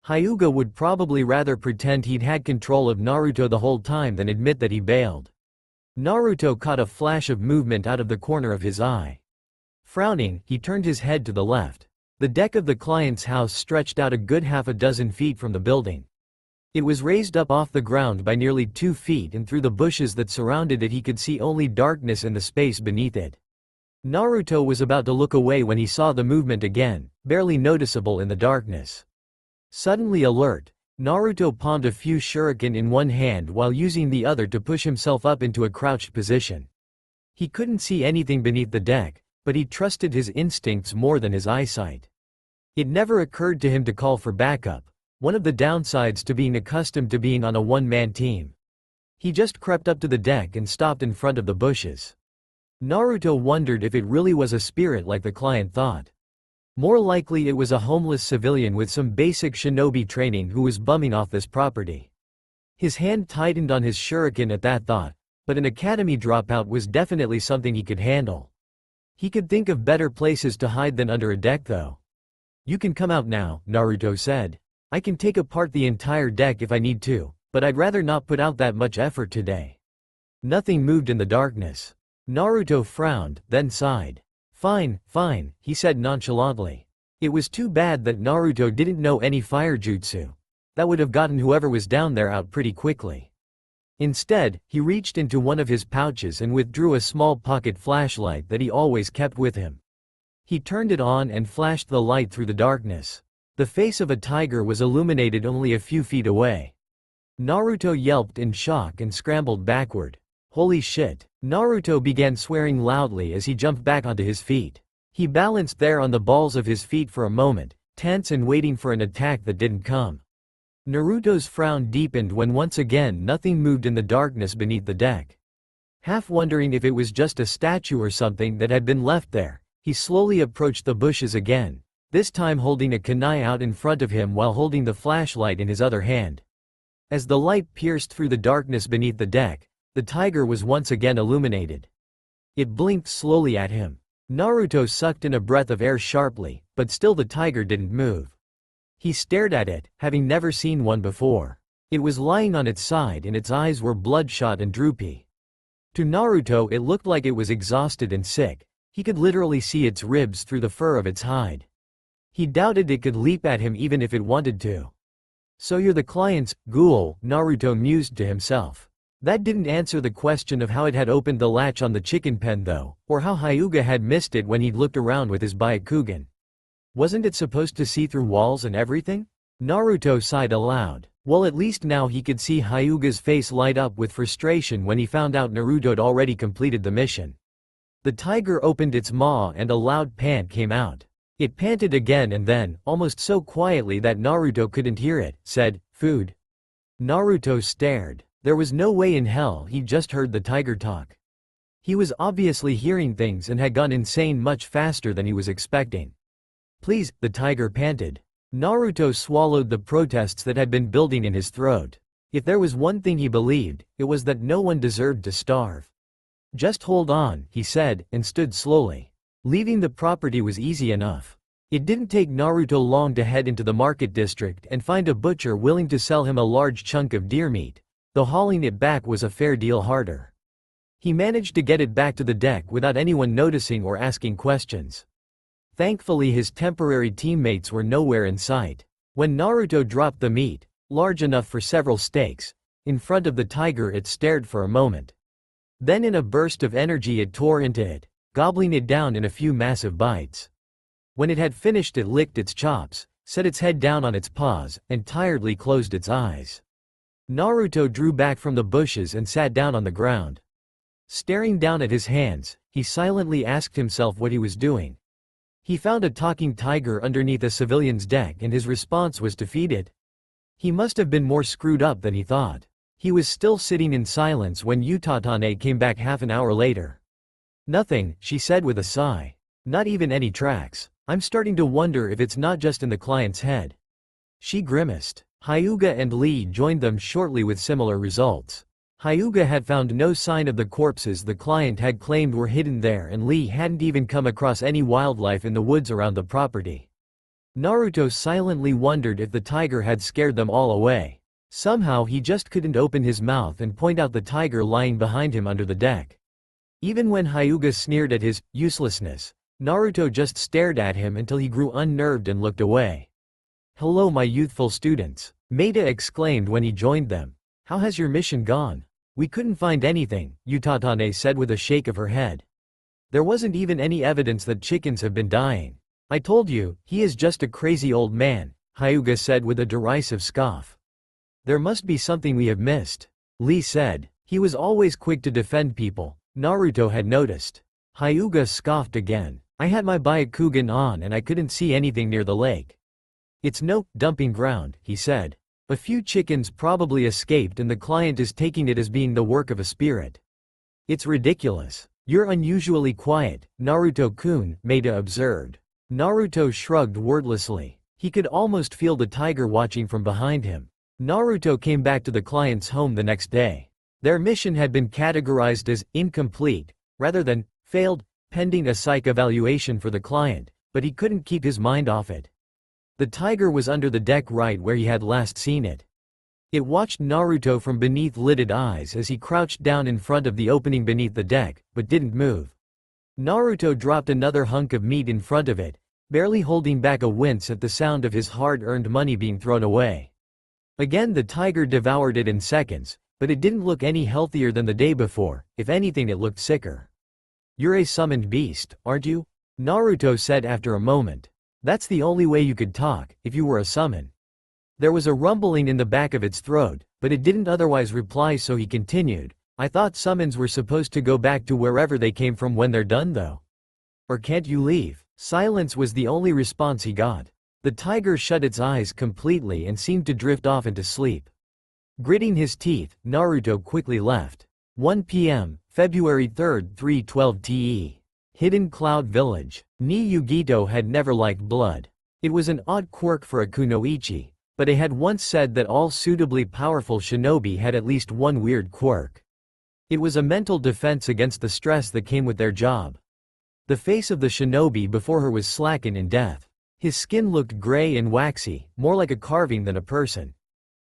Hyuga would probably rather pretend he'd had control of Naruto the whole time than admit that he bailed. Naruto caught a flash of movement out of the corner of his eye. Frowning, he turned his head to the left. The deck of the client's house stretched out a good half a dozen feet from the building. It was raised up off the ground by nearly 2 feet, and through the bushes that surrounded it he could see only darkness and the space beneath it. Naruto was about to look away when he saw the movement again, barely noticeable in the darkness. Suddenly alert, Naruto palmed a few shuriken in one hand while using the other to push himself up into a crouched position. He couldn't see anything beneath the deck, but he trusted his instincts more than his eyesight. It never occurred to him to call for backup, one of the downsides to being accustomed to being on a one-man team. He just crept up to the deck and stopped in front of the bushes. Naruto wondered if it really was a spirit like the client thought. More likely it was a homeless civilian with some basic shinobi training who was bumming off this property. His hand tightened on his shuriken at that thought, but an academy dropout was definitely something he could handle. He could think of better places to hide than under a deck though. "You can come out now," Naruto said. "I can take apart the entire deck if I need to, but I'd rather not put out that much effort today." Nothing moved in the darkness. Naruto frowned, then sighed. Fine, fine, he said nonchalantly. It was too bad that Naruto didn't know any fire jutsu. That would have gotten whoever was down there out pretty quickly. Instead, he reached into one of his pouches and withdrew a small pocket flashlight that he always kept with him. He turned it on and flashed the light through the darkness. The face of a tiger was illuminated only a few feet away. Naruto yelped in shock and scrambled backward. Holy shit! Naruto began swearing loudly as he jumped back onto his feet. He balanced there on the balls of his feet for a moment, tense and waiting for an attack that didn't come. Naruto's frown deepened when once again nothing moved in the darkness beneath the deck. Half wondering if it was just a statue or something that had been left there, he slowly approached the bushes again, this time holding a kunai out in front of him while holding the flashlight in his other hand. As the light pierced through the darkness beneath the deck, the tiger was once again illuminated. It blinked slowly at him. Naruto sucked in a breath of air sharply, but still the tiger didn't move. He stared at it, having never seen one before. It was lying on its side and its eyes were bloodshot and droopy. To Naruto it looked like it was exhausted and sick. He could literally see its ribs through the fur of its hide. He doubted it could leap at him even if it wanted to. So you're the client's ghoul, Naruto mused to himself. That didn't answer the question of how it had opened the latch on the chicken pen though, or how Hyuga had missed it when he'd looked around with his Byakugan. Wasn't it supposed to see through walls and everything? Naruto sighed aloud. Well, at least now he could see Hyuga's face light up with frustration when he found out Naruto'd already completed the mission. The tiger opened its maw and a loud pant came out. It panted again and then, almost so quietly that Naruto couldn't hear it, said, "Food." Naruto stared. There was no way in hell he just heard the tiger talk. He was obviously hearing things and had gone insane much faster than he was expecting. "Please," the tiger panted. Naruto swallowed the protests that had been building in his throat. If there was one thing he believed, it was that no one deserved to starve. "Just hold on," he said, and stood slowly. Leaving the property was easy enough. It didn't take Naruto long to head into the market district and find a butcher willing to sell him a large chunk of deer meat, though hauling it back was a fair deal harder. He managed to get it back to the deck without anyone noticing or asking questions. Thankfully his temporary teammates were nowhere in sight. When Naruto dropped the meat, large enough for several steaks, in front of the tiger, it stared for a moment. Then in a burst of energy it tore into it, gobbling it down in a few massive bites. When it had finished it licked its chops, set its head down on its paws, and tiredly closed its eyes. Naruto drew back from the bushes and sat down on the ground. Staring down at his hands, he silently asked himself what he was doing. He found a talking tiger underneath a civilian's deck and his response was to feed it. He must have been more screwed up than he thought. He was still sitting in silence when Utatane came back half an hour later. "Nothing," she said with a sigh. "Not even any tracks. I'm starting to wonder if it's not just in the client's head." She grimaced. Hyuga and Lee joined them shortly with similar results. Hyuga had found no sign of the corpses the client had claimed were hidden there, and Lee hadn't even come across any wildlife in the woods around the property. Naruto silently wondered if the tiger had scared them all away. Somehow he just couldn't open his mouth and point out the tiger lying behind him under the deck. Even when Hyuga sneered at his uselessness, Naruto just stared at him until he grew unnerved and looked away. "Hello my youthful students," Maida exclaimed when he joined them. "How has your mission gone?" "We couldn't find anything," Utatane said with a shake of her head. "There wasn't even any evidence that chickens have been dying." "I told you, he is just a crazy old man," Hyuga said with a derisive scoff. "There must be something we have missed," Lee said. He was always quick to defend people, Naruto had noticed. Hyuga scoffed again. "I had my Byakugan on and I couldn't see anything near the lake." "It's no dumping ground," he said. "A few chickens probably escaped and the client is taking it as being the work of a spirit." "It's ridiculous. You're unusually quiet, Naruto-kun," Maida observed. Naruto shrugged wordlessly. He could almost feel the tiger watching from behind him. Naruto came back to the client's home the next day. Their mission had been categorized as incomplete, rather than failed, pending a psych evaluation for the client, but he couldn't keep his mind off it. The tiger was under the deck right where he had last seen it. It watched Naruto from beneath lidded eyes as he crouched down in front of the opening beneath the deck, but didn't move. Naruto dropped another hunk of meat in front of it, barely holding back a wince at the sound of his hard-earned money being thrown away. Again the tiger devoured it in seconds, but it didn't look any healthier than the day before. If anything, it looked sicker. "You're a summoned beast, aren't you?" Naruto said after a moment. "That's the only way you could talk, if you were a summon." There was a rumbling in the back of its throat, but it didn't otherwise reply, so he continued, "I thought summons were supposed to go back to wherever they came from when they're done though. Or can't you leave?" Silence was the only response he got. The tiger shut its eyes completely and seemed to drift off into sleep. Gritting his teeth, Naruto quickly left. 1 p.m., February 3, 3:12 TE. Hidden Cloud Village. Ni Yugito had never liked blood. It was an odd quirk for a kunoichi, but they had once said that all suitably powerful shinobi had at least one weird quirk. It was a mental defense against the stress that came with their job. The face of the shinobi before her was slackened in death. His skin looked gray and waxy, more like a carving than a person.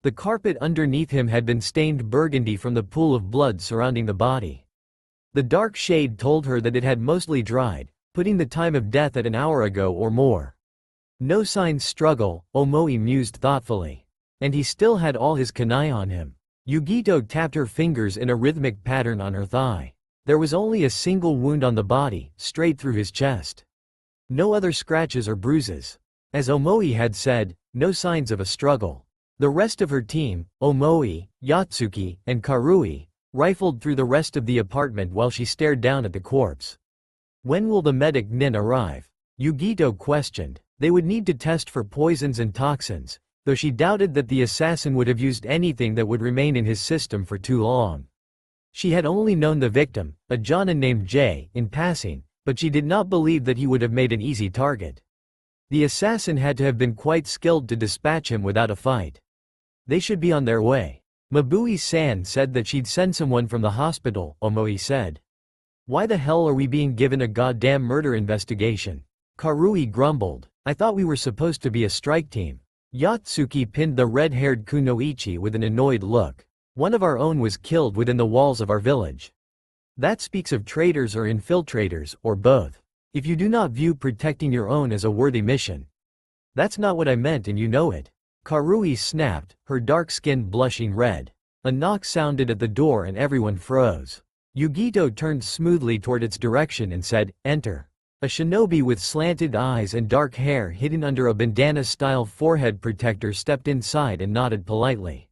The carpet underneath him had been stained burgundy from the pool of blood surrounding the body. The dark shade told her that it had mostly dried, putting the time of death at an hour ago or more. No signs struggle, Omoi mused thoughtfully. And he still had all his kunai on him. Yugito tapped her fingers in a rhythmic pattern on her thigh. There was only a single wound on the body, straight through his chest. No other scratches or bruises. As Omoi had said, no signs of a struggle. The rest of her team, Omoi, Yatsuki, and Karui, rifled through the rest of the apartment while she stared down at the corpse. "When will the medic nin arrive?" Yugito questioned. They would need to test for poisons and toxins, though she doubted that the assassin would have used anything that would remain in his system for too long. She had only known the victim, a jonin named Jay, in passing, but she did not believe that he would have made an easy target. The assassin had to have been quite skilled to dispatch him without a fight. They should be on their way. Mabui-san said that she'd send someone from the hospital, Omoi said. "Why the hell are we being given a goddamn murder investigation?" Karui grumbled. "I thought we were supposed to be a strike team." Yatsuki pinned the red-haired kunoichi with an annoyed look. "One of our own was killed within the walls of our village. That speaks of traitors or infiltrators, or both. If you do not view protecting your own as a worthy mission." "That's not what I meant and you know it." Karui snapped, her dark skin blushing red. A knock sounded at the door and everyone froze. Yugito turned smoothly toward its direction and said, "Enter." A shinobi with slanted eyes and dark hair hidden under a bandana-style forehead protector stepped inside and nodded politely.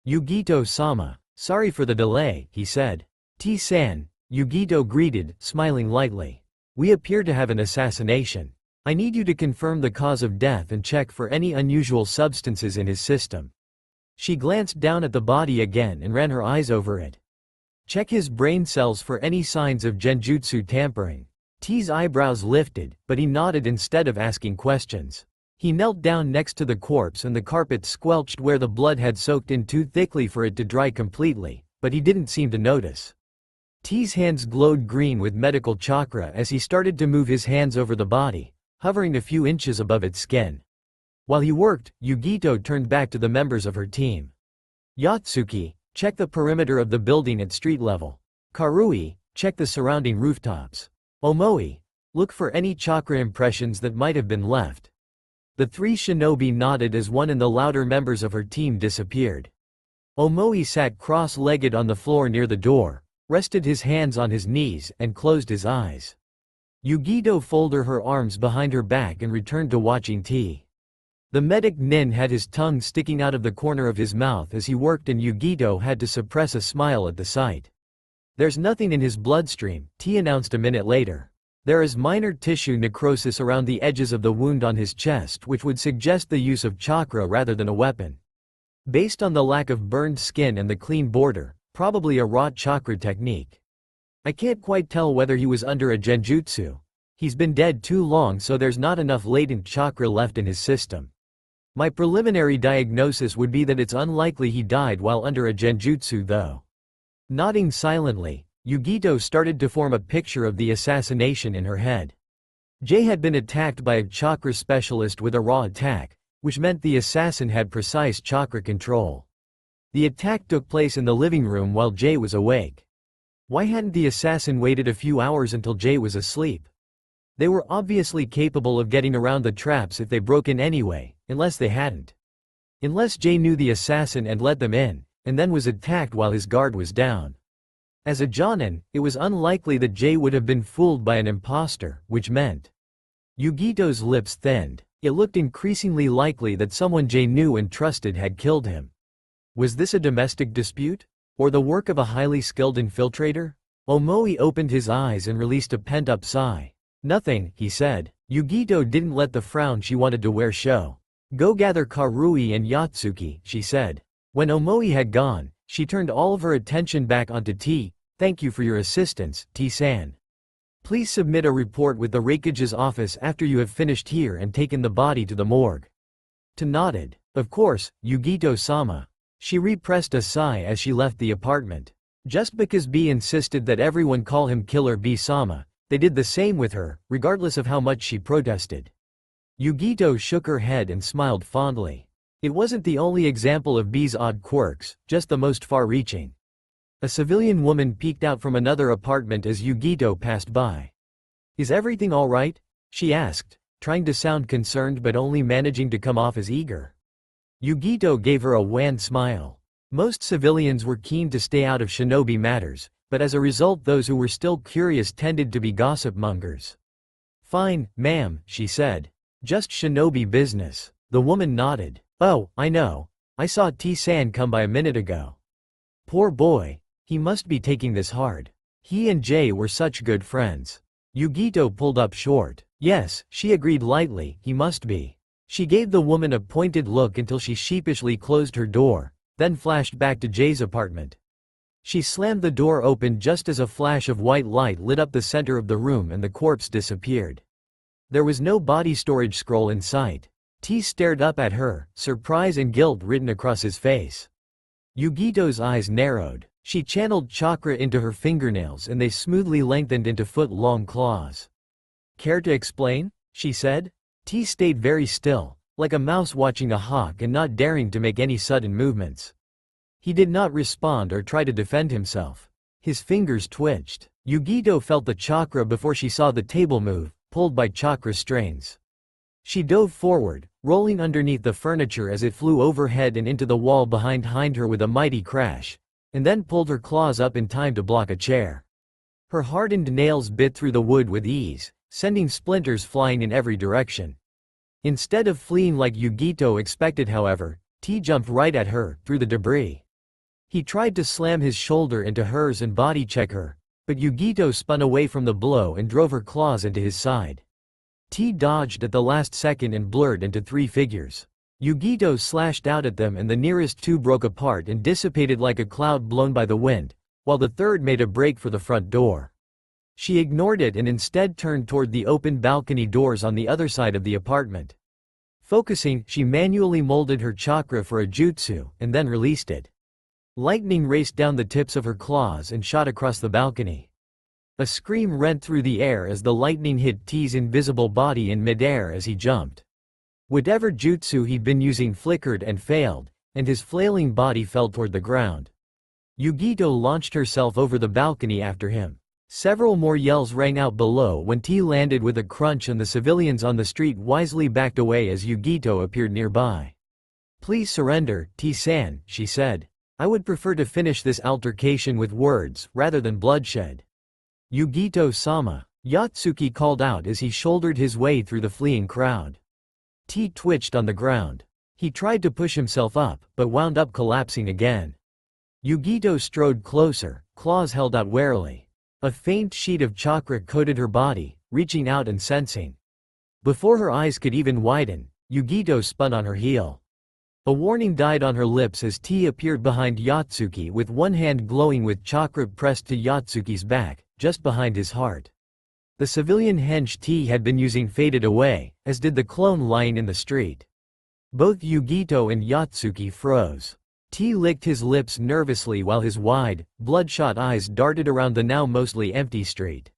"Yugito-sama, sorry for the delay," he said. "T-san," Yugito greeted, smiling lightly. "We appear to have an assassination. I need you to confirm the cause of death and check for any unusual substances in his system." She glanced down at the body again and ran her eyes over it. "Check his brain cells for any signs of genjutsu tampering." T's eyebrows lifted, but he nodded instead of asking questions. He knelt down next to the corpse and the carpet squelched where the blood had soaked in too thickly for it to dry completely, but he didn't seem to notice. T's hands glowed green with medical chakra as he started to move his hands over the body, hovering a few inches above its skin. While he worked, Yugito turned back to the members of her team. "Yatsuki, check the perimeter of the building at street level. Karui, check the surrounding rooftops. Omoi, look for any chakra impressions that might have been left." The three shinobi nodded as one and the louder members of her team disappeared. Omoi sat cross-legged on the floor near the door, rested his hands on his knees, and closed his eyes. Yugito folded her arms behind her back and returned to watching T. The medic nin had his tongue sticking out of the corner of his mouth as he worked and Yugito had to suppress a smile at the sight. "There's nothing in his bloodstream," T announced a minute later. "There is minor tissue necrosis around the edges of the wound on his chest which would suggest the use of chakra rather than a weapon. Based on the lack of burned skin and the clean border, probably a raw chakra technique. I can't quite tell whether he was under a genjutsu. He's been dead too long, so there's not enough latent chakra left in his system. My preliminary diagnosis would be that it's unlikely he died while under a genjutsu though." Nodding silently, Yugito started to form a picture of the assassination in her head. Jay had been attacked by a chakra specialist with a raw attack, which meant the assassin had precise chakra control. The attack took place in the living room while Jay was awake. Why hadn't the assassin waited a few hours until Jay was asleep? They were obviously capable of getting around the traps if they broke in anyway, unless they hadn't. Unless Jay knew the assassin and let them in, and then was attacked while his guard was down. As a Jonin, it was unlikely that Jay would have been fooled by an imposter, which meant. Yugito's lips thinned. It looked increasingly likely that someone Jay knew and trusted had killed him. Was this a domestic dispute? Or the work of a highly skilled infiltrator? Omoi opened his eyes and released a pent-up sigh. Nothing, he said. Yugito didn't let the frown she wanted to wear show. Go gather Karui and Yatsuki, she said. When Omoi had gone, she turned all of her attention back onto T. Thank you for your assistance, T-san. Please submit a report with the Raikage's office after you have finished here and taken the body to the morgue. T nodded. Of course, Yugito-sama. She repressed a sigh as she left the apartment. Just because B insisted that everyone call him Killer B-sama, they did the same with her, regardless of how much she protested. Yugito shook her head and smiled fondly. It wasn't the only example of B's odd quirks, just the most far-reaching. A civilian woman peeked out from another apartment as Yugito passed by. Is everything all right? She asked, trying to sound concerned but only managing to come off as eager. Yugito gave her a wan smile. Most civilians were keen to stay out of shinobi matters, but as a result those who were still curious tended to be gossip mongers. Fine, ma'am, she said. Just shinobi business. The woman nodded. Oh, I know. I saw T-san come by a minute ago. Poor boy. He must be taking this hard. He and Jay were such good friends. Yugito pulled up short. Yes, she agreed lightly, he must be. She gave the woman a pointed look until she sheepishly closed her door, then flashed back to Jay's apartment. She slammed the door open just as a flash of white light lit up the center of the room and the corpse disappeared. There was no body storage scroll in sight. T stared up at her, surprise and guilt written across his face. Yugito's eyes narrowed. She channeled chakra into her fingernails and they smoothly lengthened into foot-long claws. Care to explain? She said. T stayed very still, like a mouse watching a hawk and not daring to make any sudden movements. He did not respond or try to defend himself. His fingers twitched. Yugito felt the chakra before she saw the table move, pulled by chakra strains. She dove forward, rolling underneath the furniture as it flew overhead and into the wall behind her with a mighty crash, and then pulled her claws up in time to block a chair. Her hardened nails bit through the wood with ease, sending splinters flying in every direction. Instead of fleeing like Yugito expected, however, T jumped right at her, through the debris. He tried to slam his shoulder into hers and body check her, but Yugito spun away from the blow and drove her claws into his side. T dodged at the last second and blurred into three figures. Yugito slashed out at them and the nearest two broke apart and dissipated like a cloud blown by the wind, while the third made a break for the front door. She ignored it and instead turned toward the open balcony doors on the other side of the apartment. Focusing, she manually molded her chakra for a jutsu, and then released it. Lightning raced down the tips of her claws and shot across the balcony. A scream rent through the air as the lightning hit T's invisible body in midair as he jumped. Whatever jutsu he'd been using flickered and failed, and his flailing body fell toward the ground. Yugito launched herself over the balcony after him. Several more yells rang out below when T landed with a crunch and the civilians on the street wisely backed away as Yugito appeared nearby. Please surrender, T-san, she said. I would prefer to finish this altercation with words, rather than bloodshed. Yugito-sama, Yatsuki called out as he shouldered his way through the fleeing crowd. T twitched on the ground. He tried to push himself up, but wound up collapsing again. Yugito strode closer, claws held out warily. A faint sheet of chakra coated her body, reaching out and sensing. Before her eyes could even widen, Yugito spun on her heel. A warning died on her lips as T appeared behind Yatsuki with one hand glowing with chakra pressed to Yatsuki's back, just behind his heart. The civilian hench T had been using faded away, as did the clone lying in the street. Both Yugito and Yatsuki froze. T licked his lips nervously while his wide, bloodshot eyes darted around the now mostly empty street.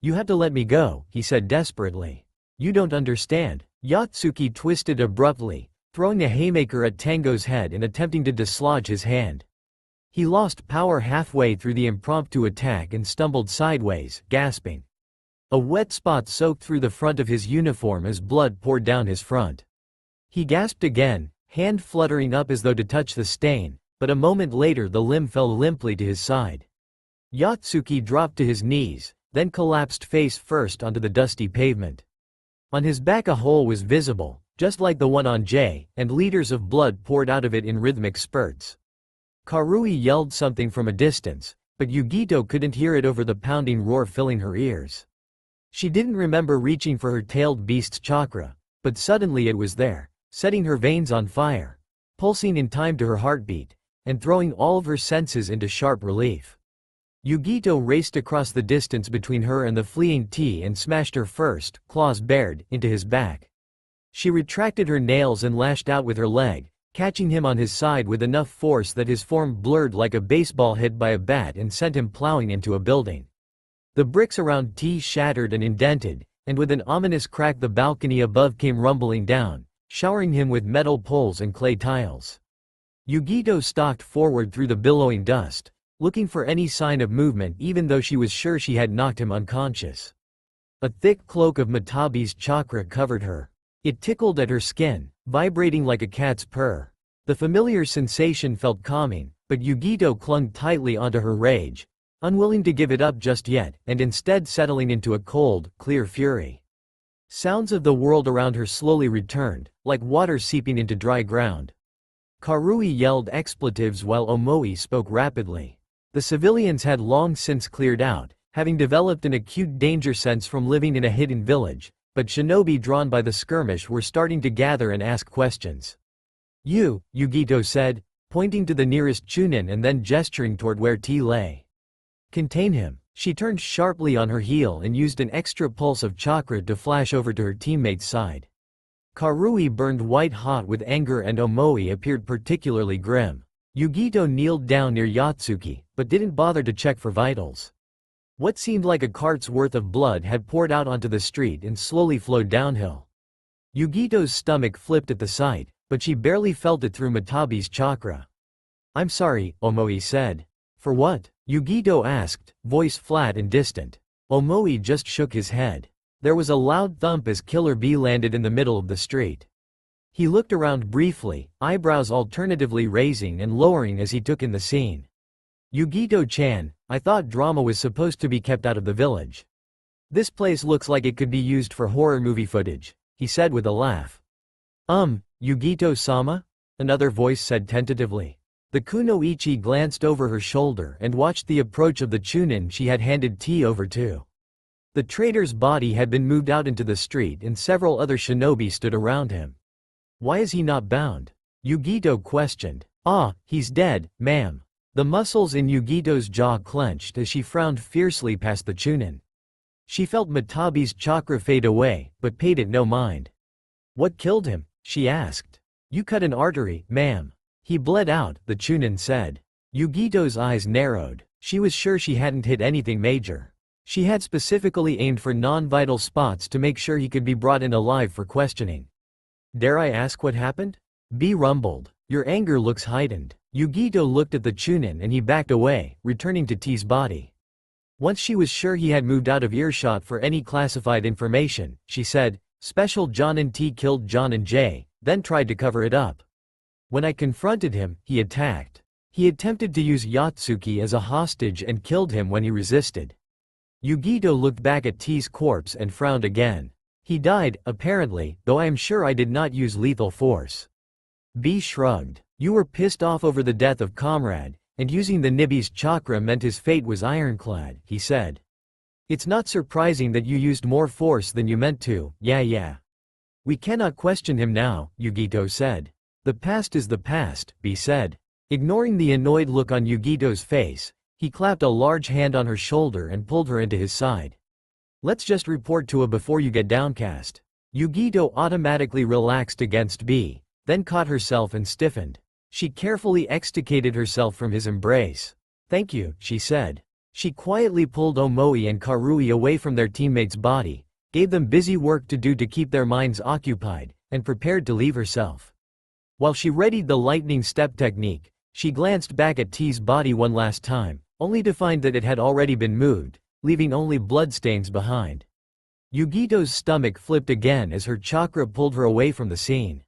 You have to let me go, he said desperately. You don't understand. Yatsuki twisted abruptly, throwing a haymaker at Tango's head and attempting to dislodge his hand. He lost power halfway through the impromptu attack and stumbled sideways, gasping. A wet spot soaked through the front of his uniform as blood poured down his front. He gasped again, hand fluttering up as though to touch the stain, but a moment later the limb fell limply to his side. Yatsuki dropped to his knees, then collapsed face first onto the dusty pavement. On his back a hole was visible, just like the one on Jay, and liters of blood poured out of it in rhythmic spurts. Karui yelled something from a distance, but Yugito couldn't hear it over the pounding roar filling her ears. She didn't remember reaching for her tailed beast's chakra, but suddenly it was there, setting her veins on fire, pulsing in time to her heartbeat, and throwing all of her senses into sharp relief. Yugito raced across the distance between her and the fleeing T and smashed her first, claws bared, into his back. She retracted her nails and lashed out with her leg, catching him on his side with enough force that his form blurred like a baseball hit by a bat and sent him plowing into a building. The bricks around T shattered and indented, and with an ominous crack the balcony above came rumbling down, showering him with metal poles and clay tiles. Yugito stalked forward through the billowing dust, looking for any sign of movement even though she was sure she had knocked him unconscious. A thick cloak of Matabi's chakra covered her. It tickled at her skin, vibrating like a cat's purr. The familiar sensation felt calming, but Yugito clung tightly onto her rage, unwilling to give it up just yet, and instead settling into a cold, clear fury. Sounds of the world around her slowly returned, like water seeping into dry ground. Karui yelled expletives while Omoi spoke rapidly. The civilians had long since cleared out, having developed an acute danger sense from living in a hidden village, but shinobi drawn by the skirmish were starting to gather and ask questions. Yugito said, pointing to the nearest Chunin and then gesturing toward where T lay. Contain him. She turned sharply on her heel and used an extra pulse of chakra to flash over to her teammate's side. Karui burned white-hot with anger and Omoi appeared particularly grim. Yugito kneeled down near Yatsuki, but didn't bother to check for vitals. What seemed like a cart's worth of blood had poured out onto the street and slowly flowed downhill. Yugito's stomach flipped at the sight, but she barely felt it through Matabi's chakra. I'm sorry, Omoi said. For what? Yugito asked, voice flat and distant. Omoi just shook his head. There was a loud thump as Killer B landed in the middle of the street. He looked around briefly, eyebrows alternatively raising and lowering as he took in the scene. Yugito-chan, I thought drama was supposed to be kept out of the village. This place looks like it could be used for horror movie footage, he said with a laugh. Yugito-sama? Another voice said tentatively. The kunoichi glanced over her shoulder and watched the approach of the Chunin she had handed tea over to. The trader's body had been moved out into the street and several other shinobi stood around him. Why is he not bound? Yugito questioned. He's dead, ma'am. The muscles in Yugito's jaw clenched as she frowned fiercely past the Chunin. She felt Matabi's chakra fade away, but paid it no mind. What killed him? She asked. You cut an artery, ma'am. He bled out, the Chunin said. Yugito's eyes narrowed. She was sure she hadn't hit anything major. She had specifically aimed for non-vital spots to make sure he could be brought in alive for questioning. Dare I ask what happened? B rumbled. Your anger looks heightened. Yugito looked at the Chunin and he backed away, returning to T's body. Once she was sure he had moved out of earshot for any classified information, she said, Special John and T killed John and J, then tried to cover it up. When I confronted him, he attacked. He attempted to use Yatsuki as a hostage and killed him when he resisted. Yugito looked back at T's corpse and frowned again. He died, apparently, though I am sure I did not use lethal force. B shrugged. You were pissed off over the death of Comrade, and using the Nibi's chakra meant his fate was ironclad, he said. It's not surprising that you used more force than you meant to, yeah. We cannot question him now, Yugito said. The past is the past, B said. Ignoring the annoyed look on Yugito's face, he clapped a large hand on her shoulder and pulled her into his side. Let's just report to A before you get downcast. Yugito automatically relaxed against B, then caught herself and stiffened. She carefully extricated herself from his embrace. Thank you, she said. She quietly pulled Omoi and Karui away from their teammate's body, gave them busy work to do to keep their minds occupied, and prepared to leave herself. While she readied the lightning step technique, She glanced back at T's body one last time, only to find that it had already been moved, leaving only bloodstains behind. Yugito's stomach flipped again as her chakra pulled her away from the scene.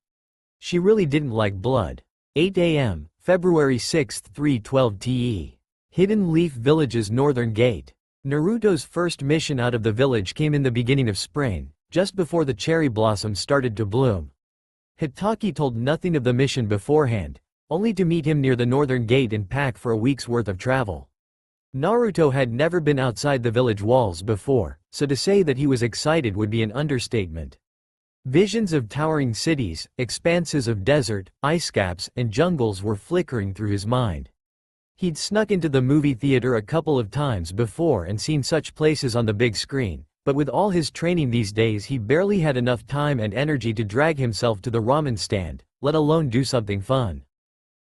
She really didn't like blood. 8 a.m., February 6, 3:12 TE. Hidden Leaf Village's northern gate. Naruto's first mission out of the village came in the beginning of spring, just before the cherry blossoms started to bloom. Hitaki told nothing of the mission beforehand, only to meet him near the northern gate and pack for a week's worth of travel. Naruto had never been outside the village walls before, so to say that he was excited would be an understatement. Visions of towering cities, expanses of desert, ice caps, and jungles were flickering through his mind. He'd snuck into the movie theater a couple of times before and seen such places on the big screen, but with all his training these days he barely had enough time and energy to drag himself to the ramen stand, let alone do something fun.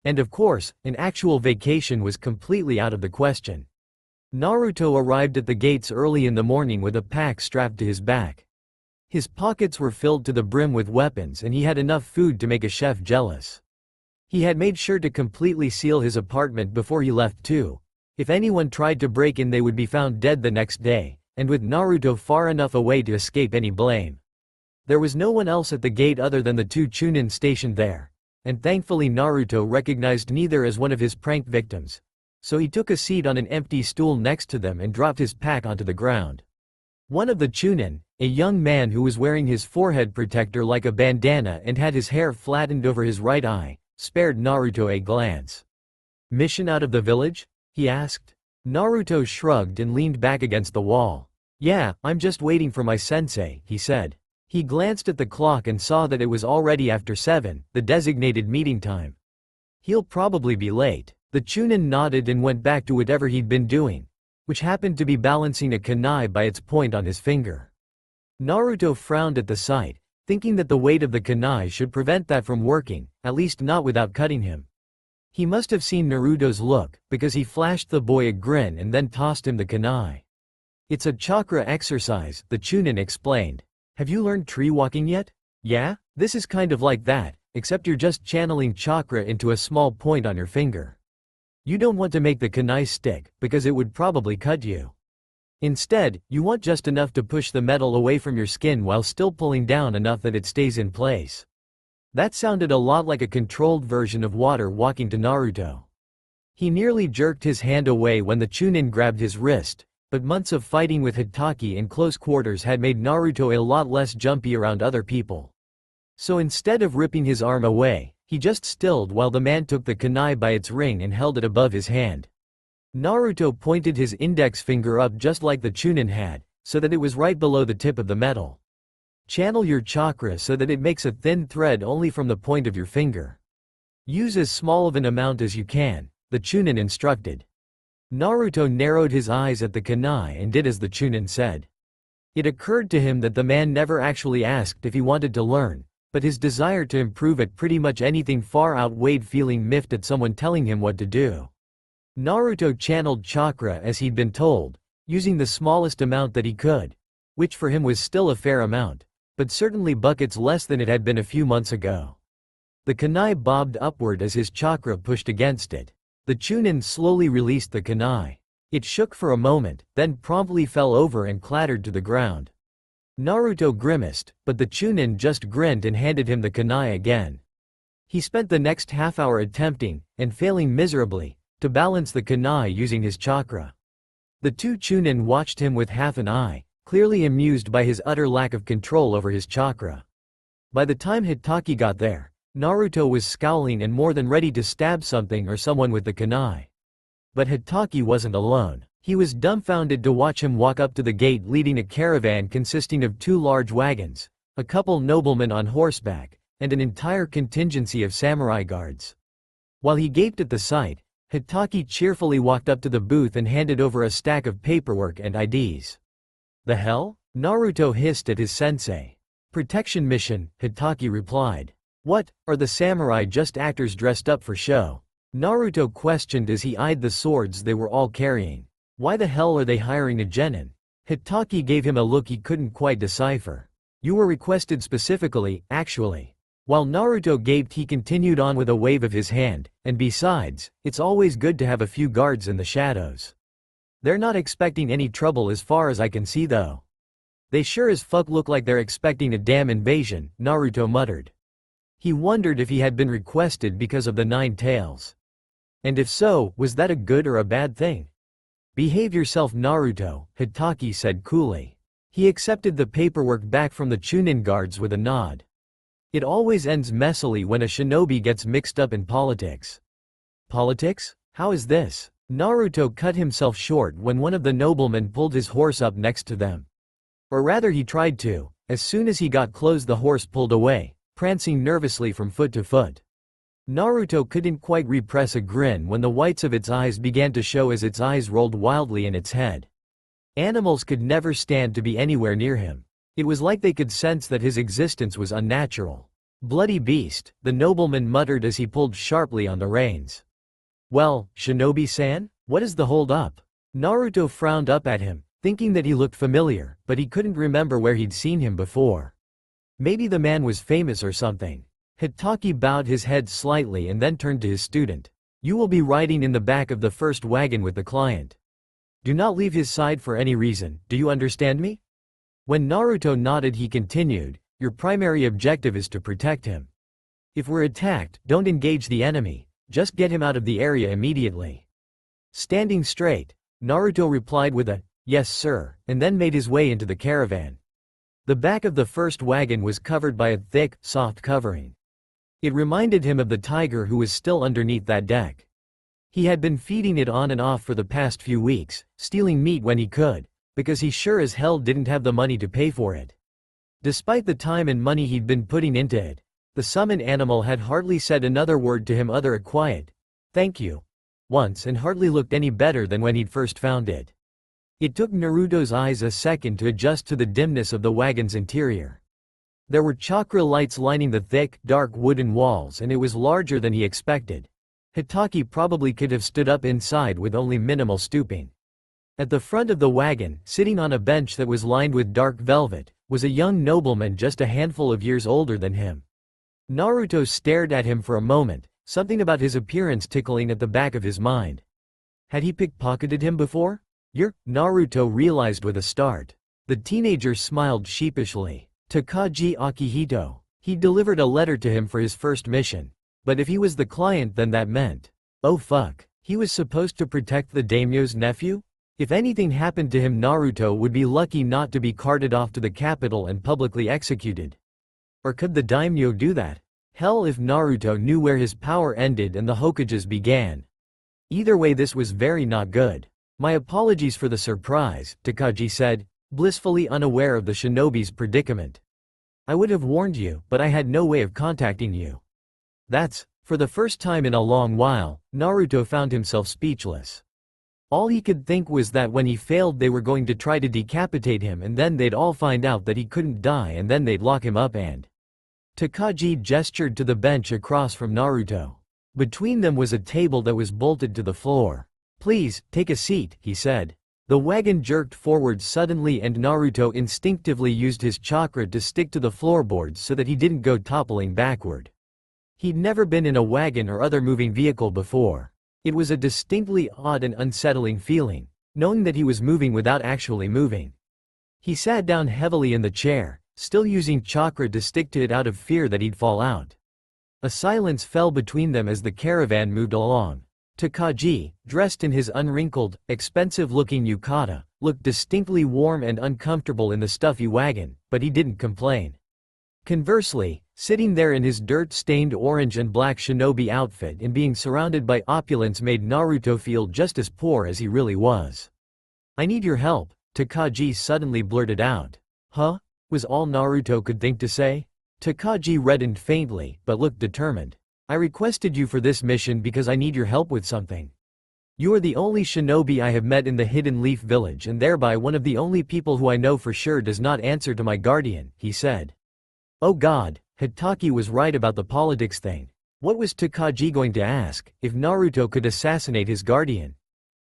And of course, an actual vacation was completely out of the question. Naruto arrived at the gates early in the morning with a pack strapped to his back. His pockets were filled to the brim with weapons and he had enough food to make a chef jealous. He had made sure to completely seal his apartment before he left too. If anyone tried to break in they would be found dead the next day, and with Naruto far enough away to escape any blame. There was no one else at the gate other than the two Chunin stationed there. And thankfully Naruto recognized neither as one of his prank victims. So he took a seat on an empty stool next to them and dropped his pack onto the ground. One of the Chunin, a young man who was wearing his forehead protector like a bandana and had his hair flattened over his right eye, spared Naruto a glance. "Mission out of the village?" he asked. Naruto shrugged and leaned back against the wall. "Yeah, I'm just waiting for my sensei," he said. He glanced at the clock and saw that it was already after 7, the designated meeting time. He'll probably be late. The Chunin nodded and went back to whatever he'd been doing, which happened to be balancing a kunai by its point on his finger. Naruto frowned at the sight, thinking that the weight of the kunai should prevent that from working, at least not without cutting him. He must have seen Naruto's look, because he flashed the boy a grin and then tossed him the kunai. "It's a chakra exercise," the Chunin explained. "Have you learned tree walking yet?" "Yeah, this is kind of like that, except you're just channeling chakra into a small point on your finger. You don't want to make the kunai stick, because it would probably cut you. Instead, you want just enough to push the metal away from your skin while still pulling down enough that it stays in place." That sounded a lot like a controlled version of water walking to Naruto. He nearly jerked his hand away when the Chunin grabbed his wrist, but months of fighting with Hitaki in close quarters had made Naruto a lot less jumpy around other people. So instead of ripping his arm away, he just stilled while the man took the kunai by its ring and held it above his hand. Naruto pointed his index finger up just like the Chunin had, so that it was right below the tip of the metal. "Channel your chakra so that it makes a thin thread only from the point of your finger. Use as small of an amount as you can," the Chunin instructed. Naruto narrowed his eyes at the kunai and did as the Chunin said. It occurred to him that the man never actually asked if he wanted to learn, but his desire to improve at pretty much anything far outweighed feeling miffed at someone telling him what to do. Naruto channeled chakra as he'd been told, using the smallest amount that he could, which for him was still a fair amount, but certainly buckets less than it had been a few months ago. The kunai bobbed upward as his chakra pushed against it. The Chunin slowly released the kunai. It shook for a moment, then promptly fell over and clattered to the ground. Naruto grimaced, but the Chunin just grinned and handed him the kunai again. He spent the next half-hour attempting, and failing miserably, to balance the kunai using his chakra. The two Chunin watched him with half an eye, clearly amused by his utter lack of control over his chakra. By the time Hitaki got there, Naruto was scowling and more than ready to stab something or someone with the kunai. But Hitaki wasn't alone. He was dumbfounded to watch him walk up to the gate leading a caravan consisting of 2 large wagons, a couple noblemen on horseback, and an entire contingency of samurai guards. While he gaped at the sight, Hitaki cheerfully walked up to the booth and handed over a stack of paperwork and IDs. "The hell?" Naruto hissed at his sensei. "Protection mission," Hitaki replied. "What, are the samurai just actors dressed up for show?" Naruto questioned as he eyed the swords they were all carrying. "Why the hell are they hiring a genin?" Hitaki gave him a look he couldn't quite decipher. "You were requested specifically, actually. While Naruto gaped, he continued on with a wave of his hand, and besides, it's always good to have a few guards in the shadows. They're not expecting any trouble as far as I can see though. They sure as fuck look like they're expecting a damn invasion, Naruto muttered. He wondered if he had been requested because of the 9 tails. And if so, was that a good or a bad thing? Behave yourself, Naruto, Hitaki said coolly. He accepted the paperwork back from the Chunin guards with a nod. It always ends messily when a shinobi gets mixed up in politics. Politics? How is this? Naruto cut himself short when one of the noblemen pulled his horse up next to them. Or rather he tried to. As soon as he got close the horse pulled away, prancing nervously from foot to foot. Naruto couldn't quite repress a grin when the whites of its eyes began to show as its eyes rolled wildly in its head. Animals could never stand to be anywhere near him. It was like they could sense that his existence was unnatural. Bloody beast, the nobleman muttered as he pulled sharply on the reins. Well, Shinobi-san, what is the hold up? Naruto frowned up at him, thinking that he looked familiar, but he couldn't remember where he'd seen him before. Maybe the man was famous or something. Hitaki bowed his head slightly and then turned to his student. You will be riding in the back of the first wagon with the client. Do not leave his side for any reason, do you understand me? When Naruto nodded he continued, your primary objective is to protect him. If we're attacked, don't engage the enemy, just get him out of the area immediately. Standing straight, Naruto replied with a, yes sir, and then made his way into the caravan. The back of the first wagon was covered by a thick, soft covering. It reminded him of the tiger who was still underneath that deck. He had been feeding it on and off for the past few weeks, stealing meat when he could, because he sure as hell didn't have the money to pay for it. Despite the time and money he'd been putting into it, the summoned animal had hardly said another word to him other than a quiet, thank you, once, and hardly looked any better than when he'd first found it. It took Naruto's eyes a second to adjust to the dimness of the wagon's interior. There were chakra lights lining the thick, dark wooden walls and it was larger than he expected. Hitaki probably could have stood up inside with only minimal stooping. At the front of the wagon, sitting on a bench that was lined with dark velvet, was a young nobleman just a handful of years older than him. Naruto stared at him for a moment, something about his appearance tickling at the back of his mind. Had he pickpocketed him before? Naruto realized with a start. The teenager smiled sheepishly. Takagi Akihito. He delivered a letter to him for his first mission. But if he was the client then that meant, oh fuck, he was supposed to protect the daimyo's nephew? If anything happened to him Naruto would be lucky not to be carted off to the capital and publicly executed. Or could the daimyo do that? Hell if Naruto knew where his power ended and the Hokages began. Either way this was very not good. My apologies for the surprise, Takagi said, blissfully unaware of the shinobi's predicament. I would have warned you, but I had no way of contacting you. For the first time in a long while, Naruto found himself speechless. All he could think was that when he failed they were going to try to decapitate him and then they'd all find out that he couldn't die and then they'd lock him up and… Takagi gestured to the bench across from Naruto. Between them was a table that was bolted to the floor. Please, take a seat, he said. The wagon jerked forward suddenly and Naruto instinctively used his chakra to stick to the floorboards so that he didn't go toppling backward. He'd never been in a wagon or other moving vehicle before. It was a distinctly odd and unsettling feeling, knowing that he was moving without actually moving. He sat down heavily in the chair, still using chakra to stick to it out of fear that he'd fall out. A silence fell between them as the caravan moved along. Takagi, dressed in his unwrinkled, expensive-looking yukata, looked distinctly warm and uncomfortable in the stuffy wagon, but he didn't complain. Conversely, sitting there in his dirt-stained orange and black shinobi outfit and being surrounded by opulence made Naruto feel just as poor as he really was. I need your help, Takagi suddenly blurted out. Huh? Was all Naruto could think to say. Takagi reddened faintly, but looked determined. I requested you for this mission because I need your help with something. You are the only shinobi I have met in the Hidden Leaf Village and thereby one of the only people who I know for sure does not answer to my guardian, he said. Oh god, Hitaki was right about the politics thing. What was Takagi going to ask, if Naruto could assassinate his guardian?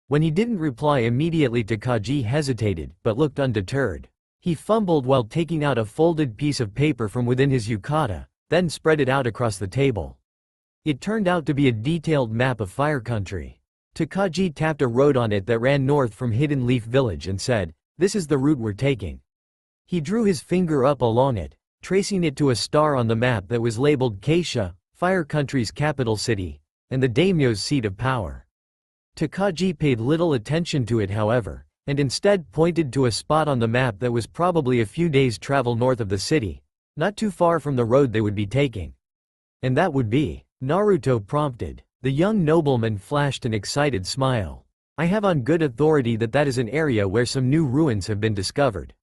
When he didn't reply immediately Takagi hesitated, but looked undeterred. He fumbled while taking out a folded piece of paper from within his yukata, then spread it out across the table. It turned out to be a detailed map of Fire Country. Takagi tapped a road on it that ran north from Hidden Leaf Village and said, "This is the route we're taking." He drew his finger up along it, tracing it to a star on the map that was labeled Keisha, Fire Country's capital city, and the daimyo's seat of power. Takagi paid little attention to it, however, and instead pointed to a spot on the map that was probably a few days' travel north of the city, not too far from the road they would be taking. "And that would be?" Naruto prompted. The young nobleman flashed an excited smile. "I have on good authority that that is an area where some new ruins have been discovered.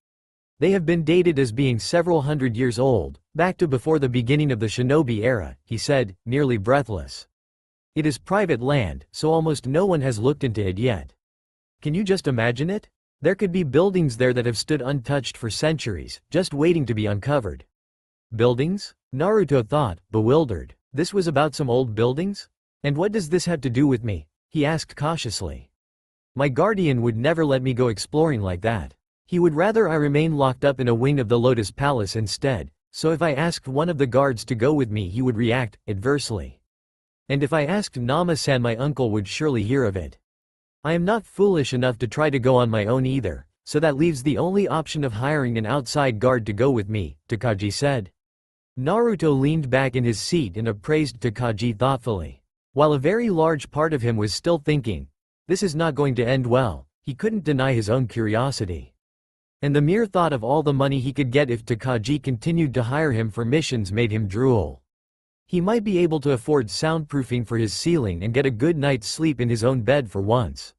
They have been dated as being several hundred years old, back to before the beginning of the shinobi era," he said, nearly breathless. "It is private land, so almost no one has looked into it yet. Can you just imagine it? There could be buildings there that have stood untouched for centuries, just waiting to be uncovered." "Buildings?" Naruto thought, bewildered. This was about some old buildings? "And what does this have to do with me?" he asked cautiously. "My guardian would never let me go exploring like that. He would rather I remain locked up in a wing of the Lotus Palace instead, so if I asked one of the guards to go with me he would react adversely. And if I asked Nama-san, my uncle would surely hear of it. I am not foolish enough to try to go on my own either, so that leaves the only option of hiring an outside guard to go with me," Takagi said. Naruto leaned back in his seat and appraised Takagi thoughtfully. While a very large part of him was still thinking, "This is not going to end well," he couldn't deny his own curiosity. And the mere thought of all the money he could get if Takagi continued to hire him for missions made him drool. He might be able to afford soundproofing for his ceiling and get a good night's sleep in his own bed for once.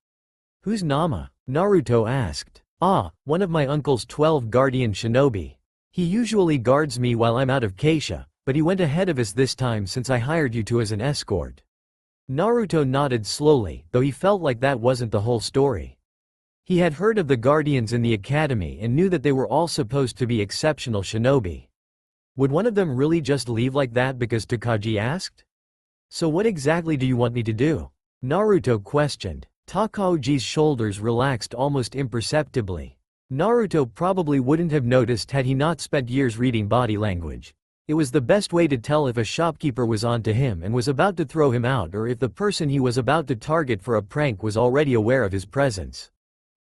"Who's Nama?" Naruto asked. "Ah, one of my uncle's 12 guardian shinobi. He usually guards me while I'm out of Keisha, but he went ahead of us this time since I hired you two as an escort." Naruto nodded slowly, though he felt like that wasn't the whole story. He had heard of the guardians in the academy and knew that they were all supposed to be exceptional shinobi. Would one of them really just leave like that because Takagi asked? "So what exactly do you want me to do?" Naruto questioned. Takagi's shoulders relaxed almost imperceptibly. Naruto probably wouldn't have noticed had he not spent years reading body language. It was the best way to tell if a shopkeeper was on to him and was about to throw him out, or if the person he was about to target for a prank was already aware of his presence.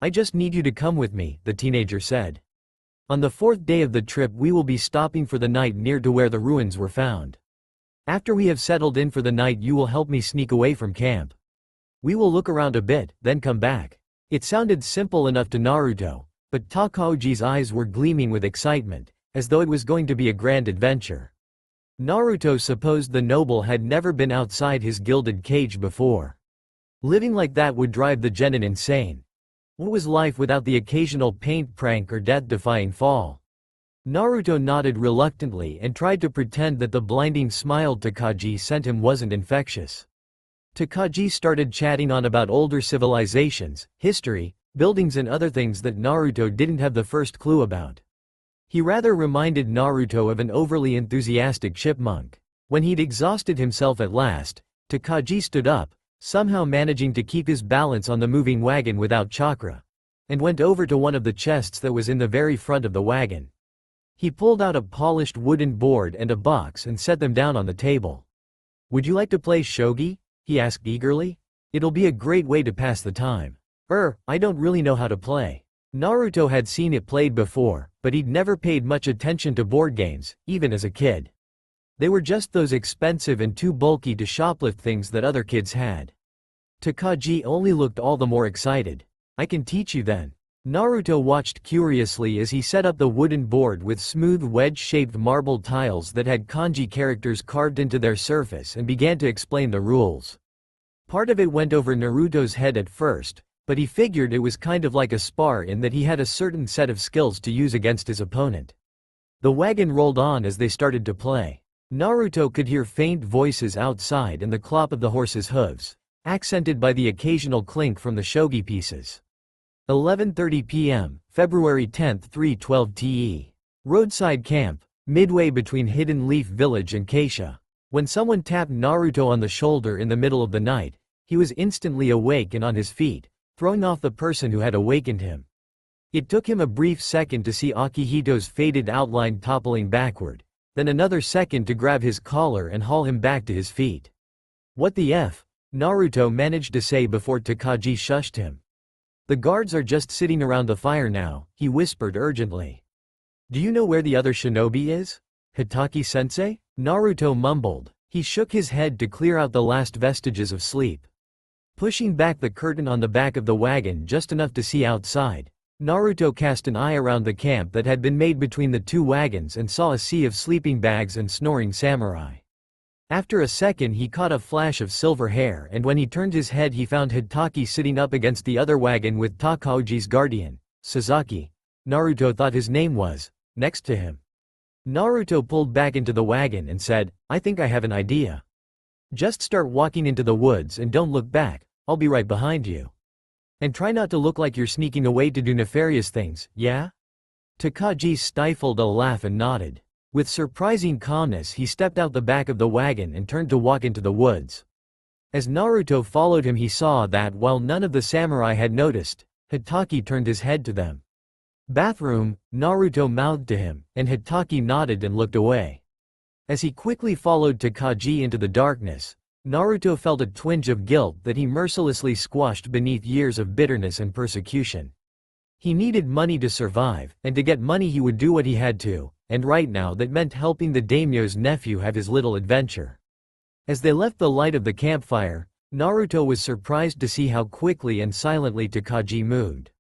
"I just need you to come with me," the teenager said. "On the 4th day of the trip we will be stopping for the night near to where the ruins were found. After we have settled in for the night you will help me sneak away from camp. We will look around a bit, then come back." It sounded simple enough to Naruto, but Takagi's eyes were gleaming with excitement, as though it was going to be a grand adventure. Naruto supposed the noble had never been outside his gilded cage before. Living like that would drive the genin insane. What was life without the occasional paint prank or death-defying fall? Naruto nodded reluctantly and tried to pretend that the blinding smile Takagi sent him wasn't infectious. Takagi started chatting on about older civilizations, history, buildings and other things that Naruto didn't have the first clue about. He rather reminded Naruto of an overly enthusiastic chipmunk. When he'd exhausted himself at last, Takagi stood up, somehow managing to keep his balance on the moving wagon without chakra, and went over to one of the chests that was in the very front of the wagon. He pulled out a polished wooden board and a box and set them down on the table. "Would you like to play shogi?" he asked eagerly. "It'll be a great way to pass the time." I don't really know how to play." Naruto had seen it played before, but he'd never paid much attention to board games, even as a kid. They were just those expensive and too bulky to shoplift things that other kids had. Takagi only looked all the more excited. "I can teach you then." Naruto watched curiously as he set up the wooden board with smooth wedge-shaped marble tiles that had kanji characters carved into their surface and began to explain the rules. Part of it went over Naruto's head at first, but he figured it was kind of like a spar in that he had a certain set of skills to use against his opponent. The wagon rolled on as they started to play. Naruto could hear faint voices outside and the clop of the horse's hooves, accented by the occasional clink from the shogi pieces. 11:30 p.m., February 10, 3:12 TE. Roadside camp, midway between Hidden Leaf Village and Keisha. When someone tapped Naruto on the shoulder in the middle of the night, he was instantly awake and on his feet, throwing off the person who had awakened him. It took him a brief second to see Akihito's faded outline toppling backward, then another second to grab his collar and haul him back to his feet. "What the F?" Naruto managed to say before Takagi shushed him. "The guards are just sitting around the fire now," he whispered urgently. "Do you know where the other shinobi is? Hitaki-sensei?" Naruto mumbled. He shook his head to clear out the last vestiges of sleep. Pushing back the curtain on the back of the wagon just enough to see outside, Naruto cast an eye around the camp that had been made between the two wagons and saw a sea of sleeping bags and snoring samurai. After a second he caught a flash of silver hair, and when he turned his head he found Hitaki sitting up against the other wagon with Takaoji's guardian, Sasaki, Naruto thought his name was, next to him. Naruto pulled back into the wagon and said, "I think I have an idea. Just start walking into the woods and don't look back, I'll be right behind you. And try not to look like you're sneaking away to do nefarious things, yeah?" Takagi stifled a laugh and nodded. With surprising calmness he stepped out the back of the wagon and turned to walk into the woods. As Naruto followed him he saw that while none of the samurai had noticed, Hitaki turned his head to them. "Bathroom," Naruto mouthed to him, and Hitaki nodded and looked away. As he quickly followed Takagi into the darkness, Naruto felt a twinge of guilt that he mercilessly squashed beneath years of bitterness and persecution. He needed money to survive, and to get money he would do what he had to, and right now that meant helping the daimyo's nephew have his little adventure. As they left the light of the campfire, Naruto was surprised to see how quickly and silently Takagi moved.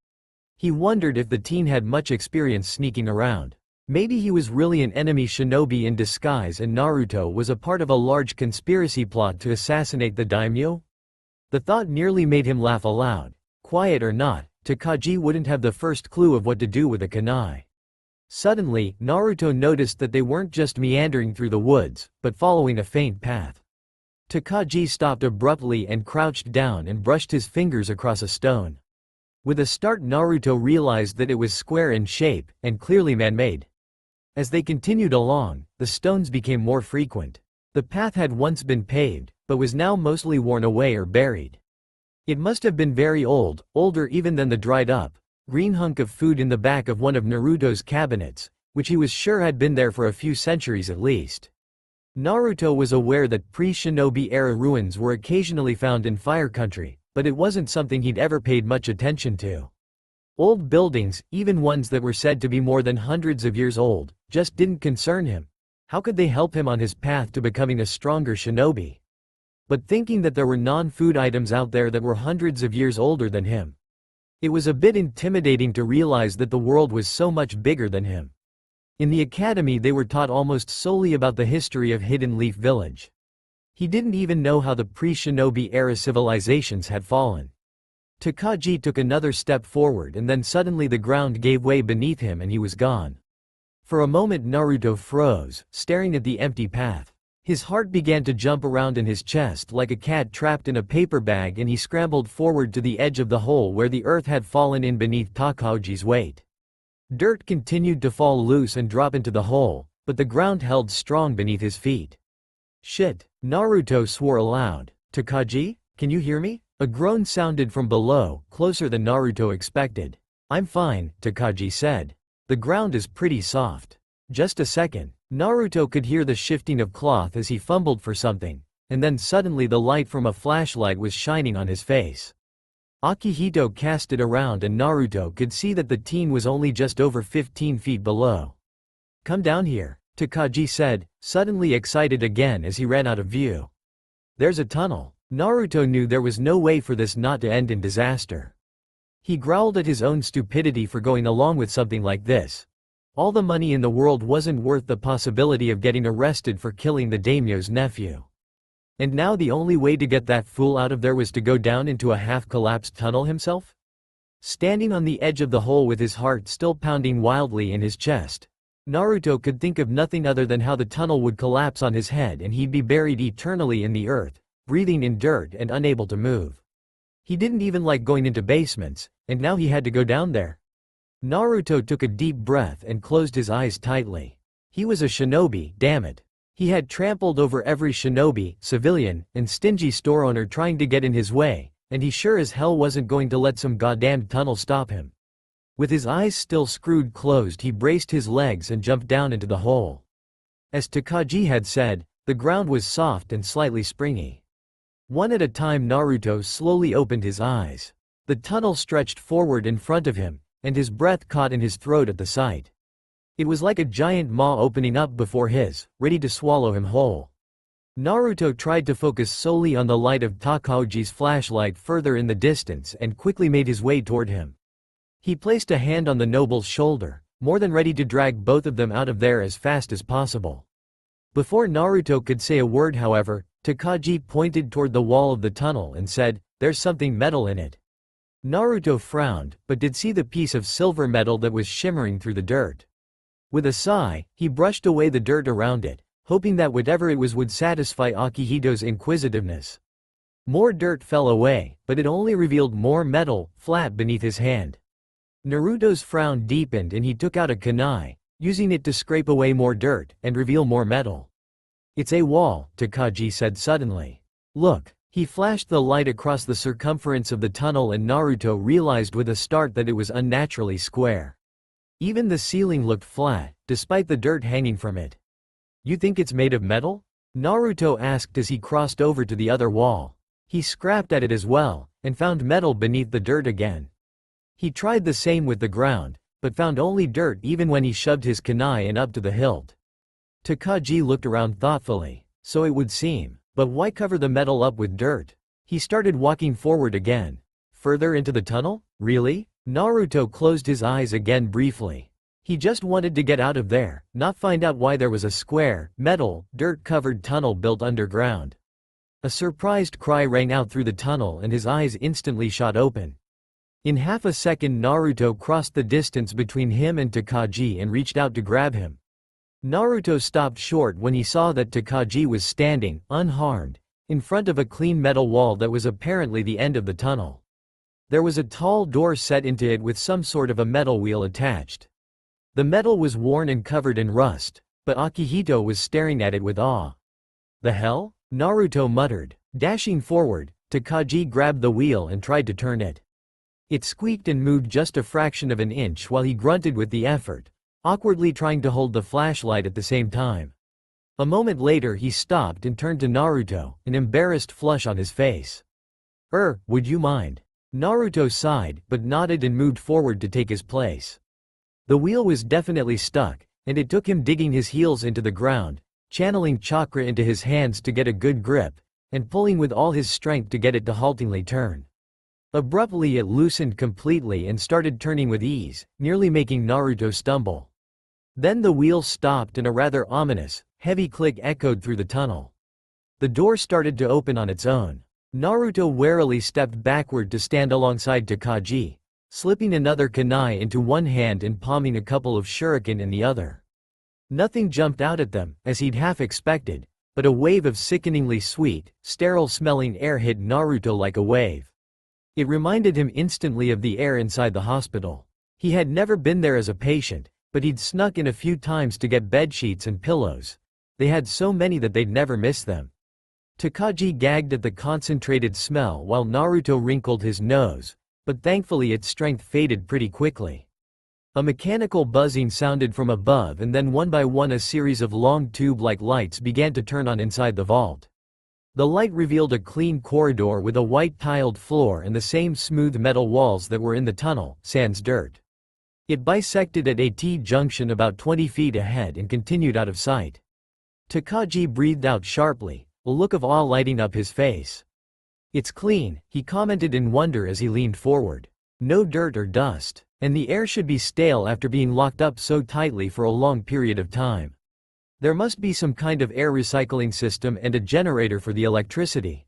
He wondered if the teen had much experience sneaking around. Maybe he was really an enemy shinobi in disguise and Naruto was a part of a large conspiracy plot to assassinate the daimyo? The thought nearly made him laugh aloud. Quiet or not, Takagi wouldn't have the first clue of what to do with a kunai. Suddenly, Naruto noticed that they weren't just meandering through the woods, but following a faint path. Takagi stopped abruptly and crouched down and brushed his fingers across a stone. With a start Naruto realized that it was square in shape, and clearly man-made. As they continued along, the stones became more frequent. The path had once been paved, but was now mostly worn away or buried. It must have been very old, older even than the dried-up, green hunk of food in the back of one of Naruto's cabinets, which he was sure had been there for a few centuries at least. Naruto was aware that pre-shinobi era ruins were occasionally found in Fire Country, but it wasn't something he'd ever paid much attention to. Old buildings, even ones that were said to be more than hundreds of years old, just didn't concern him. How could they help him on his path to becoming a stronger shinobi? But thinking that there were non-food items out there that were hundreds of years older than him. It was a bit intimidating to realize that the world was so much bigger than him. In the academy they were taught almost solely about the history of Hidden Leaf Village. He didn't even know how the pre-shinobi era civilizations had fallen. Takagi took another step forward and then suddenly the ground gave way beneath him and he was gone. For a moment Naruto froze, staring at the empty path. His heart began to jump around in his chest like a cat trapped in a paper bag and he scrambled forward to the edge of the hole where the earth had fallen in beneath Takaoji's weight. Dirt continued to fall loose and drop into the hole, but the ground held strong beneath his feet. "Shit," Naruto swore aloud. "Takagi, can you hear me?" A groan sounded from below, closer than Naruto expected. "I'm fine," Takagi said. "The ground is pretty soft." Just a second. Naruto could hear the shifting of cloth as he fumbled for something, and then suddenly the light from a flashlight was shining on his face. Akihito cast it around and Naruto could see that the teen was only just over 15 feet below. "Come down here," Takagi said, suddenly excited again as he ran out of view. "There's a tunnel." Naruto knew there was no way for this not to end in disaster. He growled at his own stupidity for going along with something like this. All the money in the world wasn't worth the possibility of getting arrested for killing the daimyo's nephew. And now the only way to get that fool out of there was to go down into a half-collapsed tunnel himself? Standing on the edge of the hole with his heart still pounding wildly in his chest, Naruto could think of nothing other than how the tunnel would collapse on his head and he'd be buried eternally in the earth, breathing in dirt and unable to move. He didn't even like going into basements, and now he had to go down there. Naruto took a deep breath and closed his eyes tightly. He was a shinobi, damn it. He had trampled over every shinobi, civilian, and stingy store owner trying to get in his way, and he sure as hell wasn't going to let some goddamn tunnel stop him. With his eyes still screwed closed he braced his legs and jumped down into the hole. As Takagi had said, the ground was soft and slightly springy. One at a time Naruto slowly opened his eyes. The tunnel stretched forward in front of him, and his breath caught in his throat at the sight. It was like a giant maw opening up before his, ready to swallow him whole. Naruto tried to focus solely on the light of Takagi's flashlight further in the distance and quickly made his way toward him. He placed a hand on the noble's shoulder, more than ready to drag both of them out of there as fast as possible. Before Naruto could say a word, however, Takagi pointed toward the wall of the tunnel and said, "There's something metal in it." Naruto frowned, but did see the piece of silver metal that was shimmering through the dirt. With a sigh, he brushed away the dirt around it, hoping that whatever it was would satisfy Akihito's inquisitiveness. More dirt fell away, but it only revealed more metal, flat beneath his hand. Naruto's frown deepened and he took out a kunai, using it to scrape away more dirt and reveal more metal. "It's a wall," Takagi said suddenly. "Look." He flashed the light across the circumference of the tunnel and Naruto realized with a start that it was unnaturally square. Even the ceiling looked flat, despite the dirt hanging from it. "You think it's made of metal?" Naruto asked as he crossed over to the other wall. He scrapped at it as well, and found metal beneath the dirt again. He tried the same with the ground, but found only dirt even when he shoved his kunai in up to the hilt. Takagi looked around thoughtfully. So it would seem. But why cover the metal up with dirt? He started walking forward again. Further into the tunnel? Really? Naruto closed his eyes again briefly. He just wanted to get out of there, not find out why there was a square, metal, dirt-covered tunnel built underground. A surprised cry rang out through the tunnel and his eyes instantly shot open. In half a second Naruto crossed the distance between him and Takagi and reached out to grab him. Naruto stopped short when he saw that Takagi was standing, unharmed, in front of a clean metal wall that was apparently the end of the tunnel. There was a tall door set into it with some sort of a metal wheel attached. The metal was worn and covered in rust, but Akihito was staring at it with awe. "The hell?" Naruto muttered. Dashing forward, Takagi grabbed the wheel and tried to turn it. It squeaked and moved just a fraction of an inch while he grunted with the effort, awkwardly trying to hold the flashlight at the same time. A moment later he stopped and turned to Naruto, an embarrassed flush on his face. Would you mind?" Naruto sighed, but nodded and moved forward to take his place. The wheel was definitely stuck, and it took him digging his heels into the ground, channeling chakra into his hands to get a good grip, and pulling with all his strength to get it to haltingly turn. Abruptly it loosened completely and started turning with ease, nearly making Naruto stumble. Then the wheel stopped and a rather ominous, heavy click echoed through the tunnel. The door started to open on its own. Naruto warily stepped backward to stand alongside Takagi, slipping another kunai into one hand and palming a couple of shuriken in the other. Nothing jumped out at them, as he'd half expected, but a wave of sickeningly sweet, sterile-smelling air hit Naruto like a wave. It reminded him instantly of the air inside the hospital. He had never been there as a patient, but he'd snuck in a few times to get bedsheets and pillows. They had so many that they'd never miss them. Takagi gagged at the concentrated smell while Naruto wrinkled his nose, but thankfully its strength faded pretty quickly. A mechanical buzzing sounded from above and then one by one a series of long tube-like lights began to turn on inside the vault. The light revealed a clean corridor with a white tiled floor and the same smooth metal walls that were in the tunnel, sans dirt. It bisected at a T-junction about 20 feet ahead and continued out of sight. Takagi breathed out sharply, a look of awe lighting up his face. "It's clean," he commented in wonder as he leaned forward. "No dirt or dust, and the air should be stale after being locked up so tightly for a long period of time. There must be some kind of air recycling system and a generator for the electricity.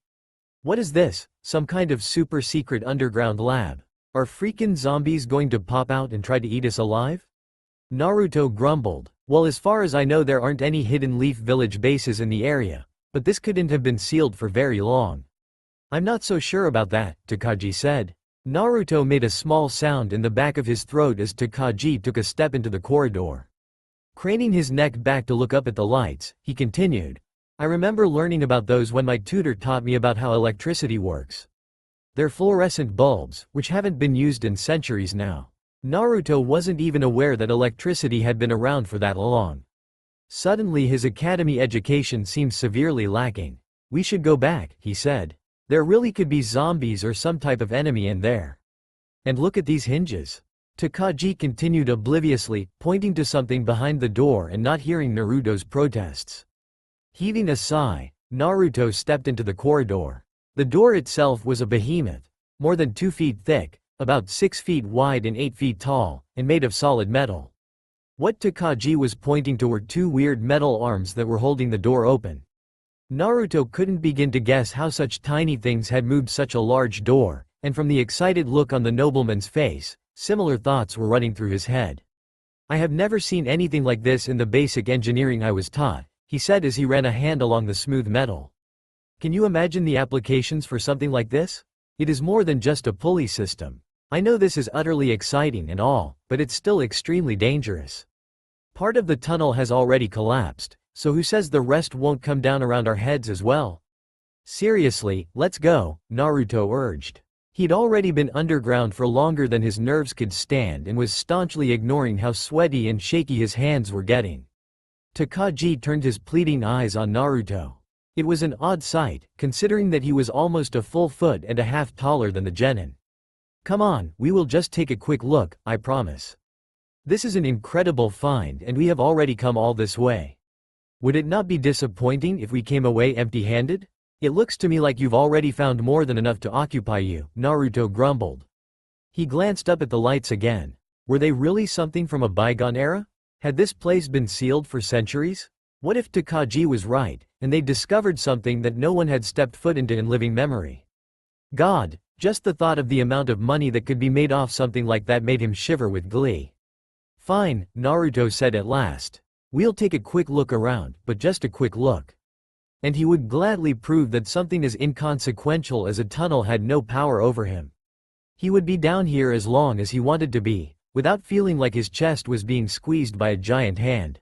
What is this, some kind of super secret underground lab? Are freakin' zombies going to pop out and try to eat us alive?" Naruto grumbled. "Well, as far as I know there aren't any hidden Leaf Village bases in the area, but this couldn't have been sealed for very long." "I'm not so sure about that," Takagi said. Naruto made a small sound in the back of his throat as Takagi took a step into the corridor. Craning his neck back to look up at the lights, he continued, "I remember learning about those when my tutor taught me about how electricity works. They're fluorescent bulbs, which haven't been used in centuries now." Naruto wasn't even aware that electricity had been around for that long. Suddenly his academy education seemed severely lacking. "We should go back," he said. "There really could be zombies or some type of enemy in there. And look at these hinges." Takagi continued obliviously, pointing to something behind the door and not hearing Naruto's protests. Heaving a sigh, Naruto stepped into the corridor. The door itself was a behemoth, more than 2 feet thick, about 6 feet wide and 8 feet tall, and made of solid metal. What Takagi was pointing to were 2 weird metal arms that were holding the door open. Naruto couldn't begin to guess how such tiny things had moved such a large door, and from the excited look on the nobleman's face, similar thoughts were running through his head. "I have never seen anything like this in the basic engineering I was taught," he said as he ran a hand along the smooth metal. "Can you imagine the applications for something like this? It is more than just a pulley system. I know this is utterly exciting and all, but it's still extremely dangerous. Part of the tunnel has already collapsed, so who says the rest won't come down around our heads as well?" "Seriously, let's go," Naruto urged. He'd already been underground for longer than his nerves could stand and was staunchly ignoring how sweaty and shaky his hands were getting. Takagi turned his pleading eyes on Naruto. It was an odd sight, considering that he was almost a full foot and a half taller than the genin. "Come on, we will just take a quick look, I promise. This is an incredible find and we have already come all this way. Would it not be disappointing if we came away empty-handed? It looks to me like you've already found more than enough to occupy you," Naruto grumbled. He glanced up at the lights again. Were they really something from a bygone era? Had this place been sealed for centuries? What if Takagi was right, and they'd discovered something that no one had stepped foot into in living memory? God, just the thought of the amount of money that could be made off something like that made him shiver with glee. "Fine," Naruto said at last. "We'll take a quick look around, but just a quick look." And he would gladly prove that something as inconsequential as a tunnel had no power over him. He would be down here as long as he wanted to be, without feeling like his chest was being squeezed by a giant hand.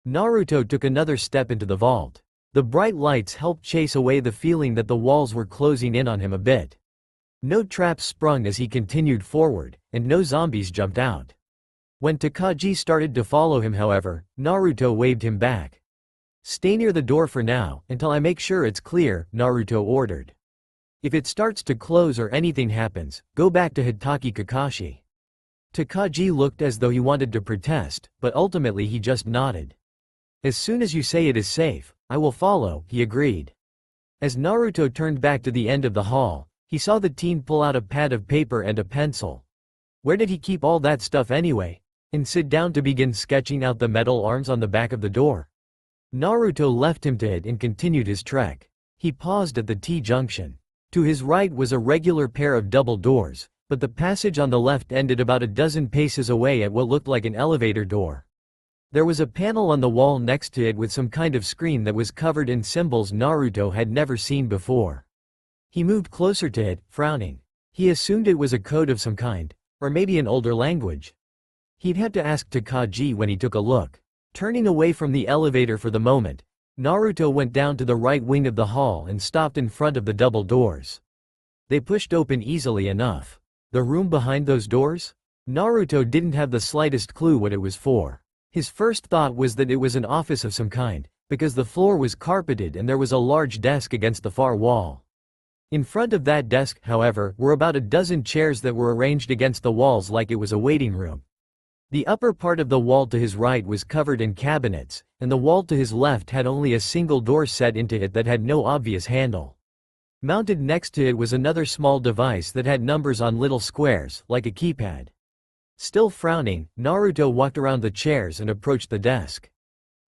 Naruto took another step into the vault. The bright lights helped chase away the feeling that the walls were closing in on him a bit. No traps sprung as he continued forward, and no zombies jumped out. When Takagi started to follow him, however, Naruto waved him back. "Stay near the door for now, until I make sure it's clear," Naruto ordered. "If it starts to close or anything happens, go back to Hitaki Kakashi." Takagi looked as though he wanted to protest, but ultimately he just nodded. "As soon as you say it is safe, I will follow," he agreed. As Naruto turned back to the end of the hall, he saw the teen pull out a pad of paper and a pencil. Where did he keep all that stuff anyway? And sit down to begin sketching out the metal arms on the back of the door. Naruto left him to it and continued his trek. He paused at the T-junction. To his right was a regular pair of double doors, but the passage on the left ended about a dozen paces away at what looked like an elevator door. There was a panel on the wall next to it with some kind of screen that was covered in symbols Naruto had never seen before. He moved closer to it, frowning. He assumed it was a code of some kind, or maybe an older language. He'd have to ask Takagi when he took a look. Turning away from the elevator for the moment, Naruto went down to the right wing of the hall and stopped in front of the double doors. They pushed open easily enough. The room behind those doors? Naruto didn't have the slightest clue what it was for. His first thought was that it was an office of some kind, because the floor was carpeted and there was a large desk against the far wall. In front of that desk, however, were about a dozen chairs that were arranged against the walls like it was a waiting room. The upper part of the wall to his right was covered in cabinets, and the wall to his left had only a single door set into it that had no obvious handle. Mounted next to it was another small device that had numbers on little squares, like a keypad. Still frowning, Naruto walked around the chairs and approached the desk.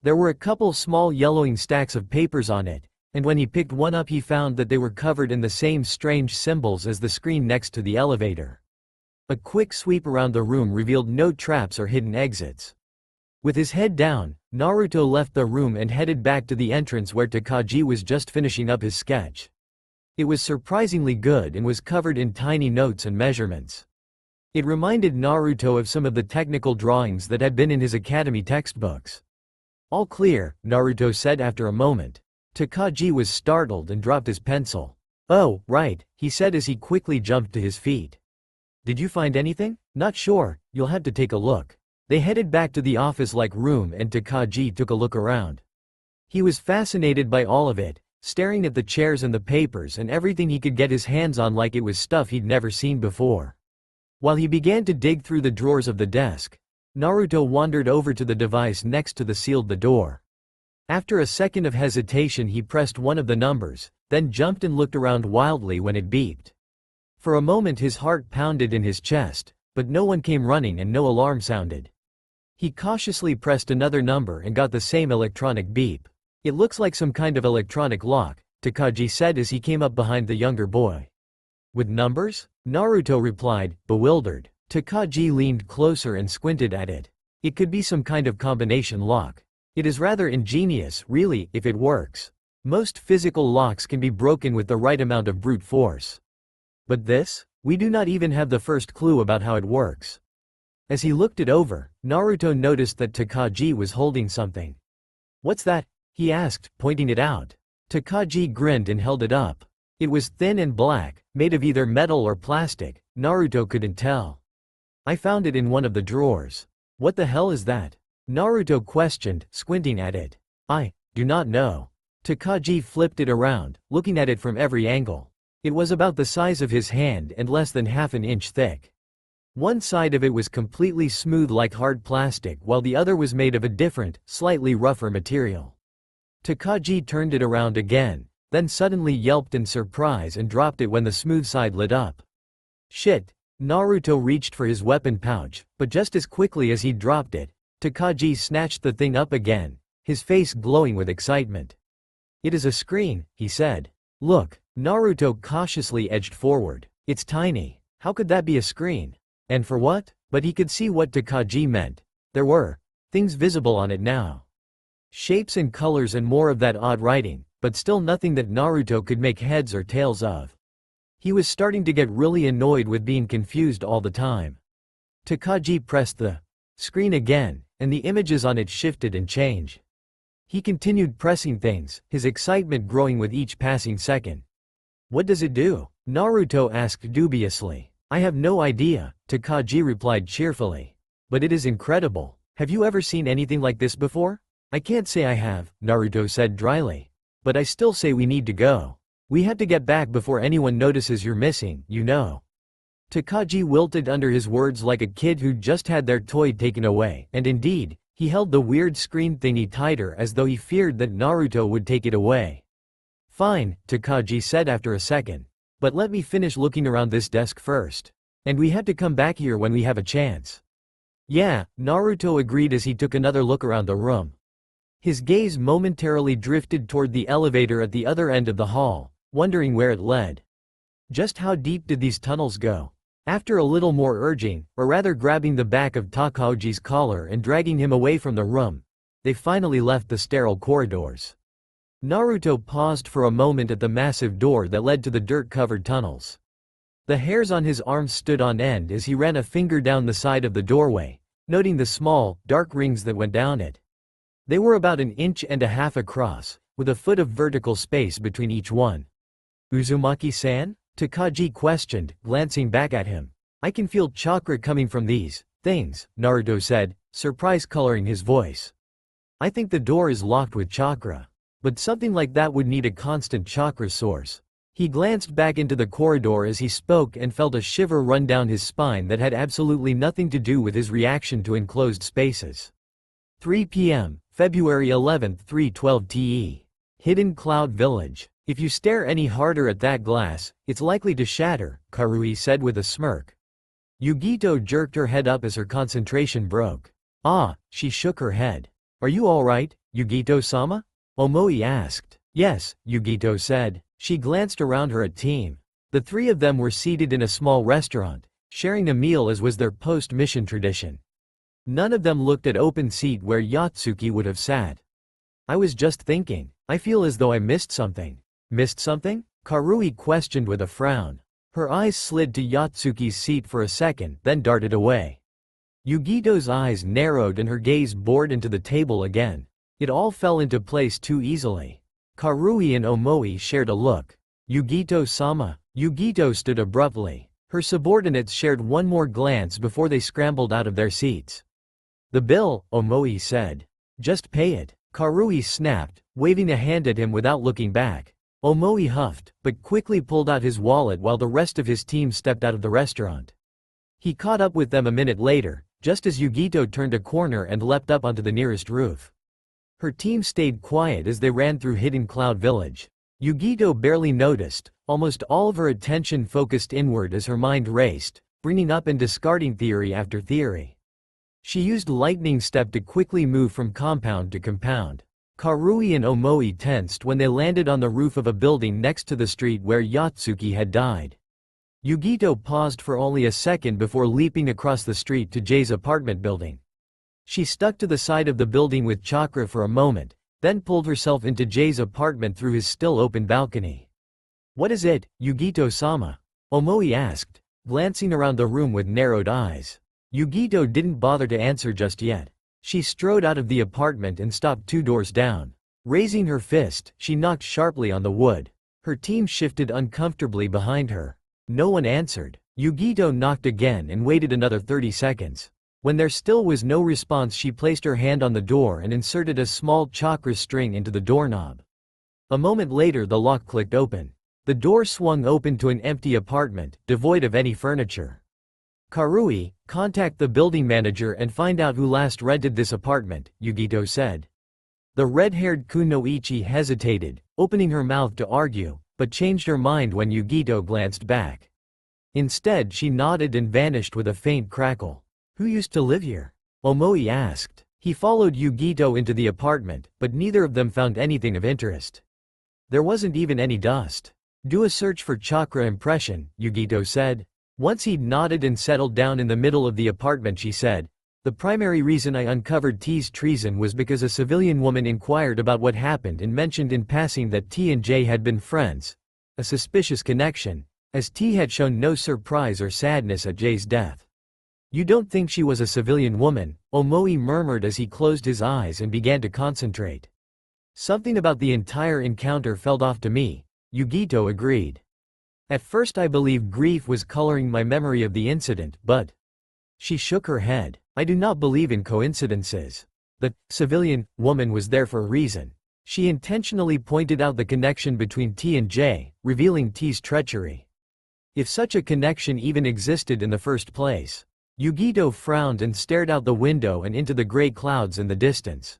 There were a couple small yellowing stacks of papers on it, and when he picked one up he found that they were covered in the same strange symbols as the screen next to the elevator. A quick sweep around the room revealed no traps or hidden exits. With his head down, Naruto left the room and headed back to the entrance where Takagi was just finishing up his sketch. It was surprisingly good and was covered in tiny notes and measurements. It reminded Naruto of some of the technical drawings that had been in his academy textbooks. "All clear," Naruto said after a moment. Takagi was startled and dropped his pencil. "Oh, right," he said as he quickly jumped to his feet. "Did you find anything?" "Not sure, you'll have to take a look. They headed back to the office-like room and Takagi took a look around. He was fascinated by all of it, staring at the chairs and the papers and everything he could get his hands on like it was stuff he'd never seen before. While he began to dig through the drawers of the desk, Naruto wandered over to the device next to the sealed door. After a second of hesitation he pressed one of the numbers, then jumped and looked around wildly when it beeped. For a moment his heart pounded in his chest, but no one came running and no alarm sounded. He cautiously pressed another number and got the same electronic beep. "It looks like some kind of electronic lock," Takagi said as he came up behind the younger boy. "With numbers?" Naruto replied, bewildered. Takagi leaned closer and squinted at it. "It could be some kind of combination lock. It is rather ingenious, really, if it works. Most physical locks can be broken with the right amount of brute force. But this? We do not even have the first clue about how it works." As he looked it over, Naruto noticed that Takagi was holding something. "What's that?" he asked, pointing it out. Takagi grinned and held it up. It was thin and black, made of either metal or plastic, Naruto couldn't tell. "I found it in one of the drawers." "What the hell is that?" Naruto questioned, squinting at it. "I do not know." Takagi flipped it around, looking at it from every angle. It was about the size of his hand and less than half an inch thick. One side of it was completely smooth like hard plastic while the other was made of a different, slightly rougher material. Takagi turned it around again, then suddenly yelped in surprise and dropped it when the smooth side lit up. "Shit!" Naruto reached for his weapon pouch, but just as quickly as he dropped it, Takagi snatched the thing up again, his face glowing with excitement. "It is a screen," he said. "Look." Naruto cautiously edged forward. "It's tiny. How could that be a screen? And for what?" But he could see what Takagi meant. There were things visible on it now. Shapes and colors and more of that odd writing, but still nothing that Naruto could make heads or tails of. He was starting to get really annoyed with being confused all the time. Takagi pressed the screen again, and the images on it shifted and changed. He continued pressing things, his excitement growing with each passing second. "What does it do?" Naruto asked dubiously. "I have no idea," Takagi replied cheerfully. "But it is incredible. Have you ever seen anything like this before?" "I can't say I have," Naruto said dryly. "But I still say we need to go. We have to get back before anyone notices you're missing, you know." Takagi wilted under his words like a kid who'd just had their toy taken away, and indeed, he held the weird screen thingy tighter as though he feared that Naruto would take it away. "Fine," Takagi said after a second. "But let me finish looking around this desk first. And we have to come back here when we have a chance." "Yeah," Naruto agreed as he took another look around the room. His gaze momentarily drifted toward the elevator at the other end of the hall, wondering where it led. Just how deep did these tunnels go? After a little more urging, or rather grabbing the back of Takahaji's collar and dragging him away from the room, they finally left the sterile corridors. Naruto paused for a moment at the massive door that led to the dirt-covered tunnels. The hairs on his arms stood on end as he ran a finger down the side of the doorway, noting the small, dark rings that went down it. They were about 1.5 inches across, with a foot of vertical space between each one. "Uzumaki-san?" Takagi questioned, glancing back at him. "I can feel chakra coming from these things," Naruto said, surprise coloring his voice. "I think the door is locked with chakra. But something like that would need a constant chakra source." He glanced back into the corridor as he spoke and felt a shiver run down his spine that had absolutely nothing to do with his reaction to enclosed spaces. 3 p.m., February 11, 3:12 TE. Hidden Cloud Village. "If you stare any harder at that glass, it's likely to shatter," Karui said with a smirk. Yugito jerked her head up as her concentration broke. "Ah," she shook her head. "Are you alright, Yugito-sama?" Omoi asked. "Yes," Yugito said. She glanced around her at team. The three of them were seated in a small restaurant, sharing a meal as was their post-mission tradition. None of them looked at open seat where Yatsuki would have sat. "I was just thinking. I feel as though I missed something." "Missed something?" Karui questioned with a frown. Her eyes slid to Yatsuki's seat for a second, then darted away. Yugito's eyes narrowed and her gaze bored into the table again. It all fell into place too easily. Karui and Omoi shared a look. "Yugito-sama." Yugito stood abruptly. Her subordinates shared one more glance before they scrambled out of their seats. The bill, Omoi said. Just pay it. Karui snapped, waving a hand at him without looking back. Omoi huffed, but quickly pulled out his wallet while the rest of his team stepped out of the restaurant. He caught up with them a minute later, just as Yugito turned a corner and leapt up onto the nearest roof. Her team stayed quiet as they ran through Hidden Cloud Village. Yugito barely noticed, almost all of her attention focused inward as her mind raced, bringing up and discarding theory after theory. She used Lightning Step to quickly move from compound to compound. Karui and Omoi tensed when they landed on the roof of a building next to the street where Yatsuki had died. Yugito paused for only a second before leaping across the street to Jay's apartment building. She stuck to the side of the building with chakra for a moment, then pulled herself into Jay's apartment through his still open balcony. "What is it, Yugito-sama?" Omoi asked, glancing around the room with narrowed eyes. Yugito didn't bother to answer just yet. She strode out of the apartment and stopped 2 doors down. Raising her fist, she knocked sharply on the wood. Her team shifted uncomfortably behind her. No one answered. Yugito knocked again and waited another 30 seconds. When there still was no response, she placed her hand on the door and inserted a small chakra string into the doorknob. A moment later, the lock clicked open. The door swung open to an empty apartment, devoid of any furniture. "Karui, contact the building manager and find out who last rented this apartment," Yugito said. The red-haired Kunoichi hesitated, opening her mouth to argue, but changed her mind when Yugito glanced back. Instead, she nodded and vanished with a faint crackle. "Who used to live here?" Omoi asked. He followed Yugito into the apartment, but neither of them found anything of interest. There wasn't even any dust. "Do a search for chakra impression," Yugito said. Once he'd nodded and settled down in the middle of the apartment, she said, "The primary reason I uncovered T's treason was because a civilian woman inquired about what happened and mentioned in passing that T and J had been friends. A suspicious connection, as T had shown no surprise or sadness at J's death." "You don't think she was a civilian woman?" Omoi murmured as he closed his eyes and began to concentrate. "Something about the entire encounter felt off to me," Yugito agreed. "At first I believed grief was coloring my memory of the incident, but..." She shook her head. "I do not believe in coincidences. The civilian woman was there for a reason." She intentionally pointed out the connection between T and J, revealing T's treachery. If such a connection even existed in the first place. Yugito frowned and stared out the window and into the gray clouds in the distance.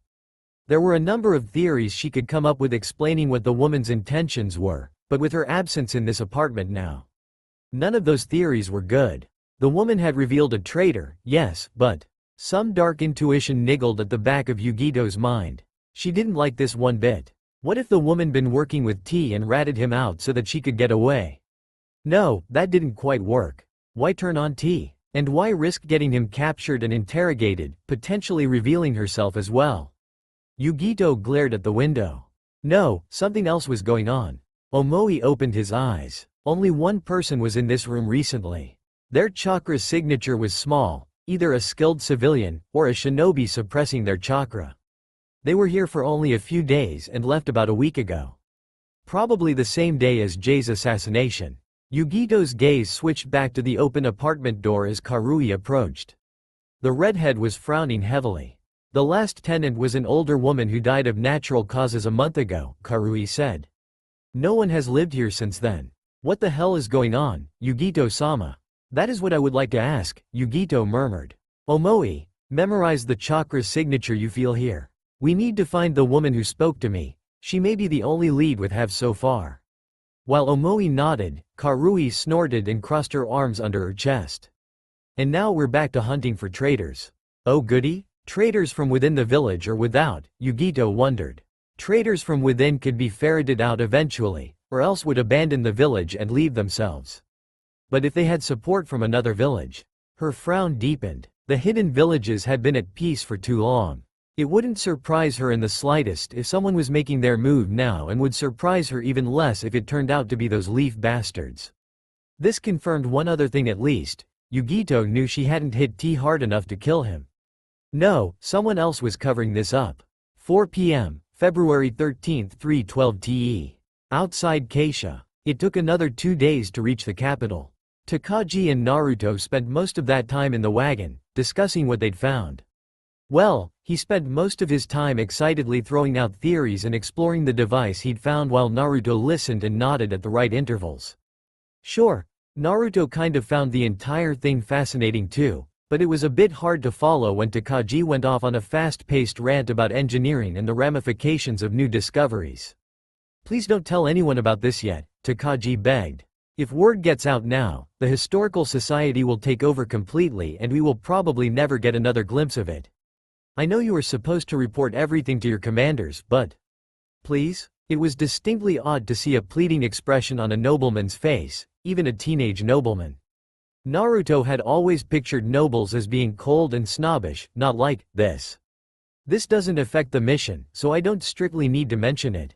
There were a number of theories she could come up with explaining what the woman's intentions were, but with her absence in this apartment now, none of those theories were good. The woman had revealed a traitor, yes, but some dark intuition niggled at the back of Yugito's mind. She didn't like this one bit. What if the woman been working with T and ratted him out so that she could get away? No, that didn't quite work. Why turn on T? And why risk getting him captured and interrogated, potentially revealing herself as well? Yugito glared at the window. No, something else was going on. Omoi opened his eyes. Only one person was in this room recently. Their chakra signature was small, either a skilled civilian, or a shinobi suppressing their chakra. They were here for only a few days and left about a week ago. Probably the same day as Jay's assassination. Yugito's gaze switched back to the open apartment door as Karui approached. The redhead was frowning heavily. "The last tenant was an older woman who died of natural causes a month ago," Karui said. "No one has lived here since then. What the hell is going on, Yugito-sama?" "That is what I would like to ask," Yugito murmured. "Omoi, memorize the chakra signature you feel here. We need to find the woman who spoke to me. She may be the only lead we have so far." While Omoi nodded, Karui snorted and crossed her arms under her chest. "And now we're back to hunting for traitors." "Oh goody? Traitors from within the village or without?" Yugito wondered. Traitors from within could be ferreted out eventually, or else would abandon the village and leave themselves. But if they had support from another village? Her frown deepened. The hidden villages had been at peace for too long. It wouldn't surprise her in the slightest if someone was making their move now, and would surprise her even less if it turned out to be those leaf bastards. This confirmed one other thing at least. Yugito knew she hadn't hit T hard enough to kill him. No, someone else was covering this up. 4 p.m., February 13, 3:12 TE. Outside Keisha. It took another 2 days to reach the capital. Takagi and Naruto spent most of that time in the wagon, discussing what they'd found. Well, he spent most of his time excitedly throwing out theories and exploring the device he'd found while Naruto listened and nodded at the right intervals. Sure, Naruto kind of found the entire thing fascinating too, but it was a bit hard to follow when Takagi went off on a fast-paced rant about engineering and the ramifications of new discoveries. Please don't tell anyone about this yet, Takagi begged. If word gets out now, the Historical Society will take over completely and we will probably never get another glimpse of it. I know you are supposed to report everything to your commanders, but… Please? It was distinctly odd to see a pleading expression on a nobleman's face, even a teenage nobleman. Naruto had always pictured nobles as being cold and snobbish, not like this. This doesn't affect the mission, so I don't strictly need to mention it.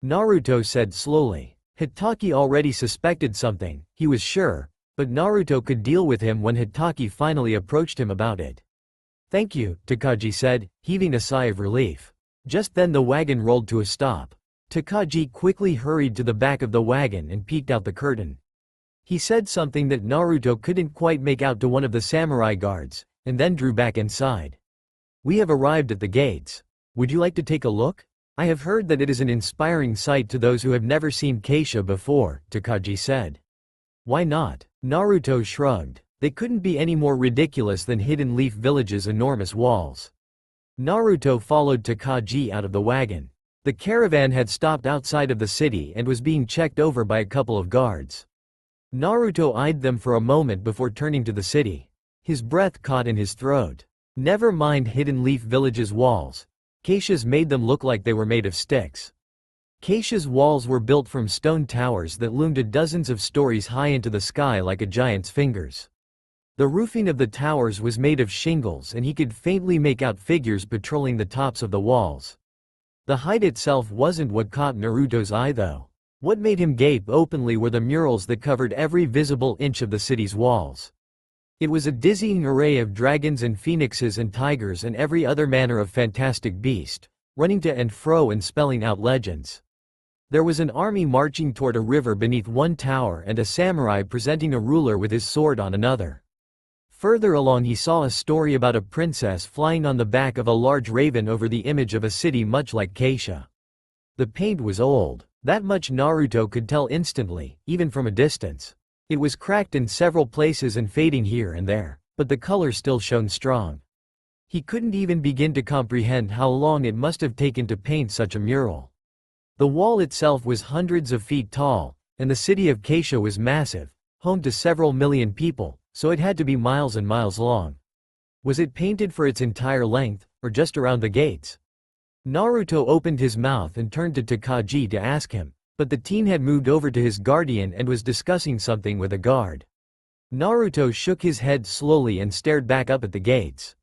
Naruto said slowly. Hitaki already suspected something, he was sure, but Naruto could deal with him when Hitaki finally approached him about it. Thank you, Takagi said, heaving a sigh of relief. Just then the wagon rolled to a stop. Takagi quickly hurried to the back of the wagon and peeked out the curtain. He said something that Naruto couldn't quite make out to one of the samurai guards, and then drew back inside. We have arrived at the gates. Would you like to take a look? I have heard that it is an inspiring sight to those who have never seen Keisha before, Takagi said. Why not? Naruto shrugged. They couldn't be any more ridiculous than Hidden Leaf Village's enormous walls. Naruto followed Takagi out of the wagon. The caravan had stopped outside of the city and was being checked over by a couple of guards. Naruto eyed them for a moment before turning to the city. His breath caught in his throat. Never mind Hidden Leaf Village's walls. Keisha's made them look like they were made of sticks. Keisha's walls were built from stone towers that loomed dozens of stories high into the sky like a giant's fingers. The roofing of the towers was made of shingles and he could faintly make out figures patrolling the tops of the walls. The height itself wasn't what caught Naruto's eye though. What made him gape openly were the murals that covered every visible inch of the city's walls. It was a dizzying array of dragons and phoenixes and tigers and every other manner of fantastic beast, running to and fro and spelling out legends. There was an army marching toward a river beneath one tower and a samurai presenting a ruler with his sword on another. Further along he saw a story about a princess flying on the back of a large raven over the image of a city much like Keisha. The paint was old. That much Naruto could tell instantly, even from a distance. It was cracked in several places and fading here and there, but the color still shone strong. He couldn't even begin to comprehend how long it must have taken to paint such a mural. The wall itself was hundreds of feet tall, and the city of Keisha was massive, home to several million people, so it had to be miles and miles long. Was it painted for its entire length, or just around the gates? Naruto opened his mouth and turned to Takagi to ask him, but the teen had moved over to his guardian and was discussing something with a guard. Naruto shook his head slowly and stared back up at the gates.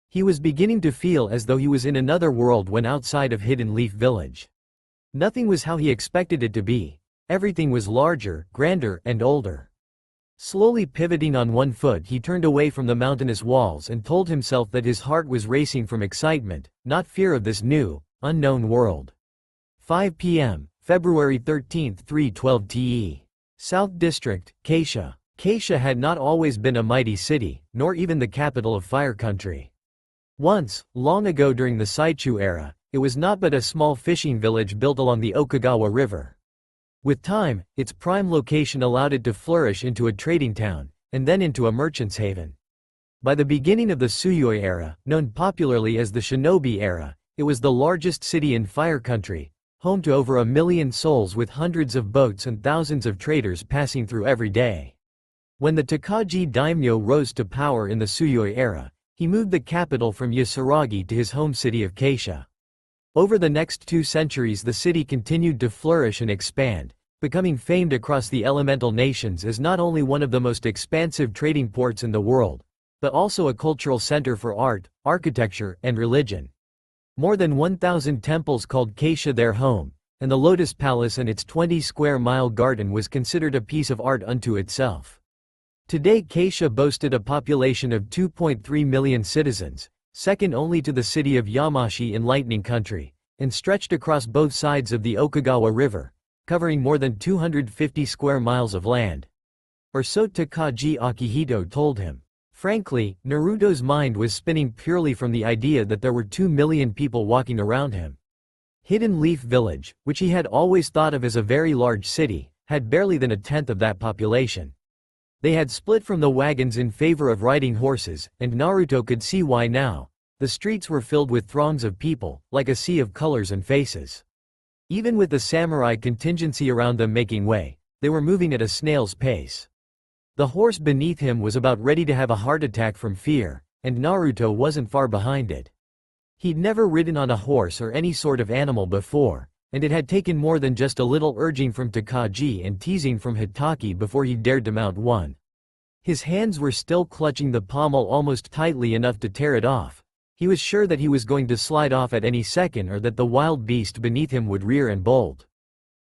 He was beginning to feel as though he was in another world when outside of Hidden Leaf Village. Nothing was how he expected it to be. Everything was larger, grander, and older. Slowly pivoting on one foot he turned away from the mountainous walls and told himself that his heart was racing from excitement, not fear of this new, unknown world. 5 p.m. February 13, 3:12 TE. South District, Keisha. Keisha had not always been a mighty city, nor even the capital of Fire Country. Once, long ago during the Saichu era, it was not but a small fishing village built along the Okagawa River. With time, its prime location allowed it to flourish into a trading town, and then into a merchant's haven. By the beginning of the Suyoi era, known popularly as the Shinobi era, it was the largest city in Fire Country, home to over 1 million souls with hundreds of boats and thousands of traders passing through every day. When the Takagi daimyo rose to power in the Suyoi era, he moved the capital from Yasuragi to his home city of Keisha. Over the next 2 centuries the city continued to flourish and expand, becoming famed across the elemental nations as not only one of the most expansive trading ports in the world, but also a cultural center for art, architecture, and religion. More than 1,000 temples called Keisha their home, and the Lotus Palace and its 20-square-mile garden was considered a piece of art unto itself. Today Keisha boasted a population of 2.3 million citizens, second only to the city of Yamashi in Lightning Country, and stretched across both sides of the Okagawa River, covering more than 250 square miles of land. Or so Takagi Akihito told him. Frankly, Naruto's mind was spinning purely from the idea that there were 2 million people walking around him. Hidden Leaf Village, which he had always thought of as a very large city, had barely than a tenth of that population. They had split from the wagons in favor of riding horses, and Naruto could see why now. The streets were filled with throngs of people, like a sea of colors and faces. Even with the samurai contingency around them making way, they were moving at a snail's pace. The horse beneath him was about ready to have a heart attack from fear, and Naruto wasn't far behind it. He'd never ridden on a horse or any sort of animal before, and it had taken more than just a little urging from Takagi and teasing from Hitaki before he dared to mount one. His hands were still clutching the pommel almost tightly enough to tear it off. He was sure that he was going to slide off at any second or that the wild beast beneath him would rear and bolt.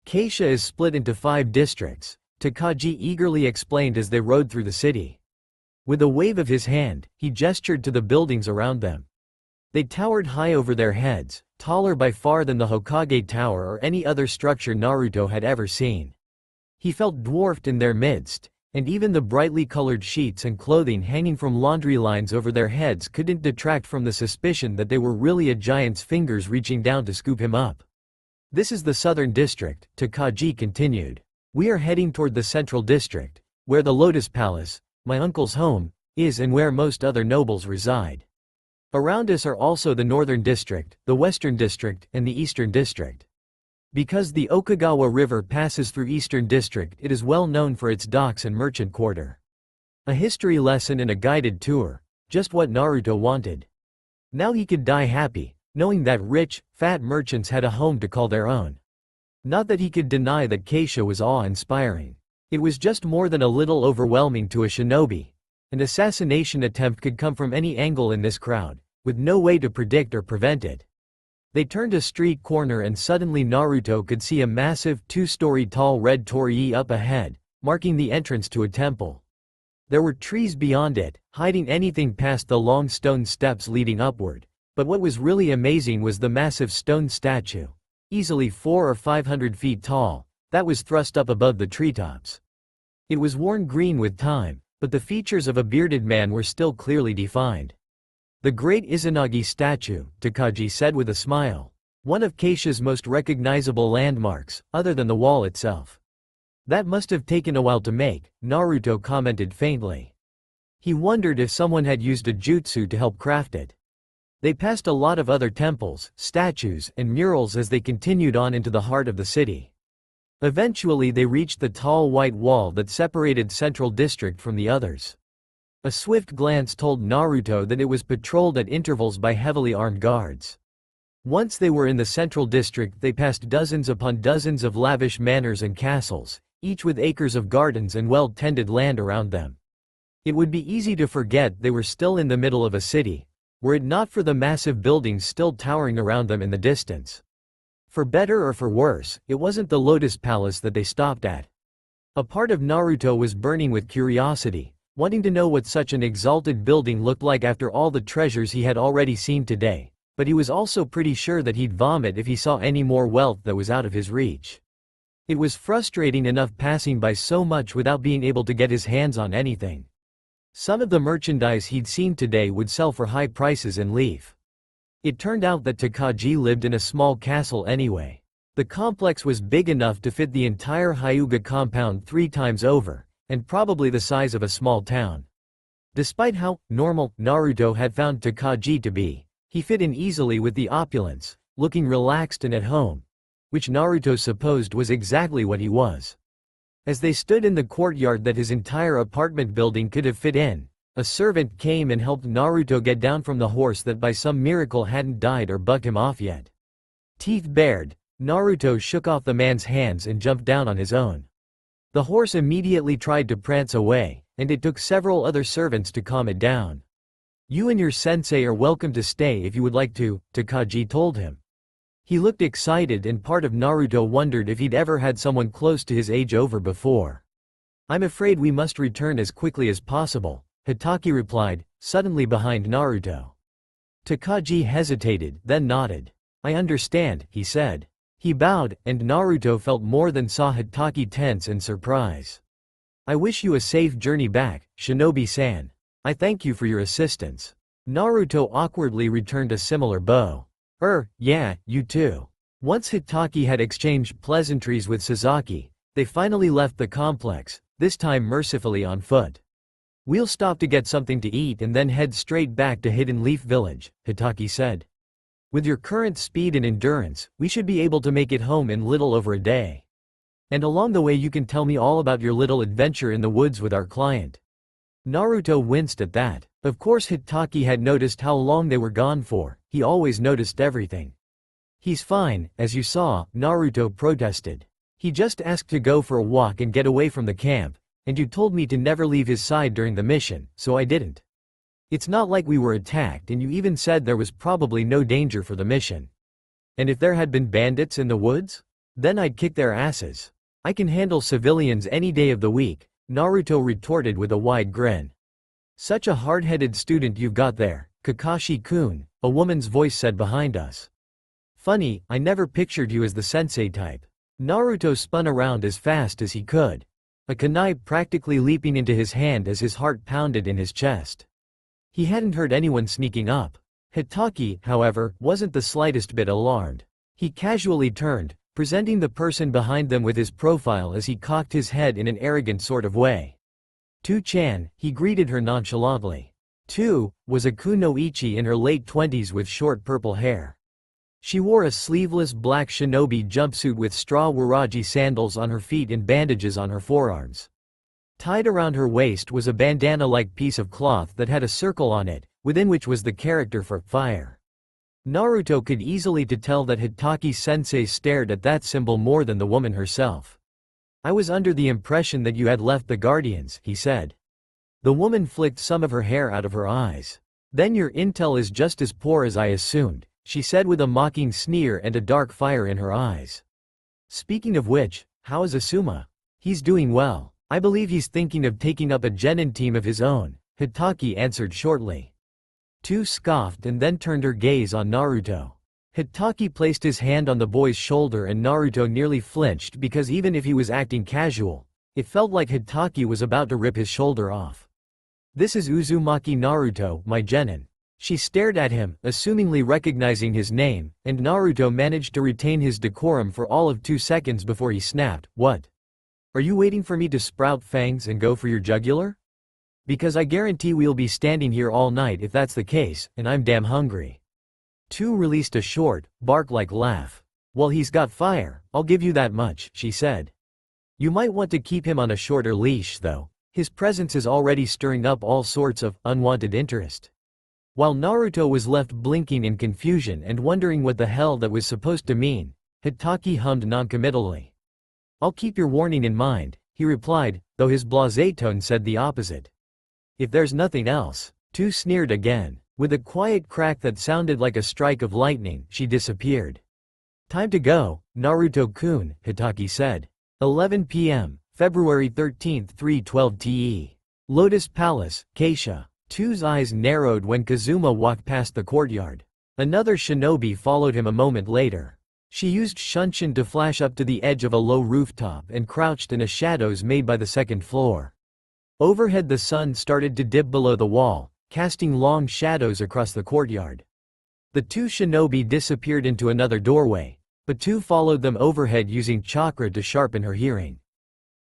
Keisha is split into 5 districts, Takagi eagerly explained as they rode through the city. With a wave of his hand, he gestured to the buildings around them. They towered high over their heads, taller by far than the Hokage Tower or any other structure Naruto had ever seen. He felt dwarfed in their midst, and even the brightly colored sheets and clothing hanging from laundry lines over their heads couldn't detract from the suspicion that they were really a giant's fingers reaching down to scoop him up. "This is the southern district," Takagi continued. "We are heading toward the central district, where the Lotus Palace, my uncle's home, is and where most other nobles reside. Around us are also the northern district, the western district, and the eastern district. Because the Okagawa River passes through Eastern District, it is well known for its docks and merchant quarter." A history lesson and a guided tour, just what Naruto wanted. Now he could die happy, knowing that rich, fat merchants had a home to call their own. Not that he could deny that Keisha was awe-inspiring. It was just more than a little overwhelming to a shinobi. An assassination attempt could come from any angle in this crowd, with no way to predict or prevent it. They turned a street corner and suddenly Naruto could see a massive 2-story tall red torii up ahead, marking the entrance to a temple. There were trees beyond it, hiding anything past the long stone steps leading upward, but what was really amazing was the massive stone statue, easily 400 or 500 feet tall, that was thrust up above the treetops. It was worn green with time, but the features of a bearded man were still clearly defined. "The great Izanagi statue," Takagi said with a smile. "One of Keisha's most recognizable landmarks, other than the wall itself." "That must have taken a while to make," Naruto commented faintly. He wondered if someone had used a jutsu to help craft it. They passed a lot of other temples, statues, and murals as they continued on into the heart of the city. Eventually they reached the tall white wall that separated Central District from the others. A swift glance told Naruto that it was patrolled at intervals by heavily armed guards. Once they were in the Central District, they passed dozens upon dozens of lavish manors and castles, each with acres of gardens and well-tended land around them. It would be easy to forget they were still in the middle of a city, were it not for the massive buildings still towering around them in the distance. For better or for worse, it wasn't the Lotus Palace that they stopped at. A part of Naruto was burning with curiosity, wanting to know what such an exalted building looked like after all the treasures he had already seen today, but he was also pretty sure that he'd vomit if he saw any more wealth that was out of his reach. It was frustrating enough passing by so much without being able to get his hands on anything. Some of the merchandise he'd seen today would sell for high prices in Leaf. It turned out that Takagi lived in a small castle anyway. The complex was big enough to fit the entire Hyuga compound 3 times over, and probably the size of a small town. Despite how normal Naruto had found Takagi to be, he fit in easily with the opulence, looking relaxed and at home, which Naruto supposed was exactly what he was. As they stood in the courtyard that his entire apartment building could have fit in, a servant came and helped Naruto get down from the horse that by some miracle hadn't died or bucked him off yet. Teeth bared, Naruto shook off the man's hands and jumped down on his own. The horse immediately tried to prance away, and it took several other servants to calm it down. "You and your sensei are welcome to stay if you would like to," Takagi told him. He looked excited and part of Naruto wondered if he'd ever had someone close to his age over before. "I'm afraid we must return as quickly as possible," Hitaki replied, suddenly behind Naruto. Takagi hesitated, then nodded. "I understand," he said. He bowed, and Naruto felt more than saw Hitaki tense in surprise. "I wish you a safe journey back, Shinobi-san." I thank you for your assistance. Naruto awkwardly returned a similar bow. Yeah, you too. Once Hitaki had exchanged pleasantries with Sasaki, they finally left the complex, this time mercifully on foot. We'll stop to get something to eat and then head straight back to Hidden Leaf Village, Hitaki said. With your current speed and endurance, we should be able to make it home in little over a day. And along the way you can tell me all about your little adventure in the woods with our client. Naruto winced at that. Of course Hitaki had noticed how long they were gone for, he always noticed everything. He's fine, as you saw, Naruto protested. He just asked to go for a walk and get away from the camp, and you told me to never leave his side during the mission, so I didn't. It's not like we were attacked and you even said there was probably no danger for the mission. And if there had been bandits in the woods? Then I'd kick their asses. I can handle civilians any day of the week, Naruto retorted with a wide grin. Such a hard-headed student you've got there, Kakashi-kun, a woman's voice said behind us. Funny, I never pictured you as the sensei type. Naruto spun around as fast as he could. A kunai practically leaping into his hand as his heart pounded in his chest. He hadn't heard anyone sneaking up. Hitaki, however, wasn't the slightest bit alarmed. He casually turned, presenting the person behind them with his profile as he cocked his head in an arrogant sort of way. Tu-chan, he greeted her nonchalantly. Tu was a kunoichi in her late 20s with short purple hair. She wore a sleeveless black shinobi jumpsuit with straw waraji sandals on her feet and bandages on her forearms. Tied around her waist was a bandana-like piece of cloth that had a circle on it, within which was the character for fire. Naruto could easily tell that Hitaki-sensei stared at that symbol more than the woman herself. I was under the impression that you had left the Guardians, he said. The woman flicked some of her hair out of her eyes. Then your intel is just as poor as I assumed, she said with a mocking sneer and a dark fire in her eyes. Speaking of which, how is Asuma? He's doing well. I believe he's thinking of taking up a genin team of his own, Hitaki answered shortly. Tu scoffed and then turned her gaze on Naruto. Hitaki placed his hand on the boy's shoulder and Naruto nearly flinched because even if he was acting casual, it felt like Hitaki was about to rip his shoulder off. This is Uzumaki Naruto, my genin. She stared at him, assumingly recognizing his name, and Naruto managed to retain his decorum for all of 2 seconds before he snapped, What? Are you waiting for me to sprout fangs and go for your jugular? Because I guarantee we'll be standing here all night if that's the case, and I'm damn hungry. Tu released a short, bark-like laugh. Well, he's got fire, I'll give you that much, she said. You might want to keep him on a shorter leash though. His presence is already stirring up all sorts of unwanted interest. While Naruto was left blinking in confusion and wondering what the hell that was supposed to mean, Hitaki hummed noncommittally. I'll keep your warning in mind, he replied, though his blasé tone said the opposite. If there's nothing else, Tu sneered again. With a quiet crack that sounded like a strike of lightning, she disappeared. Time to go, Naruto-kun, Hitaki said. 11 p.m., February 13, 3:12 TE. Lotus Palace, Keisha. Tu's eyes narrowed when Kazuma walked past the courtyard. Another shinobi followed him a moment later. She used Shunshin to flash up to the edge of a low rooftop and crouched in the shadows made by the second floor. Overhead the sun started to dip below the wall, casting long shadows across the courtyard. The 2 shinobi disappeared into another doorway, but Tu followed them overhead using chakra to sharpen her hearing.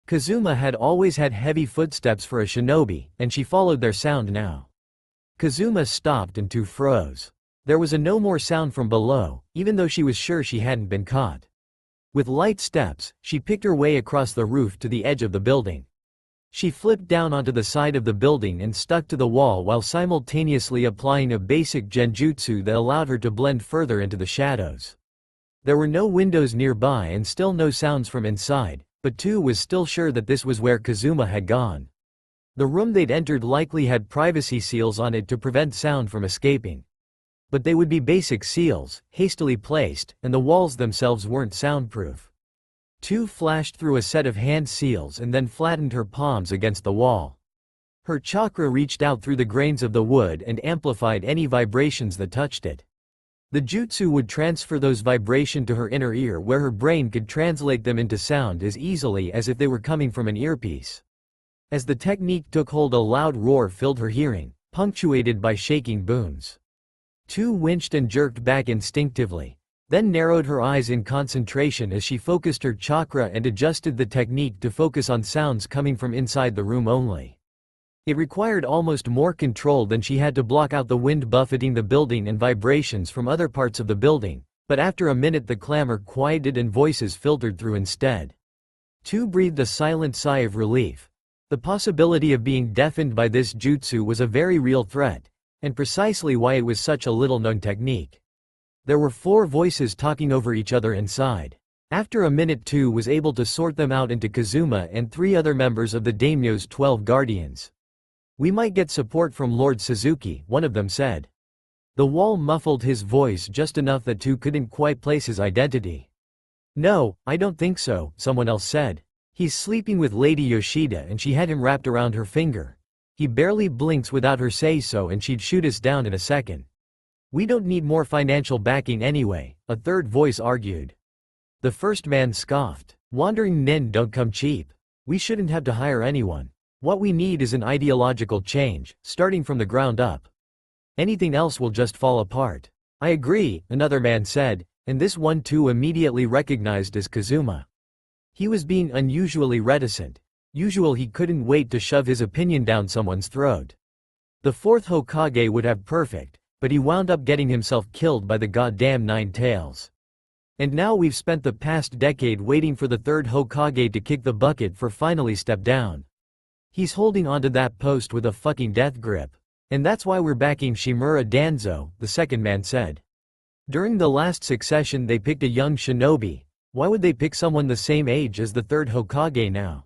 Kazuma had always had heavy footsteps for a shinobi, and she followed their sound now. Kazuma stopped and Tu froze. There was no more sound from below, even though she was sure she hadn't been caught. With light steps, she picked her way across the roof to the edge of the building. She flipped down onto the side of the building and stuck to the wall while simultaneously applying a basic genjutsu that allowed her to blend further into the shadows. There were no windows nearby and still no sounds from inside, but Tu was still sure that this was where Kazuma had gone. The room they'd entered likely had privacy seals on it to prevent sound from escaping. But they would be basic seals, hastily placed, and the walls themselves weren't soundproof. Tu flashed through a set of hand seals and then flattened her palms against the wall. Her chakra reached out through the grains of the wood and amplified any vibrations that touched it. The jutsu would transfer those vibrations to her inner ear where her brain could translate them into sound as easily as if they were coming from an earpiece. As the technique took hold, a loud roar filled her hearing, punctuated by shaking booms. Tu winched and jerked back instinctively, then narrowed her eyes in concentration as she focused her chakra and adjusted the technique to focus on sounds coming from inside the room only. It required almost more control than she had to block out the wind buffeting the building and vibrations from other parts of the building, but after a minute the clamor quieted and voices filtered through instead. Tu breathed a silent sigh of relief. The possibility of being deafened by this jutsu was a very real threat, and precisely why it was such a little-known technique. There were 4 voices talking over each other inside. After a minute Tu was able to sort them out into Kazuma and 3 other members of the daimyo's 12 guardians. "We might get support from Lord Suzuki," one of them said. The wall muffled his voice just enough that Tu couldn't quite place his identity. "No, I don't think so," someone else said. "He's sleeping with Lady Yoshida and she had him wrapped around her finger. He barely blinks without her say so and she'd shoot us down in a second. We don't need more financial backing anyway," a third voice argued. The first man scoffed. "Wandering nin don't come cheap. We shouldn't have to hire anyone. What we need is an ideological change, starting from the ground up. Anything else will just fall apart." "I agree," another man said, and this one too immediately recognized as Kazuma. He was being unusually reticent. Usual he couldn't wait to shove his opinion down someone's throat. The 4th Hokage would have perfect, but he wound up getting himself killed by the goddamn 9 tails. And now we've spent the past decade waiting for the 3rd Hokage to kick the bucket for finally step down. He's holding onto that post with a fucking death grip. And that's why we're backing Shimura Danzo, the second man said. During the last succession they picked a young shinobi. Why would they pick someone the same age as the 3rd Hokage now?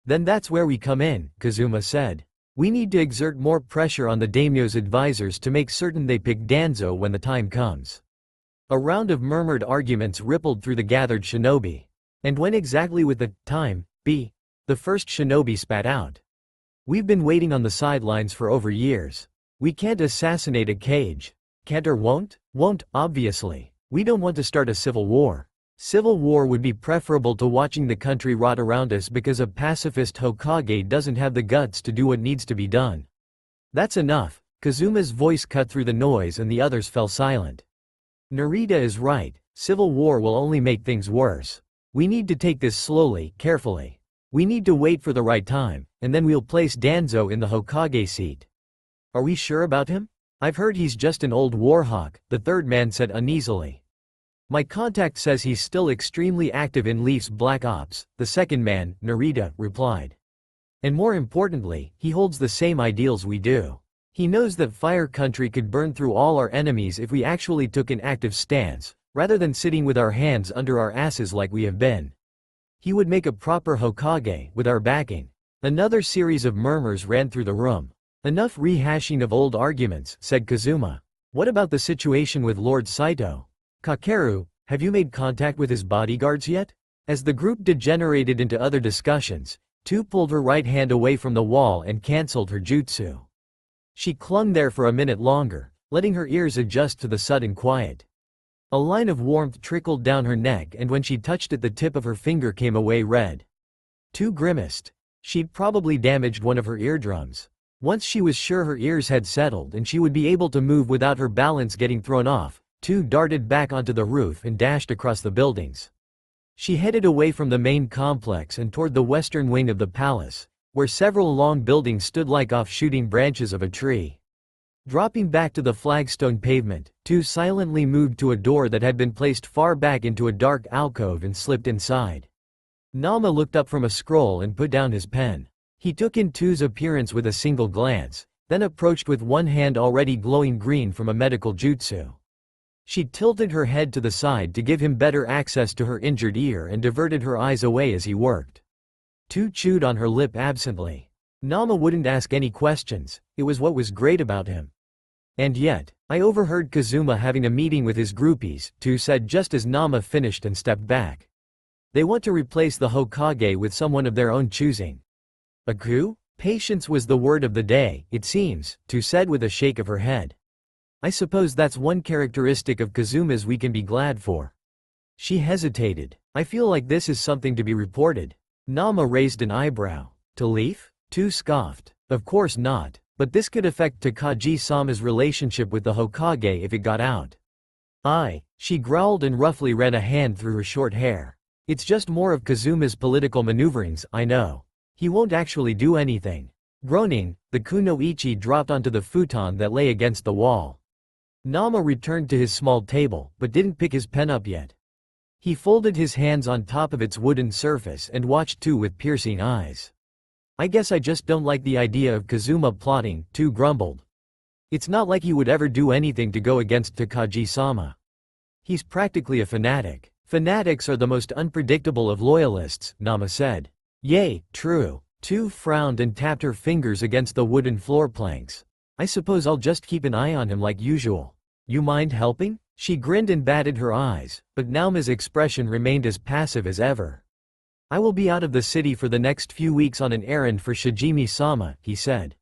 Then that's where we come in, Kazuma said. We need to exert more pressure on the daimyo's advisors to make certain they pick Danzo when the time comes. A round of murmured arguments rippled through the gathered shinobi. And when exactly would the time be? The first shinobi spat out. We've been waiting on the sidelines for over years. We can't assassinate a Kage. Can't or won't? Won't, obviously. We don't want to start a civil war. Civil war would be preferable to watching the country rot around us because a pacifist Hokage doesn't have the guts to do what needs to be done. That's enough. Kazuma's voice cut through the noise and the others fell silent. Narita is right. Civil war will only make things worse. We need to take this slowly, carefully. We need to wait for the right time, and then we'll place Danzo in the Hokage seat. Are we sure about him? I've heard he's just an old warhawk, the third man said uneasily. My contact says he's still extremely active in Leaf's Black Ops, the second man, Narita, replied. And more importantly, he holds the same ideals we do. He knows that Fire Country could burn through all our enemies if we actually took an active stance, rather than sitting with our hands under our asses like we have been. He would make a proper Hokage, with our backing. Another series of murmurs ran through the room. Enough rehashing of old arguments, said Kazuma. What about the situation with Lord Saito? Kakeru, have you made contact with his bodyguards yet? As the group degenerated into other discussions, Tu pulled her right hand away from the wall and cancelled her jutsu. She clung there for a minute longer, letting her ears adjust to the sudden quiet. A line of warmth trickled down her neck, and when she touched it the tip of her finger came away red. Tu grimaced. She'd probably damaged one of her eardrums. Once she was sure her ears had settled and she would be able to move without her balance getting thrown off, Tu darted back onto the roof and dashed across the buildings. She headed away from the main complex and toward the western wing of the palace, where several long buildings stood like off-shooting branches of a tree. Dropping back to the flagstone pavement, Tu silently moved to a door that had been placed far back into a dark alcove and slipped inside. Nama looked up from a scroll and put down his pen. He took in Tu's appearance with a single glance, then approached with one hand already glowing green from a medical jutsu. She tilted her head to the side to give him better access to her injured ear and diverted her eyes away as he worked. Tu chewed on her lip absently. Nama wouldn't ask any questions, it was what was great about him. And yet, I overheard Kazuma having a meeting with his groupies, Tu said just as Nama finished and stepped back. They want to replace the Hokage with someone of their own choosing. A coup? Patience was the word of the day, it seems, Tu said with a shake of her head. I suppose that's one characteristic of Kazuma's we can be glad for. She hesitated. I feel like this is something to be reported. Nama raised an eyebrow. To Leaf? Tu scoffed. Of course not, but this could affect Takagi-sama's relationship with the Hokage if it got out. She growled and roughly ran a hand through her short hair. It's just more of Kazuma's political maneuverings, I know. He won't actually do anything. Groaning, the kunoichi dropped onto the futon that lay against the wall. Nama returned to his small table, but didn't pick his pen up yet. He folded his hands on top of its wooden surface and watched Tu with piercing eyes. I guess I just don't like the idea of Kazuma plotting, Tu grumbled. It's not like he would ever do anything to go against Takagi-sama. He's practically a fanatic. Fanatics are the most unpredictable of loyalists, Nama said. Yay, true. Tu frowned and tapped her fingers against the wooden floor planks. I suppose I'll just keep an eye on him like usual. You mind helping? She grinned and batted her eyes, but Nama's expression remained as passive as ever. I will be out of the city for the next few weeks on an errand for Shijimi-sama, he said.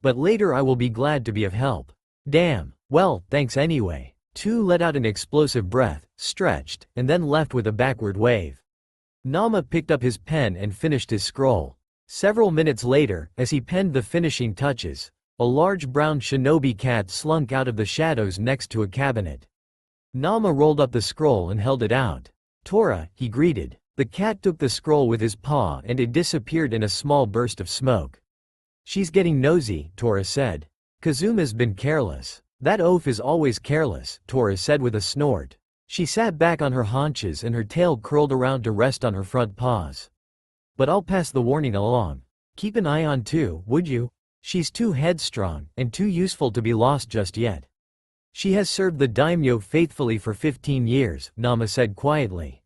But later I will be glad to be of help. Damn, well, thanks anyway. Tu let out an explosive breath, stretched, and then left with a backward wave. Nama picked up his pen and finished his scroll. Several minutes later, as he penned the finishing touches, a large brown shinobi cat slunk out of the shadows next to a cabinet. Nama rolled up the scroll and held it out. Tora, he greeted. The cat took the scroll with his paw and it disappeared in a small burst of smoke. She's getting nosy, Tora said. Kazuma's been careless. That oaf is always careless, Tora said with a snort. She sat back on her haunches and her tail curled around to rest on her front paws. But I'll pass the warning along. Keep an eye on Tu, would you? She's too headstrong, and too useful to be lost just yet. She has served the daimyo faithfully for 15 years, Nama said quietly.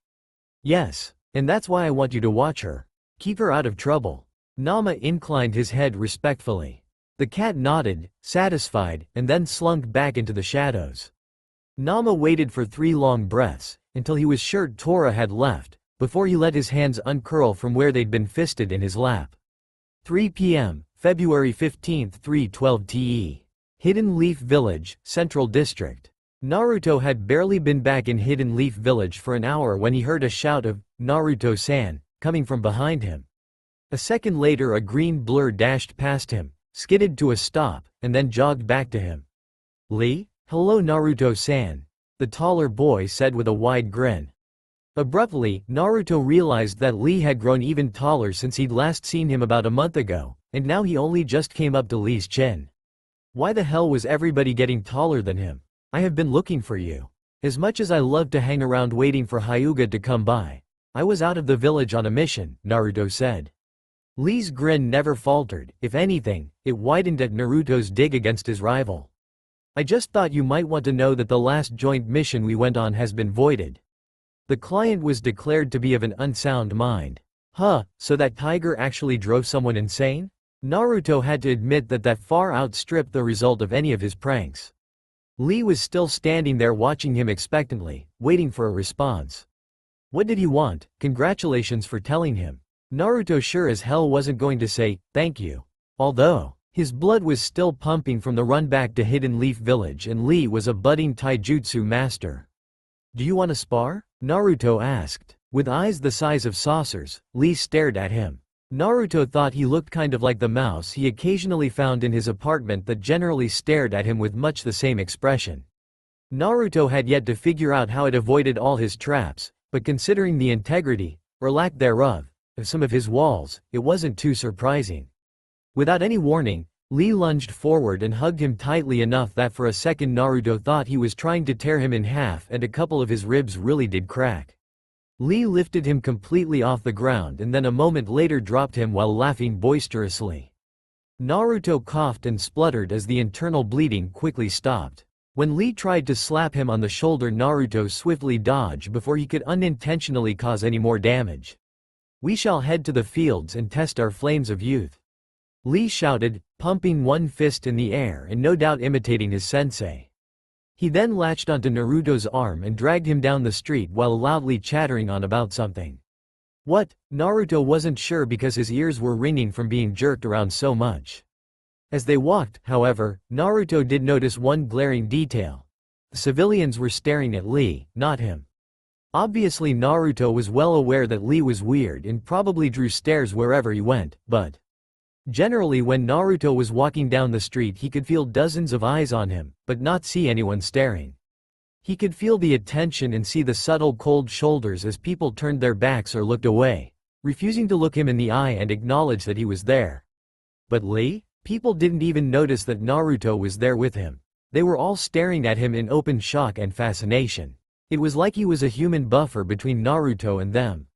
Yes, and that's why I want you to watch her. Keep her out of trouble. Nama inclined his head respectfully. The cat nodded, satisfied, and then slunk back into the shadows. Nama waited for 3 long breaths, until he was sure Tora had left, before he let his hands uncurl from where they'd been fisted in his lap. 3 p.m., February 15, 3:12 TE. Hidden Leaf Village, Central District. Naruto had barely been back in Hidden Leaf Village for an hour when he heard a shout of, "Naruto-san," coming from behind him. A second later a green blur dashed past him, skidded to a stop, and then jogged back to him. Lee? Hello Naruto-san, the taller boy said with a wide grin. Abruptly, Naruto realized that Lee had grown even taller since he'd last seen him about a month ago, and now he only just came up to Lee's chin. Why the hell was everybody getting taller than him? I have been looking for you. As much as I love to hang around waiting for Hyuga to come by, I was out of the village on a mission, Naruto said. Lee's grin never faltered, if anything, it widened at Naruto's dig against his rival. I just thought you might want to know that the last joint mission we went on has been voided. The client was declared to be of an unsound mind. Huh, so that tiger actually drove someone insane? Naruto had to admit that that far outstripped the result of any of his pranks. Lee was still standing there watching him expectantly, waiting for a response. What did he want? Congratulations for telling him. Naruto sure as hell wasn't going to say, thank you. Although, his blood was still pumping from the run back to Hidden Leaf Village and Lee was a budding taijutsu master. Do you want to spar? Naruto asked. With eyes the size of saucers, Lee stared at him. Naruto thought he looked kind of like the mouse he occasionally found in his apartment that generally stared at him with much the same expression. Naruto had yet to figure out how it avoided all his traps, but considering the integrity, or lack thereof, of some of his walls, it wasn't too surprising. Without any warning, Lee lunged forward and hugged him tightly enough that for a second Naruto thought he was trying to tear him in half and a couple of his ribs really did crack. Lee lifted him completely off the ground and then a moment later dropped him while laughing boisterously. Naruto coughed and spluttered as the internal bleeding quickly stopped. When Lee tried to slap him on the shoulder, Naruto swiftly dodged before he could unintentionally cause any more damage. We shall head to the fields and test our flames of youth. Lee shouted, pumping one fist in the air and no doubt imitating his sensei. He then latched onto Naruto's arm and dragged him down the street while loudly chattering on about something. What? Naruto wasn't sure because his ears were ringing from being jerked around so much. As they walked, however, Naruto did notice one glaring detail. The civilians were staring at Lee, not him. Obviously Naruto was well aware that Lee was weird and probably drew stares wherever he went, but Generally when Naruto was walking down the street he could feel dozens of eyes on him, but not see anyone staring. He could feel the attention and see the subtle cold shoulders as people turned their backs or looked away, refusing to look him in the eye and acknowledge that he was there. But Lee? People didn't even notice that Naruto was there with him. They were all staring at him in open shock and fascination. It was like he was a human buffer between Naruto and them.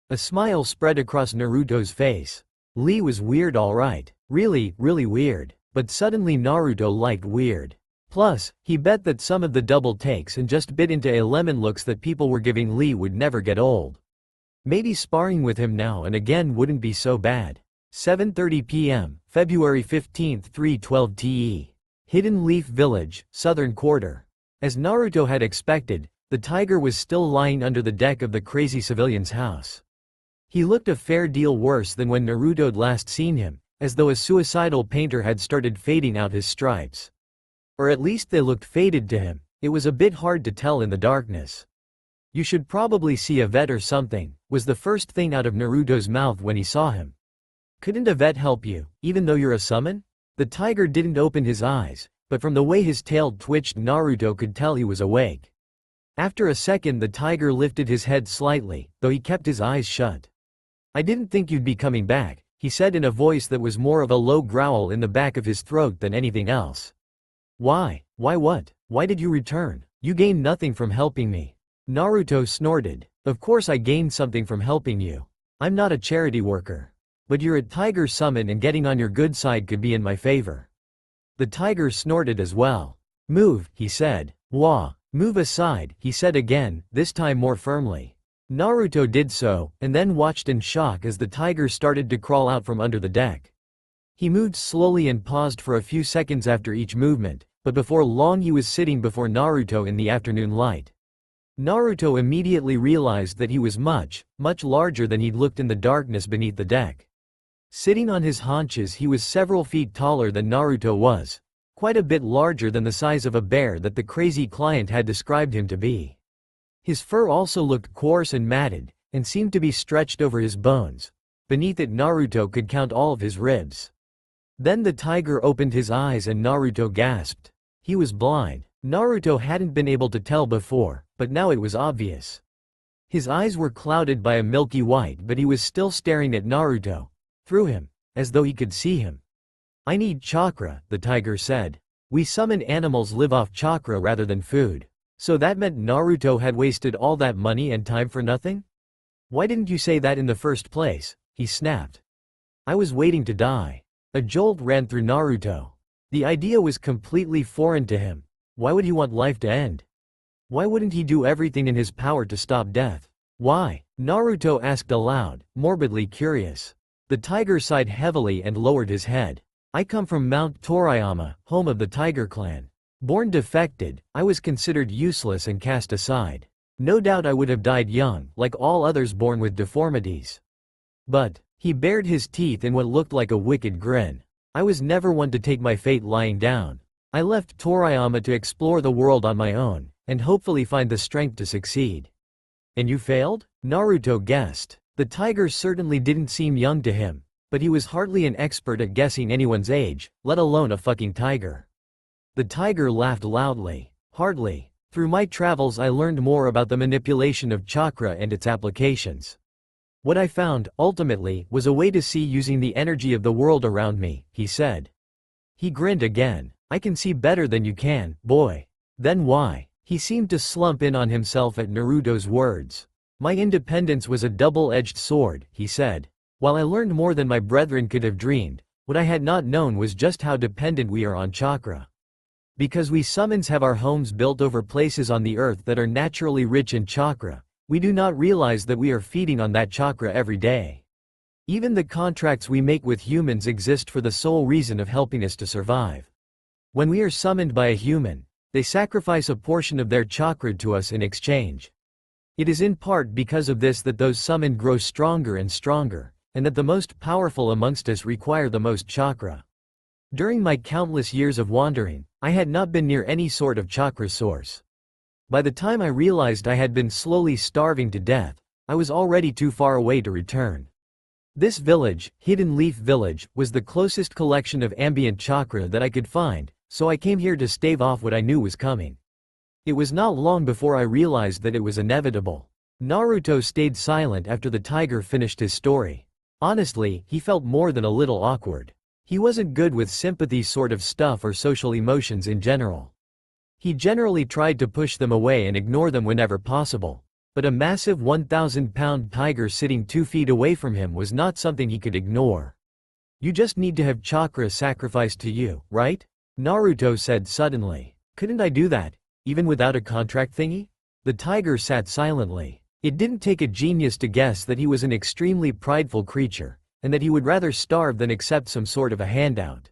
A smile spread across Naruto's face. Lee was weird alright. Really, really weird. But suddenly Naruto liked weird. Plus, he bet that some of the double takes and just bit into a lemon looks that people were giving Lee would never get old. Maybe sparring with him now and again wouldn't be so bad. 7:30 p.m., February 15, 3:12 TE. Hidden Leaf Village, Southern Quarter. As Naruto had expected, the tiger was still lying under the deck of the crazy civilian's house. He looked a fair deal worse than when Naruto'd last seen him, as though a suicidal painter had started fading out his stripes. Or at least they looked faded to him. It was a bit hard to tell in the darkness. "You should probably see a vet or something," was the first thing out of Naruto's mouth when he saw him. "Couldn't a vet help you, even though you're a summon?" The tiger didn't open his eyes, but from the way his tail twitched Naruto could tell he was awake. After a second the tiger lifted his head slightly, though he kept his eyes shut. "I didn't think you'd be coming back," he said in a voice that was more of a low growl in the back of his throat than anything else. "Why? Why what? Why did you return? You gained nothing from helping me." Naruto snorted. "Of course I gained something from helping you. I'm not a charity worker. But you're a tiger summon and getting on your good side could be in my favor." The tiger snorted as well. "Move," he said. "Wah. Move aside," he said again, this time more firmly. Naruto did so, and then watched in shock as the tiger started to crawl out from under the deck. He moved slowly and paused for a few seconds after each movement, but before long he was sitting before Naruto in the afternoon light. Naruto immediately realized that he was much, much larger than he'd looked in the darkness beneath the deck. Sitting on his haunches he was several feet taller than Naruto was, quite a bit larger than the size of a bear that the crazy client had described him to be. His fur also looked coarse and matted, and seemed to be stretched over his bones. Beneath it Naruto could count all of his ribs. Then the tiger opened his eyes and Naruto gasped. He was blind. Naruto hadn't been able to tell before, but now it was obvious. His eyes were clouded by a milky white, but he was still staring at Naruto, through him, as though he could see him. "I need chakra," the tiger said. "We summoned animals live off chakra rather than food. So that meant Naruto had wasted all that money and time for nothing? Why didn't you say that in the first place?" he snapped. "I was waiting to die." A jolt ran through Naruto. The idea was completely foreign to him. Why would he want life to end? Why wouldn't he do everything in his power to stop death? "Why?" Naruto asked aloud, morbidly curious. The tiger sighed heavily and lowered his head. "I come from Mount Toriyama, home of the Tiger Clan. Born defected, I was considered useless and cast aside. No doubt I would have died young, like all others born with deformities. But," he bared his teeth in what looked like a wicked grin, "I was never one to take my fate lying down. I left Toriyama to explore the world on my own, and hopefully find the strength to succeed." "And you failed?" Naruto guessed. The tiger certainly didn't seem young to him, but he was hardly an expert at guessing anyone's age, let alone a fucking tiger. The tiger laughed loudly. "Hardly. Through my travels I learned more about the manipulation of chakra and its applications. What I found, ultimately, was a way to see using the energy of the world around me," he said. He grinned again. "I can see better than you can, boy." "Then why?" He seemed to slump in on himself at Naruto's words. "My independence was a double-edged sword," he said. "While I learned more than my brethren could have dreamed, what I had not known was just how dependent we are on chakra. Because we summons have our homes built over places on the earth that are naturally rich in chakra, we do not realize that we are feeding on that chakra every day. Even the contracts we make with humans exist for the sole reason of helping us to survive. When we are summoned by a human, they sacrifice a portion of their chakra to us in exchange. It is in part because of this that those summoned grow stronger and stronger, and that the most powerful amongst us require the most chakra. During my countless years of wandering, I had not been near any sort of chakra source. By the time I realized I had been slowly starving to death, I was already too far away to return. This village, Hidden Leaf Village, was the closest collection of ambient chakra that I could find, so I came here to stave off what I knew was coming. It was not long before I realized that it was inevitable. Naruto stayed silent after the tiger finished his story. Honestly, he felt more than a little awkward. He wasn't good with sympathy sort of stuff or social emotions in general. He generally tried to push them away and ignore them whenever possible. But a massive 1,000-pound tiger sitting 2 feet away from him was not something he could ignore. You just need to have chakra sacrificed to you, right? Naruto said suddenly. Couldn't I do that, even without a contract thingy? The tiger sat silently. It didn't take a genius to guess that he was an extremely prideful creature, and that he would rather starve than accept some sort of a handout.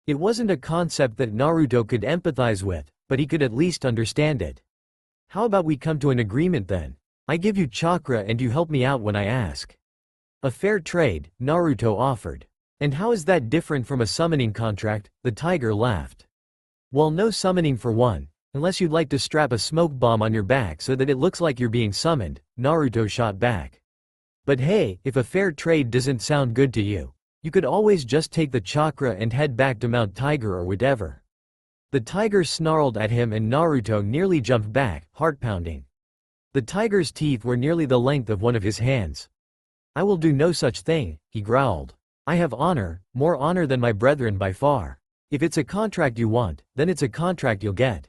It wasn't a concept that Naruto could empathize with, but he could at least understand it. How about we come to an agreement then? I give you chakra and you help me out when I ask. A fair trade, Naruto offered. And how is that different from a summoning contract? The tiger laughed. Well, no summoning for one, unless you'd like to strap a smoke bomb on your back so that it looks like you're being summoned, Naruto shot back. But hey, if a fair trade doesn't sound good to you, you could always just take the chakra and head back to Mount Tiger or whatever. The tiger snarled at him and Naruto nearly jumped back, heart pounding. The tiger's teeth were nearly the length of one of his hands. I will do no such thing, he growled. I have honor, more honor than my brethren by far. If it's a contract you want, then it's a contract you'll get.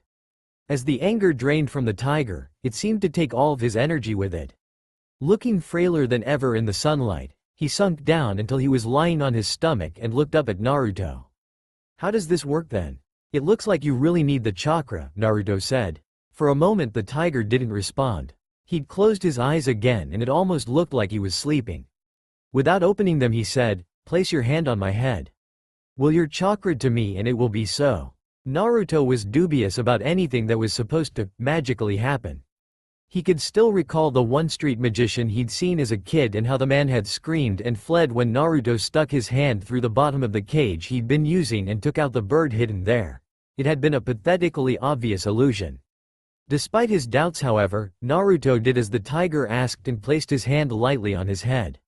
As the anger drained from the tiger, it seemed to take all of his energy with it. Looking frailer than ever in the sunlight, he sunk down until he was lying on his stomach and looked up at Naruto. How does this work then? It looks like you really need the chakra, Naruto said. For a moment the tiger didn't respond. He'd closed his eyes again and it almost looked like he was sleeping. Without opening them he said, "Place your hand on my head. Will your chakra to me and it will be so." Naruto was dubious about anything that was supposed to magically happen. He could still recall the one street magician he'd seen as a kid and how the man had screamed and fled when Naruto stuck his hand through the bottom of the cage he'd been using and took out the bird hidden there. It had been a pathetically obvious illusion. Despite his doubts, however, Naruto did as the tiger asked and placed his hand lightly on his head.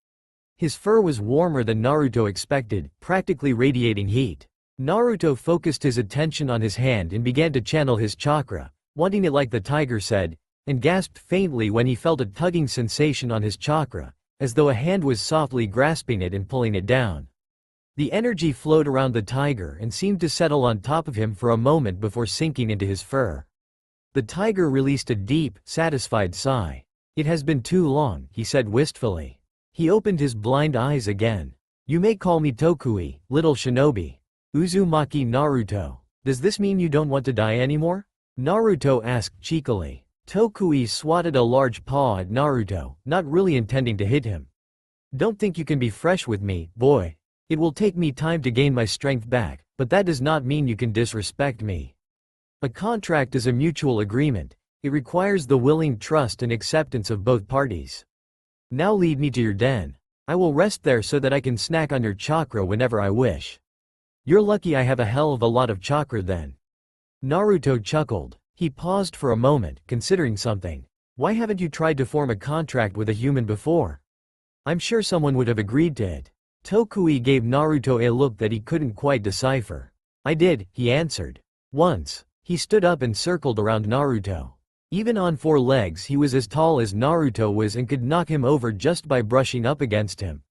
His fur was warmer than Naruto expected, practically radiating heat. Naruto focused his attention on his hand and began to channel his chakra, wanting it like the tiger said, and gasped faintly when he felt a tugging sensation on his chakra, as though a hand was softly grasping it and pulling it down. The energy flowed around the tiger and seemed to settle on top of him for a moment before sinking into his fur. The tiger released a deep, satisfied sigh. It has been too long, he said wistfully. He opened his blind eyes again. You may call me Tokui, little shinobi. Uzumaki Naruto. Does this mean you don't want to die anymore? Naruto asked cheekily. Tokui swatted a large paw at Naruto, not really intending to hit him. Don't think you can be fresh with me, boy. It will take me time to gain my strength back, but that does not mean you can disrespect me. A contract is a mutual agreement. It requires the willing trust and acceptance of both parties. Now lead me to your den. I will rest there so that I can snack on your chakra whenever I wish. You're lucky I have a hell of a lot of chakra then. Naruto chuckled. He paused for a moment, considering something. Why haven't you tried to form a contract with a human before? I'm sure someone would have agreed to it. Tokui gave Naruto a look that he couldn't quite decipher. I did, he answered. Once. He stood up and circled around Naruto. Even on 4 legs he was as tall as Naruto was and could knock him over just by brushing up against him.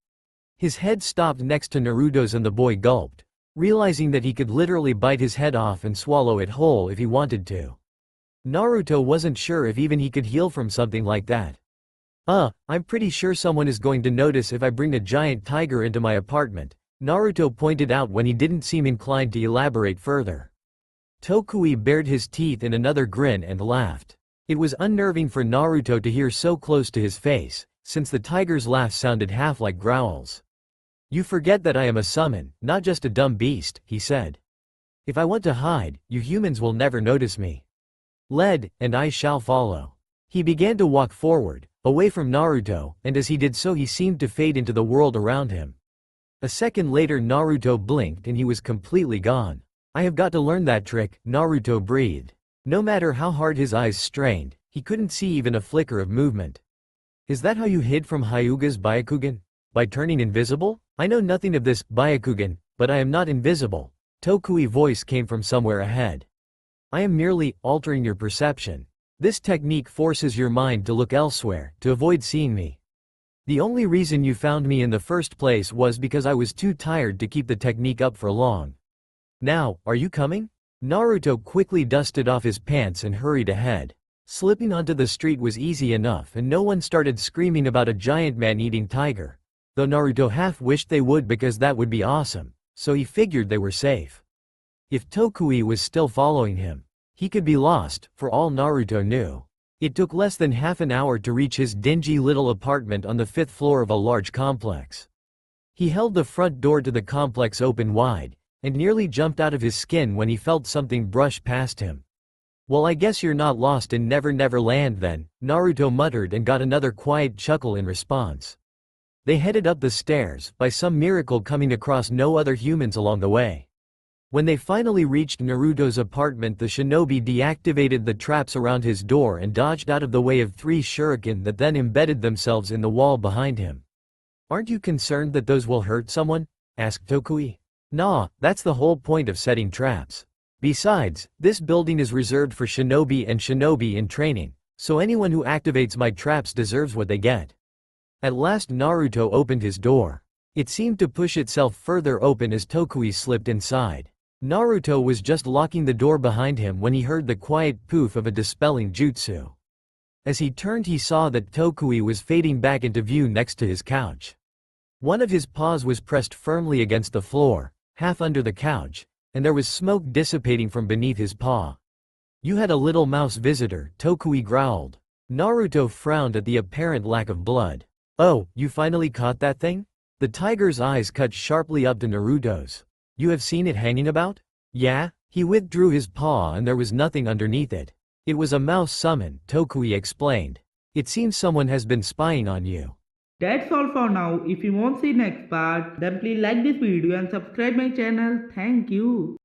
His head stopped next to Naruto's and the boy gulped, realizing that he could literally bite his head off and swallow it whole if he wanted to. Naruto wasn't sure if even he could heal from something like that. I'm pretty sure someone is going to notice if I bring a giant tiger into my apartment, Naruto pointed out when he didn't seem inclined to elaborate further. Tokui bared his teeth in another grin and laughed. It was unnerving for Naruto to hear so close to his face, since the tiger's laugh sounded half like growls. You forget that I am a summon, not just a dumb beast, he said. If I want to hide, you humans will never notice me. Lead, and I shall follow. He began to walk forward, away from Naruto, and as he did so he seemed to fade into the world around him. A second later Naruto blinked and he was completely gone. I have got to learn that trick, Naruto breathed. No matter how hard his eyes strained, he couldn't see even a flicker of movement. Is that how you hid from Hyuga's Byakugan? By turning invisible? I know nothing of this, Byakugan, but I am not invisible. Tokui's voice came from somewhere ahead. I am merely altering your perception. This technique forces your mind to look elsewhere, to avoid seeing me. The only reason you found me in the first place was because I was too tired to keep the technique up for long. Now, are you coming? Naruto quickly dusted off his pants and hurried ahead. Slipping onto the street was easy enough and no one started screaming about a giant man-eating tiger. Though Naruto half wished they would because that would be awesome, so he figured they were safe. If Tokui was still following him, he could be lost, for all Naruto knew. It took less than half an hour to reach his dingy little apartment on the 5th floor of a large complex. He held the front door to the complex open wide, and nearly jumped out of his skin when he felt something brush past him. "Well, I guess you're not lost in Never Never Land then," Naruto muttered and got another quiet chuckle in response. They headed up the stairs, by some miracle coming across no other humans along the way. When they finally reached Naruto's apartment, the shinobi deactivated the traps around his door and dodged out of the way of 3 shuriken that then embedded themselves in the wall behind him. "Aren't you concerned that those will hurt someone?" asked Tokui. "Nah, that's the whole point of setting traps. Besides, this building is reserved for shinobi and shinobi in training, so anyone who activates my traps deserves what they get." At last Naruto opened his door. It seemed to push itself further open as Tokui slipped inside. Naruto was just locking the door behind him when he heard the quiet poof of a dispelling jutsu. As he turned, he saw that Tokui was fading back into view next to his couch. One of his paws was pressed firmly against the floor, half under the couch, and there was smoke dissipating from beneath his paw. "You had a little mouse visitor," Tokui growled. Naruto frowned at the apparent lack of blood. "Oh, you finally caught that thing?" The tiger's eyes cut sharply up to Naruto's. "You have seen it hanging about?" "Yeah." He withdrew his paw and there was nothing underneath it. "It was a mouse summon," Tokui explained. "It seems someone has been spying on you." That's all for now. If you want to see next part, then please like this video and subscribe my channel. Thank you.